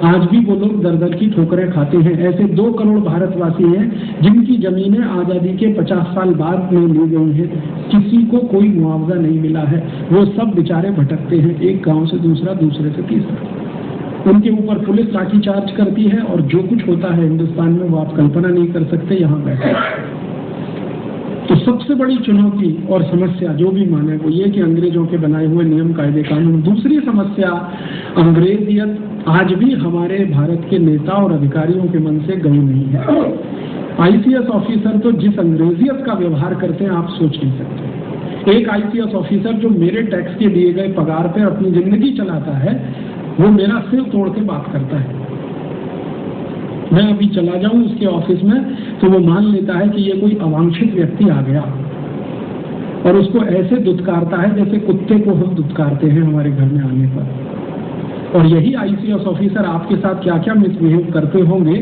आज भी वो लोग दर दर की ठोकरें खाते हैं। ऐसे 2 करोड़ भारतवासी हैं जिनकी जमीनें आजादी के 50 साल बाद में ली गई हैं, किसी को कोई मुआवजा नहीं मिला है। वो सब बेचारे भटकते हैं, एक गांव से दूसरा, दूसरे से तीसरा। उनके ऊपर पुलिस लाठीचार्ज करती है, और जो कुछ होता है हिंदुस्तान में वो आप कल्पना नहीं कर सकते यहाँ बैठे। तो सबसे बड़ी चुनौती और समस्या जो भी माने वो ये कि अंग्रेजों के बनाए हुए नियम, कायदे, कानून। दूसरी समस्या, अंग्रेजियत आज भी हमारे भारत के नेता और अधिकारियों के मन से गई नहीं है। आईसीएस ऑफिसर तो जिस अंग्रेजियत का व्यवहार करते हैं आप सोच नहीं सकते। एक आईसीएस ऑफिसर जो मेरे टैक्स के दिए गए पगार पर अपनी जिंदगी चलाता है, वो मेरा सिर तोड़ के बात करता है। मैं अभी चला जाऊं उसके ऑफिस में तो वो मान लेता है कि ये कोई अवांछित व्यक्ति आ गया, और उसको ऐसे दुत्कारता है जैसे कुत्ते को हम दुत्कारते हैं हमारे घर में आने पर। और यही आईसीएस ऑफिसर आपके साथ क्या क्या मिसबिहेव करते होंगे,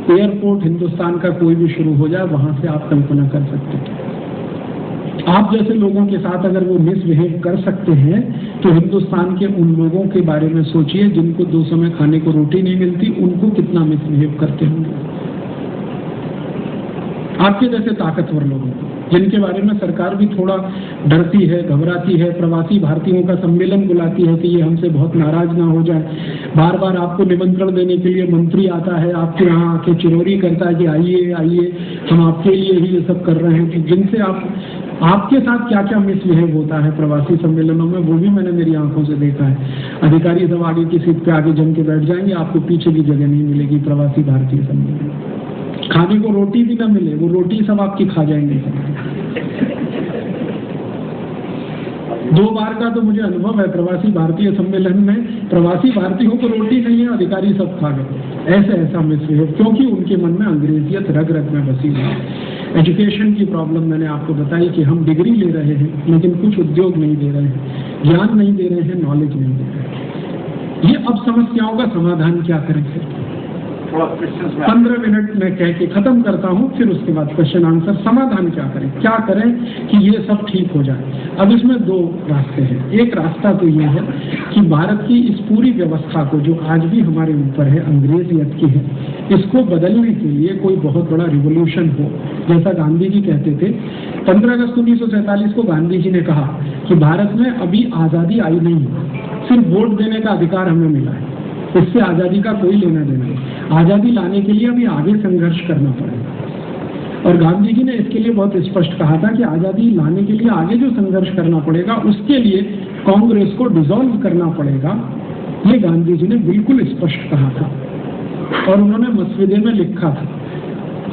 एयरपोर्ट हिंदुस्तान का कोई भी शुरू हो जाए, वहां से आप कल्पना कर सकते हैं। आप जैसे लोगों के साथ अगर वो मिसबिहेव कर सकते हैं, तो हिंदुस्तान के उन लोगों के बारे में सोचिए जिनको 2 समय खाने को रोटी नहीं मिलती, उनको कितना मिसबिहेव करते होंगे। आपके जैसे ताकतवर लोगों को, जिनके बारे में सरकार भी थोड़ा डरती है, घबराती है, प्रवासी भारतीयों का सम्मेलन बुलाती है कि ये हमसे बहुत नाराज ना हो जाए। बार बार आपको निमंत्रण देने के लिए मंत्री आता है, आपके यहाँ आके चिरौरी करता है कि आइए आइए, हम आपके लिए ही ये सब कर रहे हैं। कि जिनसे आपके साथ क्या क्या मिसबिहेव होता है प्रवासी सम्मेलनों में, वो भी मैंने मेरी आंखों से देखा है। अधिकारी सब आगे की सीट पे आगे जम के बैठ जाएंगे, आपको पीछे की जगह नहीं मिलेगी प्रवासी भारतीय सम्मेलन। खाने को रोटी भी ना मिले, वो रोटी सब आपकी खा जाएंगे। 2 बार का तो मुझे अनुभव है प्रवासी भारतीय सम्मेलन में, प्रवासी भारतीयों को रोटी नहीं है, अधिकारी सब खा गए। ऐसा मिसबिहेव, क्योंकि उनके मन में अंग्रेजियत रग रग में बसी हुई है। एजुकेशन की प्रॉब्लम मैंने आपको बताई कि हम डिग्री ले रहे हैं लेकिन कुछ उद्योग नहीं दे रहे हैं, ज्ञान नहीं दे रहे हैं, नॉलेज नहीं दे रहे हैं। ये अब समस्याओं का समाधान क्या करें? 15 मिनट में कह के खत्म करता हूँ, फिर उसके बाद क्वेश्चन आंसर। समाधान क्या करें, क्या करें कि ये सब ठीक हो जाए? अब इसमें 2 रास्ते हैं। एक रास्ता तो ये है कि भारत की इस पूरी व्यवस्था को, जो आज भी हमारे ऊपर है, अंग्रेजियत की है, इसको बदलने के लिए कोई बहुत बड़ा रिवोल्यूशन हो। जैसा गांधी जी कहते थे, 15 अगस्त 1947 को गांधी जी ने कहा कि भारत में अभी आज़ादी आई नहीं है, सिर्फ वोट देने का अधिकार हमें मिला है, इससे आज़ादी का कोई लेना देना नहीं। आज़ादी लाने के लिए अभी आगे संघर्ष करना पड़ेगा। और गांधी जी ने इसके लिए बहुत स्पष्ट कहा था कि आज़ादी लाने के लिए आगे जो संघर्ष करना पड़ेगा, उसके लिए कांग्रेस को डिसॉल्व करना पड़ेगा। ये गांधी जी ने बिल्कुल स्पष्ट कहा था, और उन्होंने मसविदे में लिखा था,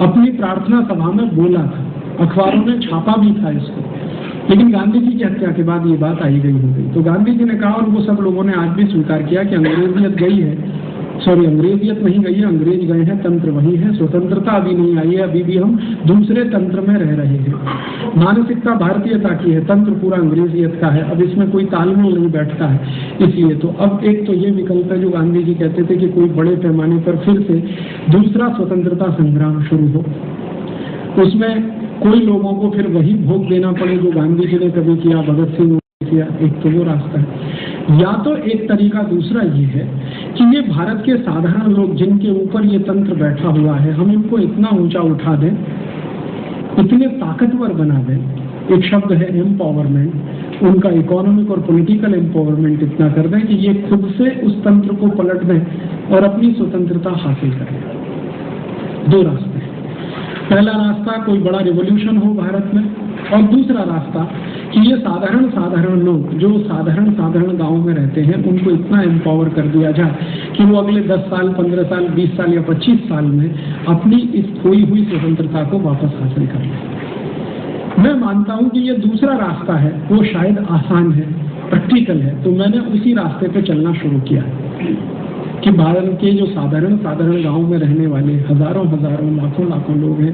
अपनी प्रार्थना सभा में बोला था, अखबारों ने छापा भी था इसको। लेकिन गांधी जी की हत्या के बाद ये बात आई गई हो गई। तो गांधी जी ने कहा, और वो सब लोगों ने आज भी स्वीकार किया कि अंग्रेजियत गई है, अंग्रेजियत नहीं गई है, अंग्रेज गए हैं, तंत्र वही है, स्वतंत्रता अभी नहीं आई है, अभी भी हम दूसरे तंत्र में रह रहे हैं। मानसिकता भारतीयता की है, तंत्र पूरा अंग्रेजियत का है, अब इसमें कोई तालमेल नहीं बैठता है। इसलिए तो अब एक तो ये विकल्प है जो गांधी जी कहते थे कि कोई बड़े पैमाने पर फिर से दूसरा स्वतंत्रता संग्राम शुरू हो, उसमें कोई लोगों को फिर वही भोग देना पड़े जो गांधी जी ने कभी किया, भगत सिंह किया, एक तो वो रास्ता है। या तो एक तरीका दूसरा ये है कि ये भारत के साधारण लोग जिनके ऊपर ये तंत्र बैठा हुआ है, हम इनको इतना ऊंचा उठा दें, इतने ताकतवर बना दें, एक शब्द है एम्पावरमेंट, उनका इकोनॉमिक और पॉलिटिकल एम्पावरमेंट इतना कर दें कि ये खुद से उस तंत्र को पलट दें और अपनी स्वतंत्रता हासिल करें। दो रास्ते हैं। पहला रास्ता कोई बड़ा रिवॉल्यूशन हो भारत में, और दूसरा रास्ता कि ये साधारण लोग जो साधारण गांव में रहते हैं, उनको इतना एम्पावर कर दिया जाए कि वो अगले 10 साल, 15 साल, 20 साल या 25 साल में अपनी इस खोई हुई स्वतंत्रता को वापस हासिल कर लें। मैं मानता हूं कि ये दूसरा रास्ता है, वो शायद आसान है, प्रैक्टिकल है, तो मैंने उसी रास्ते पे चलना शुरू किया कि भारत के जो साधारण गांव में रहने वाले हजारों लाखों लोग हैं,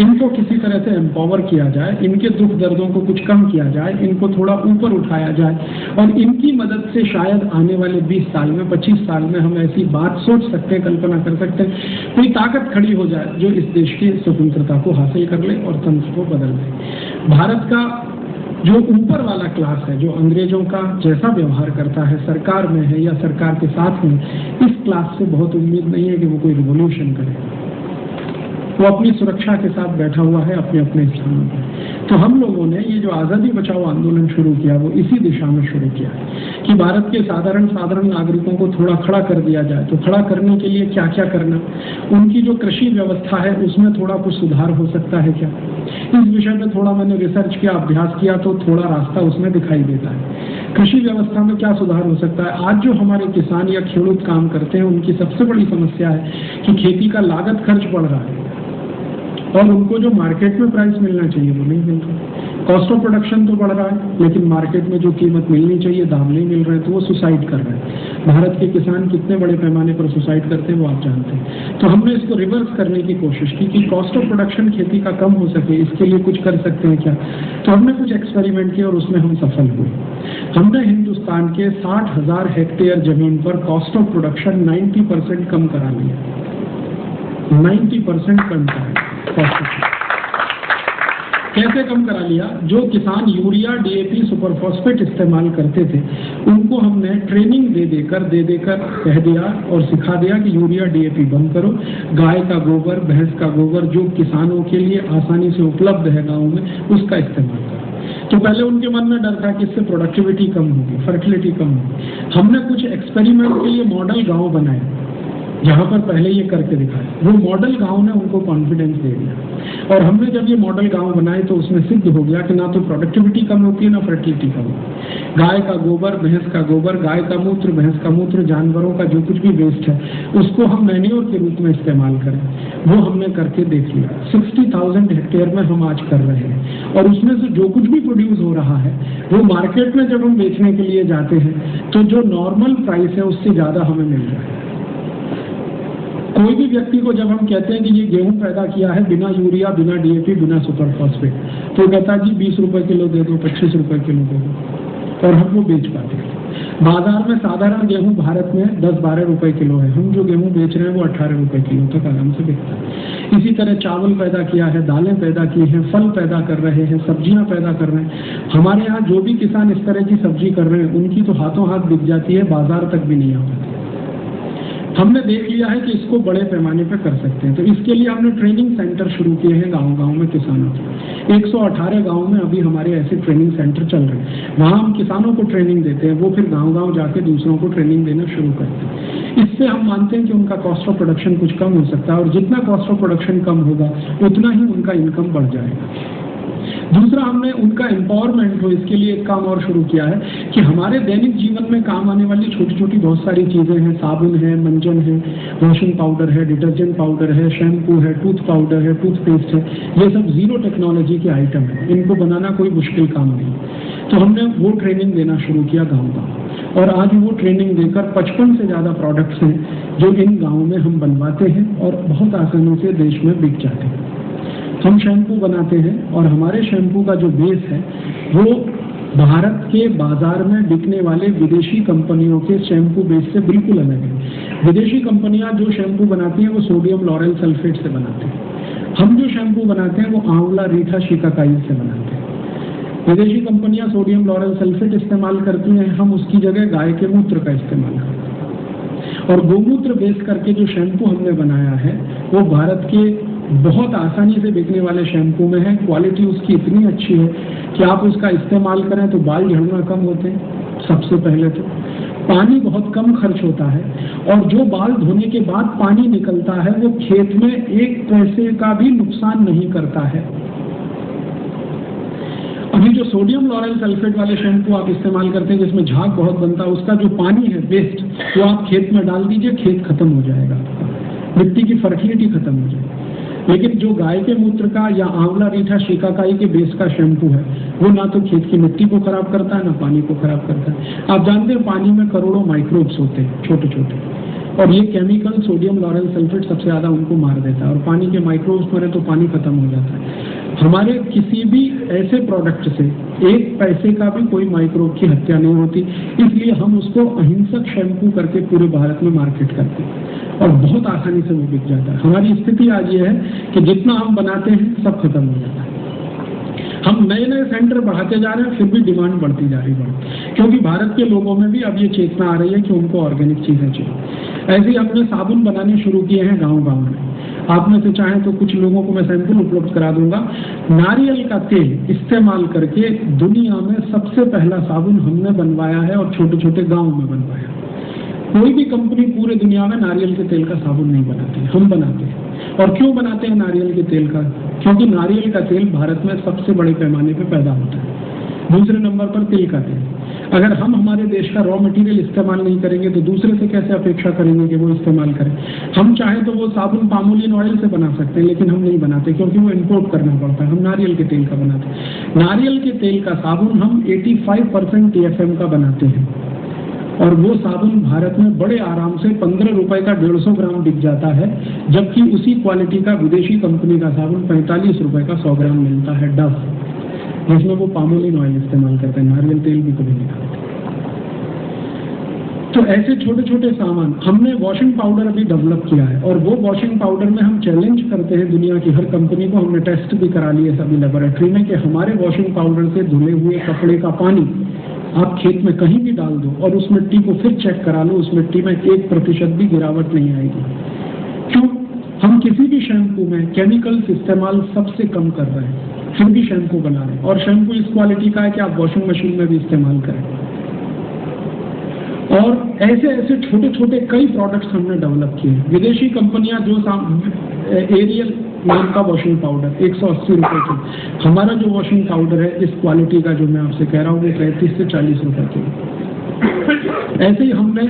इनको किसी तरह से एम्पावर किया जाए, इनके दुख दर्दों को कुछ कम किया जाए, इनको थोड़ा ऊपर उठाया जाए, और इनकी मदद से शायद आने वाले 20 साल में, 25 साल में हम ऐसी बात सोच सकते हैं, कल्पना कर सकते हैं, कोई ताकत खड़ी हो जाए जो इस देश की स्वतंत्रता को हासिल कर ले और तंत्र को बदल दे। भारत का जो ऊपर वाला क्लास है, जो अंग्रेजों का जैसा व्यवहार करता है, सरकार में है या सरकार के साथ में, इस क्लास से बहुत उम्मीद नहीं है कि वो कोई रिवॉल्यूशन करे। वो अपनी सुरक्षा के साथ बैठा हुआ है अपने अपने स्थानों पर। तो हम लोगों ने ये जो आज़ादी बचाओ आंदोलन शुरू किया, वो इसी दिशा में शुरू किया कि भारत के साधारण नागरिकों को थोड़ा खड़ा कर दिया जाए। तो खड़ा करने के लिए क्या क्या करना, उनकी जो कृषि व्यवस्था है उसमें थोड़ा कुछ सुधार हो सकता है क्या, इस विषय में थोड़ा मैंने रिसर्च किया, अभ्यास किया, तो थोड़ा रास्ता उसमें दिखाई देता है। कृषि व्यवस्था में क्या सुधार हो सकता है। आज जो हमारे किसान या खेडूत काम करते हैं, उनकी सबसे बड़ी समस्या है कि खेती का लागत खर्च बढ़ रहा है और उनको जो मार्केट में प्राइस मिलना चाहिए वो नहीं मिल रहा। कॉस्ट ऑफ प्रोडक्शन तो बढ़ रहा है, लेकिन मार्केट में जो कीमत मिलनी चाहिए, दाम नहीं मिल रहे, तो वो सुसाइड कर रहे हैं। भारत के किसान कितने बड़े पैमाने पर सुसाइड करते हैं वो आप जानते हैं। तो हमने इसको रिवर्स करने की कोशिश की कि कॉस्ट ऑफ प्रोडक्शन खेती का कम हो सके, इसके लिए कुछ कर सकते हैं क्या। तो हमने कुछ एक्सपेरिमेंट किए और उसमें हम सफल हुए। हमने हिंदुस्तान के 60,000 हेक्टेयर जमीन पर कॉस्ट ऑफ प्रोडक्शन 90% कम करा लिया। 90% कम करा। कैसे कम करा लिया। जो किसान यूरिया, डीएपी, सुपर फॉस्फेट इस्तेमाल करते थे, उनको हमने ट्रेनिंग दे देकर कह दिया और सिखा दिया कि यूरिया, डीएपी बंद करो, गाय का गोबर, भैंस का गोबर जो किसानों के लिए आसानी से उपलब्ध है गाँव में, उसका इस्तेमाल करो। तो पहले उनके मन में डर था कि इससे प्रोडक्टिविटी कम होगी, फर्टिलिटी कम होगी। हमने कुछ एक्सपेरिमेंट के लिए मॉडल गाँव बनाए जहाँ पर पहले ये करके दिखाया। वो मॉडल गांव ने उनको कॉन्फिडेंस दे दिया, और हमने जब ये मॉडल गांव बनाए तो उसमें सिद्ध हो गया कि ना तो प्रोडक्टिविटी कम होती है, ना फर्टिलिटी कम होती है। गाय का गोबर, भैंस का गोबर, गाय का मूत्र, भैंस का मूत्र, जानवरों का जो कुछ भी वेस्ट है, उसको हम मैन्योर के रूप में इस्तेमाल करें, वो हमने करके देख लिया। 60,000 हेक्टेयर में हम आज कर रहे हैं, और उसमें से जो कुछ भी प्रोड्यूस हो रहा है वो मार्केट में जब हम बेचने के लिए जाते हैं तो जो नॉर्मल प्राइस है उससे ज्यादा हमें मिल रहा है। कोई भी व्यक्ति को जब हम कहते हैं कि ये गेहूं पैदा किया है बिना यूरिया, बिना डीएपी, बिना सुपर फॉस्फेट, तो कहता जी 20 रुपए किलो दे दो, 25 रुपए किलो दे दो, और हम वो बेच पाते हैं। बाजार में साधारण गेहूं भारत में 10-12 रुपए किलो है, हम जो गेहूं बेच रहे हैं वो 18 रुपए किलो तक आराम से बिकता है। इसी तरह चावल पैदा किया है, दालें पैदा की हैं, फल पैदा कर रहे हैं, सब्जियां पैदा कर रहे हैं। हमारे यहाँ जो भी किसान इस तरह की सब्जी कर रहे हैं, उनकी तो हाथों हाथ बिक जाती है, बाजार तक भी नहीं आ पाती। हमने देख लिया है कि इसको बड़े पैमाने पर कर सकते हैं। तो इसके लिए हमने ट्रेनिंग सेंटर शुरू किए हैं गांव-गांव में किसानों के। 118 गांव में अभी हमारे ऐसे ट्रेनिंग सेंटर चल रहे हैं। वहां हम किसानों को ट्रेनिंग देते हैं, वो फिर गांव-गांव जाके दूसरों को ट्रेनिंग देना शुरू करते हैं। इससे हम मानते हैं कि उनका कॉस्ट ऑफ प्रोडक्शन कुछ कम हो सकता है, और जितना कॉस्ट ऑफ प्रोडक्शन कम होगा उतना ही उनका इनकम बढ़ जाएगा। दूसरा, हमने उनका एम्पावरमेंट हो इसके लिए एक काम और शुरू किया है कि हमारे दैनिक जीवन में काम आने वाली छोटी छोटी बहुत सारी चीजें हैं, साबुन है, मंजन है, वॉशिंग पाउडर है, डिटर्जेंट पाउडर है, शैम्पू है, टूथ पाउडर है, टूथपेस्ट है, ये सब जीरो टेक्नोलॉजी के आइटम है, इनको बनाना कोई मुश्किल काम नहीं। तो हमने वो ट्रेनिंग देना शुरू किया गाँव-गाँव, और आज वो ट्रेनिंग देकर 55 से ज्यादा प्रोडक्ट्स हैं जो इन गाँव में हम बनवाते हैं और बहुत आसानी से देश में बिक जाते हैं। हम शैम्पू बनाते हैं, और हमारे शैम्पू का जो बेस है वो भारत के बाजार में बिकने वाले विदेशी कंपनियों के शैम्पू बेस से बिल्कुल अलग है। विदेशी कंपनियां जो शैम्पू बनाती हैं वो सोडियम लॉरेल सल्फेट से बनाते हैं, हम जो शैम्पू बनाते हैं वो आंवला, रीठा, शिकाकाई से बनाते हैं। विदेशी कंपनियां सोडियम लॉरेल सल्फेट इस्तेमाल करती हैं, हम उसकी जगह गाय के मूत्र का इस्तेमाल करते हैं। और गोमूत्र बेस करके जो शैम्पू हमने बनाया है वो भारत के बहुत आसानी से बिकने वाले शैम्पू में है। क्वालिटी उसकी इतनी अच्छी है कि आप उसका इस्तेमाल करें तो बाल झड़ना कम होते हैं। सबसे पहले तो पानी बहुत कम खर्च होता है, और जो बाल धोने के बाद पानी निकलता है वो खेत में 1 पैसे का भी नुकसान नहीं करता है। अभी जो सोडियम लॉरेल सल्फेट वाले शैम्पू आप इस्तेमाल करते हैं जिसमें झाग बहुत बनता है, उसका जो पानी है वेस्ट, वो आप खेत में डाल दीजिए, खेत खत्म हो जाएगा, मिट्टी की फर्टिलिटी खत्म हो जाएगी। लेकिन जो गाय के मूत्र का या आंवला रीठा शिकाकाई के बेस का शैम्पू है वो ना तो खेत की मिट्टी को खराब करता है ना पानी को खराब करता है। आप जानते हैं पानी में करोड़ों माइक्रोब्स होते हैं छोटे छोटे, और ये केमिकल सोडियम लॉरेल सल्फेट सबसे ज्यादा उनको मार देता है, और पानी के माइक्रोब्स मरे तो पानी खत्म हो जाता है। हमारे किसी भी ऐसे प्रोडक्ट से 1 पैसे का भी कोई माइक्रोब की हत्या नहीं होती, इसलिए हम उसको अहिंसक शैम्पू करके पूरे भारत में मार्केट करते हैं और बहुत आसानी से वो बिक जाता है। हमारी स्थिति आज ये है कि जितना हम बनाते हैं सब खत्म हो जाता है। हम नए नए सेंटर बढ़ाते जा रहे हैं, फिर भी डिमांड बढ़ती जा रही है, क्योंकि भारत के लोगों में भी अब ये चेतना आ रही है कि उनको ऑर्गेनिक चीजें चाहिए। ऐसे ही हमने साबुन बनाने शुरू किए हैं गांव-गांव में। आप में से चाहें तो कुछ लोगों को मैं सैंपल उपलब्ध करा दूंगा। नारियल का तेल इस्तेमाल करके दुनिया में सबसे पहला साबुन हमने बनवाया है, और छोटे छोटे गाँव में बनवाया। कोई भी कंपनी पूरे दुनिया में नारियल के तेल का साबुन नहीं बनाती, हम बनाते हैं। और क्यों बनाते हैं नारियल के तेल का? क्योंकि नारियल का तेल भारत में सबसे बड़े पैमाने पे पैदा होता है। दूसरे नंबर पर तिल का तेल। अगर हम हमारे देश का रॉ मटेरियल इस्तेमाल नहीं करेंगे तो दूसरे से कैसे अपेक्षा करेंगे कि वो इस्तेमाल करें? हम चाहें तो वो साबुन पामोलिन ऑयल से बना सकते हैं, लेकिन हम नहीं बनाते क्योंकि वो इम्पोर्ट करना पड़ता है। हम नारियल के तेल का बनाते हैं। नारियल के तेल का साबुन हम 85% TFM का बनाते हैं, और वो साबुन भारत में बड़े आराम से 15 रुपए का 150 ग्राम बिक जाता है, जबकि उसी क्वालिटी का विदेशी कंपनी का साबुन 45 रुपए का 100 ग्राम मिलता है डव, जिसमें वो पामोलिन ऑयल इस्तेमाल करते हैं, नारियल तेल भी कभी नहीं खाते। तो ऐसे छोटे छोटे सामान हमने वॉशिंग पाउडर अभी डेवलप किया है, और वो वॉशिंग पाउडर में हम चैलेंज करते हैं दुनिया की हर कंपनी को। हमने टेस्ट भी करा लिए सभी लेबोरेटरी में कि हमारे वॉशिंग पाउडर से धुले हुए कपड़े का पानी आप खेत में कहीं भी डाल दो और उस मिट्टी को फिर चेक करा लो, उस मिट्टी में 1% भी गिरावट नहीं आएगी। क्यों? हम किसी भी शैम्पू में केमिकल्स इस्तेमाल सबसे कम कर रहे हैं, फिर भी शैम्पू बना रहे हैं, और शैम्पू इस क्वालिटी का है कि आप वॉशिंग मशीन में भी इस्तेमाल करें। और ऐसे ऐसे छोटे छोटे कई प्रोडक्ट्स हमने डेवलप किए हैं। विदेशी कंपनियां जो एरियल नाम का वॉशिंग पाउडर 180 रुपए की, हमारा जो वॉशिंग पाउडर है इस क्वालिटी का जो मैं आपसे कह रहा हूँ वो 35 से 40 रुपए की। ऐसे ही हमने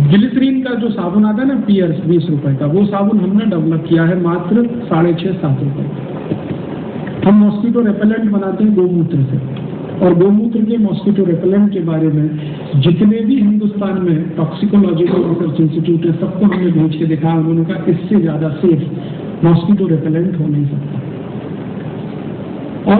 ग्लिसरीन का जो साबुन आता है ना पियर्स 20 रुपए का, वो साबुन हमने डेवलप किया है मात्र 6.5-7 रुपए। हम मॉस्किटो रेपेलेंट बनाते हैं गोमूत्र से, और गोमूत्र के मॉस्किटो रेपेलेंट के बारे में जितने भी हिंदुस्तान में टॉक्सिकोलॉजिकल रिसर्च इंस्टीट्यूट है सबको हमने भेज के दिखाया। उन्होंने कहा इससे ज्यादा सेफ मॉस्किटो रेपेलेंट हो नहीं सकता। और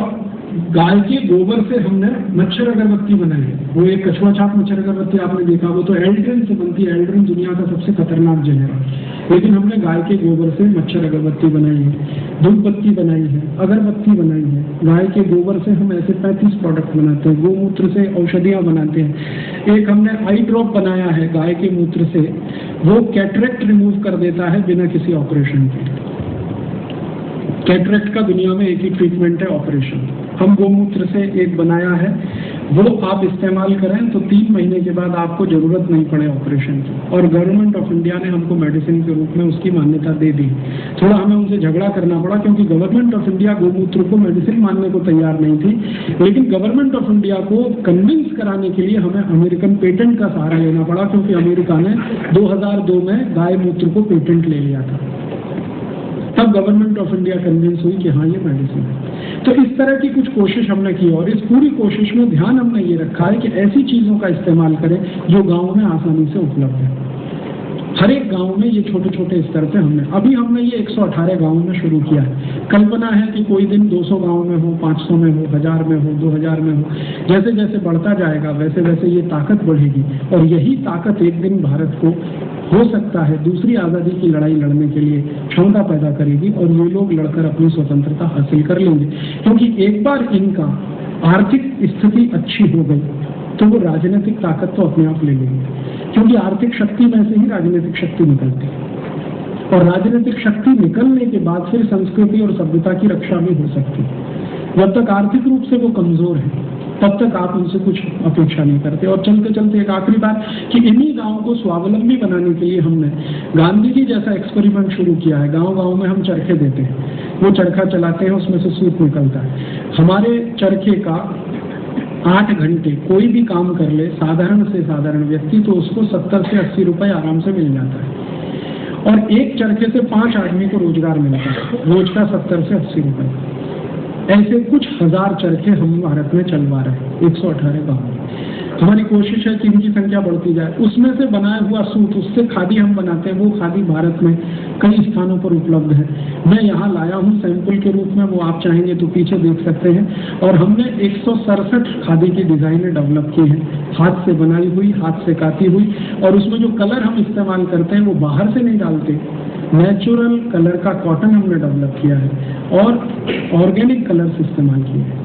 गाय के गोबर से हमने मच्छर अगरबत्ती बनाई है। वो एक कछुआ छाप मच्छर अगरबत्ती आपने देखा, वो तो एल्ड्रिन से बनती है। एल्ड्रिन दुनिया का सबसे खतरनाक जहर है, लेकिन हमने गाय के गोबर से मच्छर अगरबत्ती बनाई है, धूप बत्ती बनाई है, अगरबत्ती बनाई है। गाय के गोबर से हम ऐसे 35 प्रोडक्ट बनाते हैं। गोमूत्र से औषधियां बनाते हैं। एक हमने आई ड्रॉप बनाया है गाय के मूत्र से, वो कैटरेक्ट रिमूव कर देता है बिना किसी ऑपरेशन के। कैटरेक्ट का दुनिया में एक ही ट्रीटमेंट है, ऑपरेशन। हम गोमूत्र से एक बनाया है, वो आप इस्तेमाल करें तो 3 महीने के बाद आपको जरूरत नहीं पड़े ऑपरेशन की। और गवर्नमेंट ऑफ इंडिया ने हमको मेडिसिन के रूप में उसकी मान्यता दे दी। थोड़ा हमें उनसे झगड़ा करना पड़ा, क्योंकि गवर्नमेंट ऑफ इंडिया गोमूत्र को मेडिसिन मानने को तैयार नहीं थी। लेकिन गवर्नमेंट ऑफ इंडिया को कन्विंस कराने के लिए हमें अमेरिकन पेटेंट का सहारा लेना पड़ा, क्योंकि अमेरिका ने 2002 में गाय मूत्र को पेटेंट ले लिया था। तब गवर्नमेंट ऑफ इंडिया कन्विंस हुई कि हाँ ये मेडिसिन है। तो इस तरह की कुछ कोशिश हमने की, और इस पूरी कोशिश में ध्यान हमने ये रखा है कि ऐसी चीजों का इस्तेमाल करें जो गांव में आसानी से उपलब्ध है। हर एक गांव में ये छोटे छोटे स्तर पे हमने ये 118 गाँव में शुरू किया है। कल्पना है कि कोई दिन 200 गाँव में हो, 500 में हो, 1000 में हो, 2000 में हो। जैसे जैसे बढ़ता जाएगा वैसे वैसे ये ताकत बढ़ेगी, और यही ताकत एक दिन भारत को हो सकता है दूसरी आज़ादी की लड़ाई लड़ने के लिए क्षमता पैदा करेगी, और ये लोग लड़कर अपनी स्वतंत्रता हासिल कर लेंगे। क्योंकि एक बार इनका आर्थिक स्थिति अच्छी हो गई तो वो राजनीतिक ताकत तो अपने आप ले लेंगे, क्योंकि आर्थिक शक्ति में से ही राजनीतिक शक्ति निकलती है, और राजनीतिक शक्ति निकलने के बाद फिर संस्कृति और सभ्यता की रक्षा भी हो सकती है। जब तक आर्थिक रूप से वो कमजोर है तब तक आप उनसे कुछ अपेक्षा नहीं करते। और चलते चलते एक आखिरी बात कि इन्हीं गांवों को स्वावलंबी बनाने के लिए हमने गांधी जी जैसा एक्सपेरिमेंट शुरू किया है। गांव-गांव में हम चरखे देते हैं, वो चरखा चलाते हैं, उसमें से सूत निकलता है। हमारे चरखे का 8 घंटे कोई भी काम कर ले साधारण से साधारण व्यक्ति तो उसको 70 से 80 रुपए आराम से मिल जाता है, और एक चरखे से 5 आदमी को रोजगार मिलता है, रोज का 70 से 80 रुपए। ऐसे कुछ हजार चरखे हम भारत में चलवा रहे हैं 118 गाँव में। हमारी कोशिश है कि इनकी संख्या बढ़ती जाए। उसमें से बनाया हुआ सूत, उससे खादी हम बनाते हैं, वो खादी भारत में कई स्थानों पर उपलब्ध है। मैं यहाँ लाया हूँ सैंपल के रूप में, वो आप चाहेंगे तो पीछे देख सकते हैं। और हमने 167 खादी की डिजाइनें डेवलप की हैं, हाथ से बनाई हुई, हाथ से काती हुई, और उसमें जो कलर हम इस्तेमाल करते हैं वो बाहर से नहीं डालते, नेचुरल कलर का कॉटन हमने डेवलप किया है और ऑर्गेनिक कलर्स इस्तेमाल किए हैं।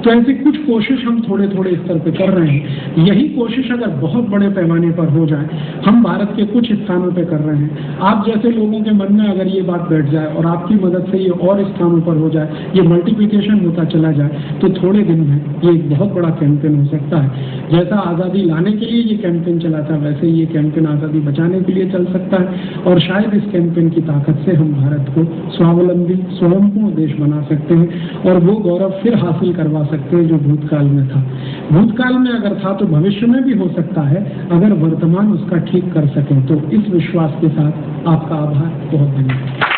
तो ऐसी कुछ कोशिश हम थोड़े थोड़े स्तर पे कर रहे हैं। यही कोशिश अगर बहुत बड़े पैमाने पर हो जाए, हम भारत के कुछ स्थानों पे कर रहे हैं, आप जैसे लोगों के मन में अगर ये बात बैठ जाए और आपकी मदद से ये और स्थानों पर हो जाए, ये मल्टीप्लिकेशन होता चला जाए, तो थोड़े दिन में ये एक बहुत बड़ा कैंपेन हो सकता है। जैसा आज़ादी लाने के लिए ये कैंपेन चला था, वैसे ये कैंपेन आज़ादी बचाने के लिए चल सकता है, और शायद इस कैंपेन की ताकत से हम भारत को स्वावलंबी स्वयंपूर्ण देश बना सकते हैं, और वो गौरव फिर हासिल करवा सकते हैं जो भूतकाल में था। भूतकाल में अगर था तो भविष्य में भी हो सकता है, अगर वर्तमान उसका ठीक कर सके तो। इस विश्वास के साथ आपका आभार, बहुत धन्यवाद।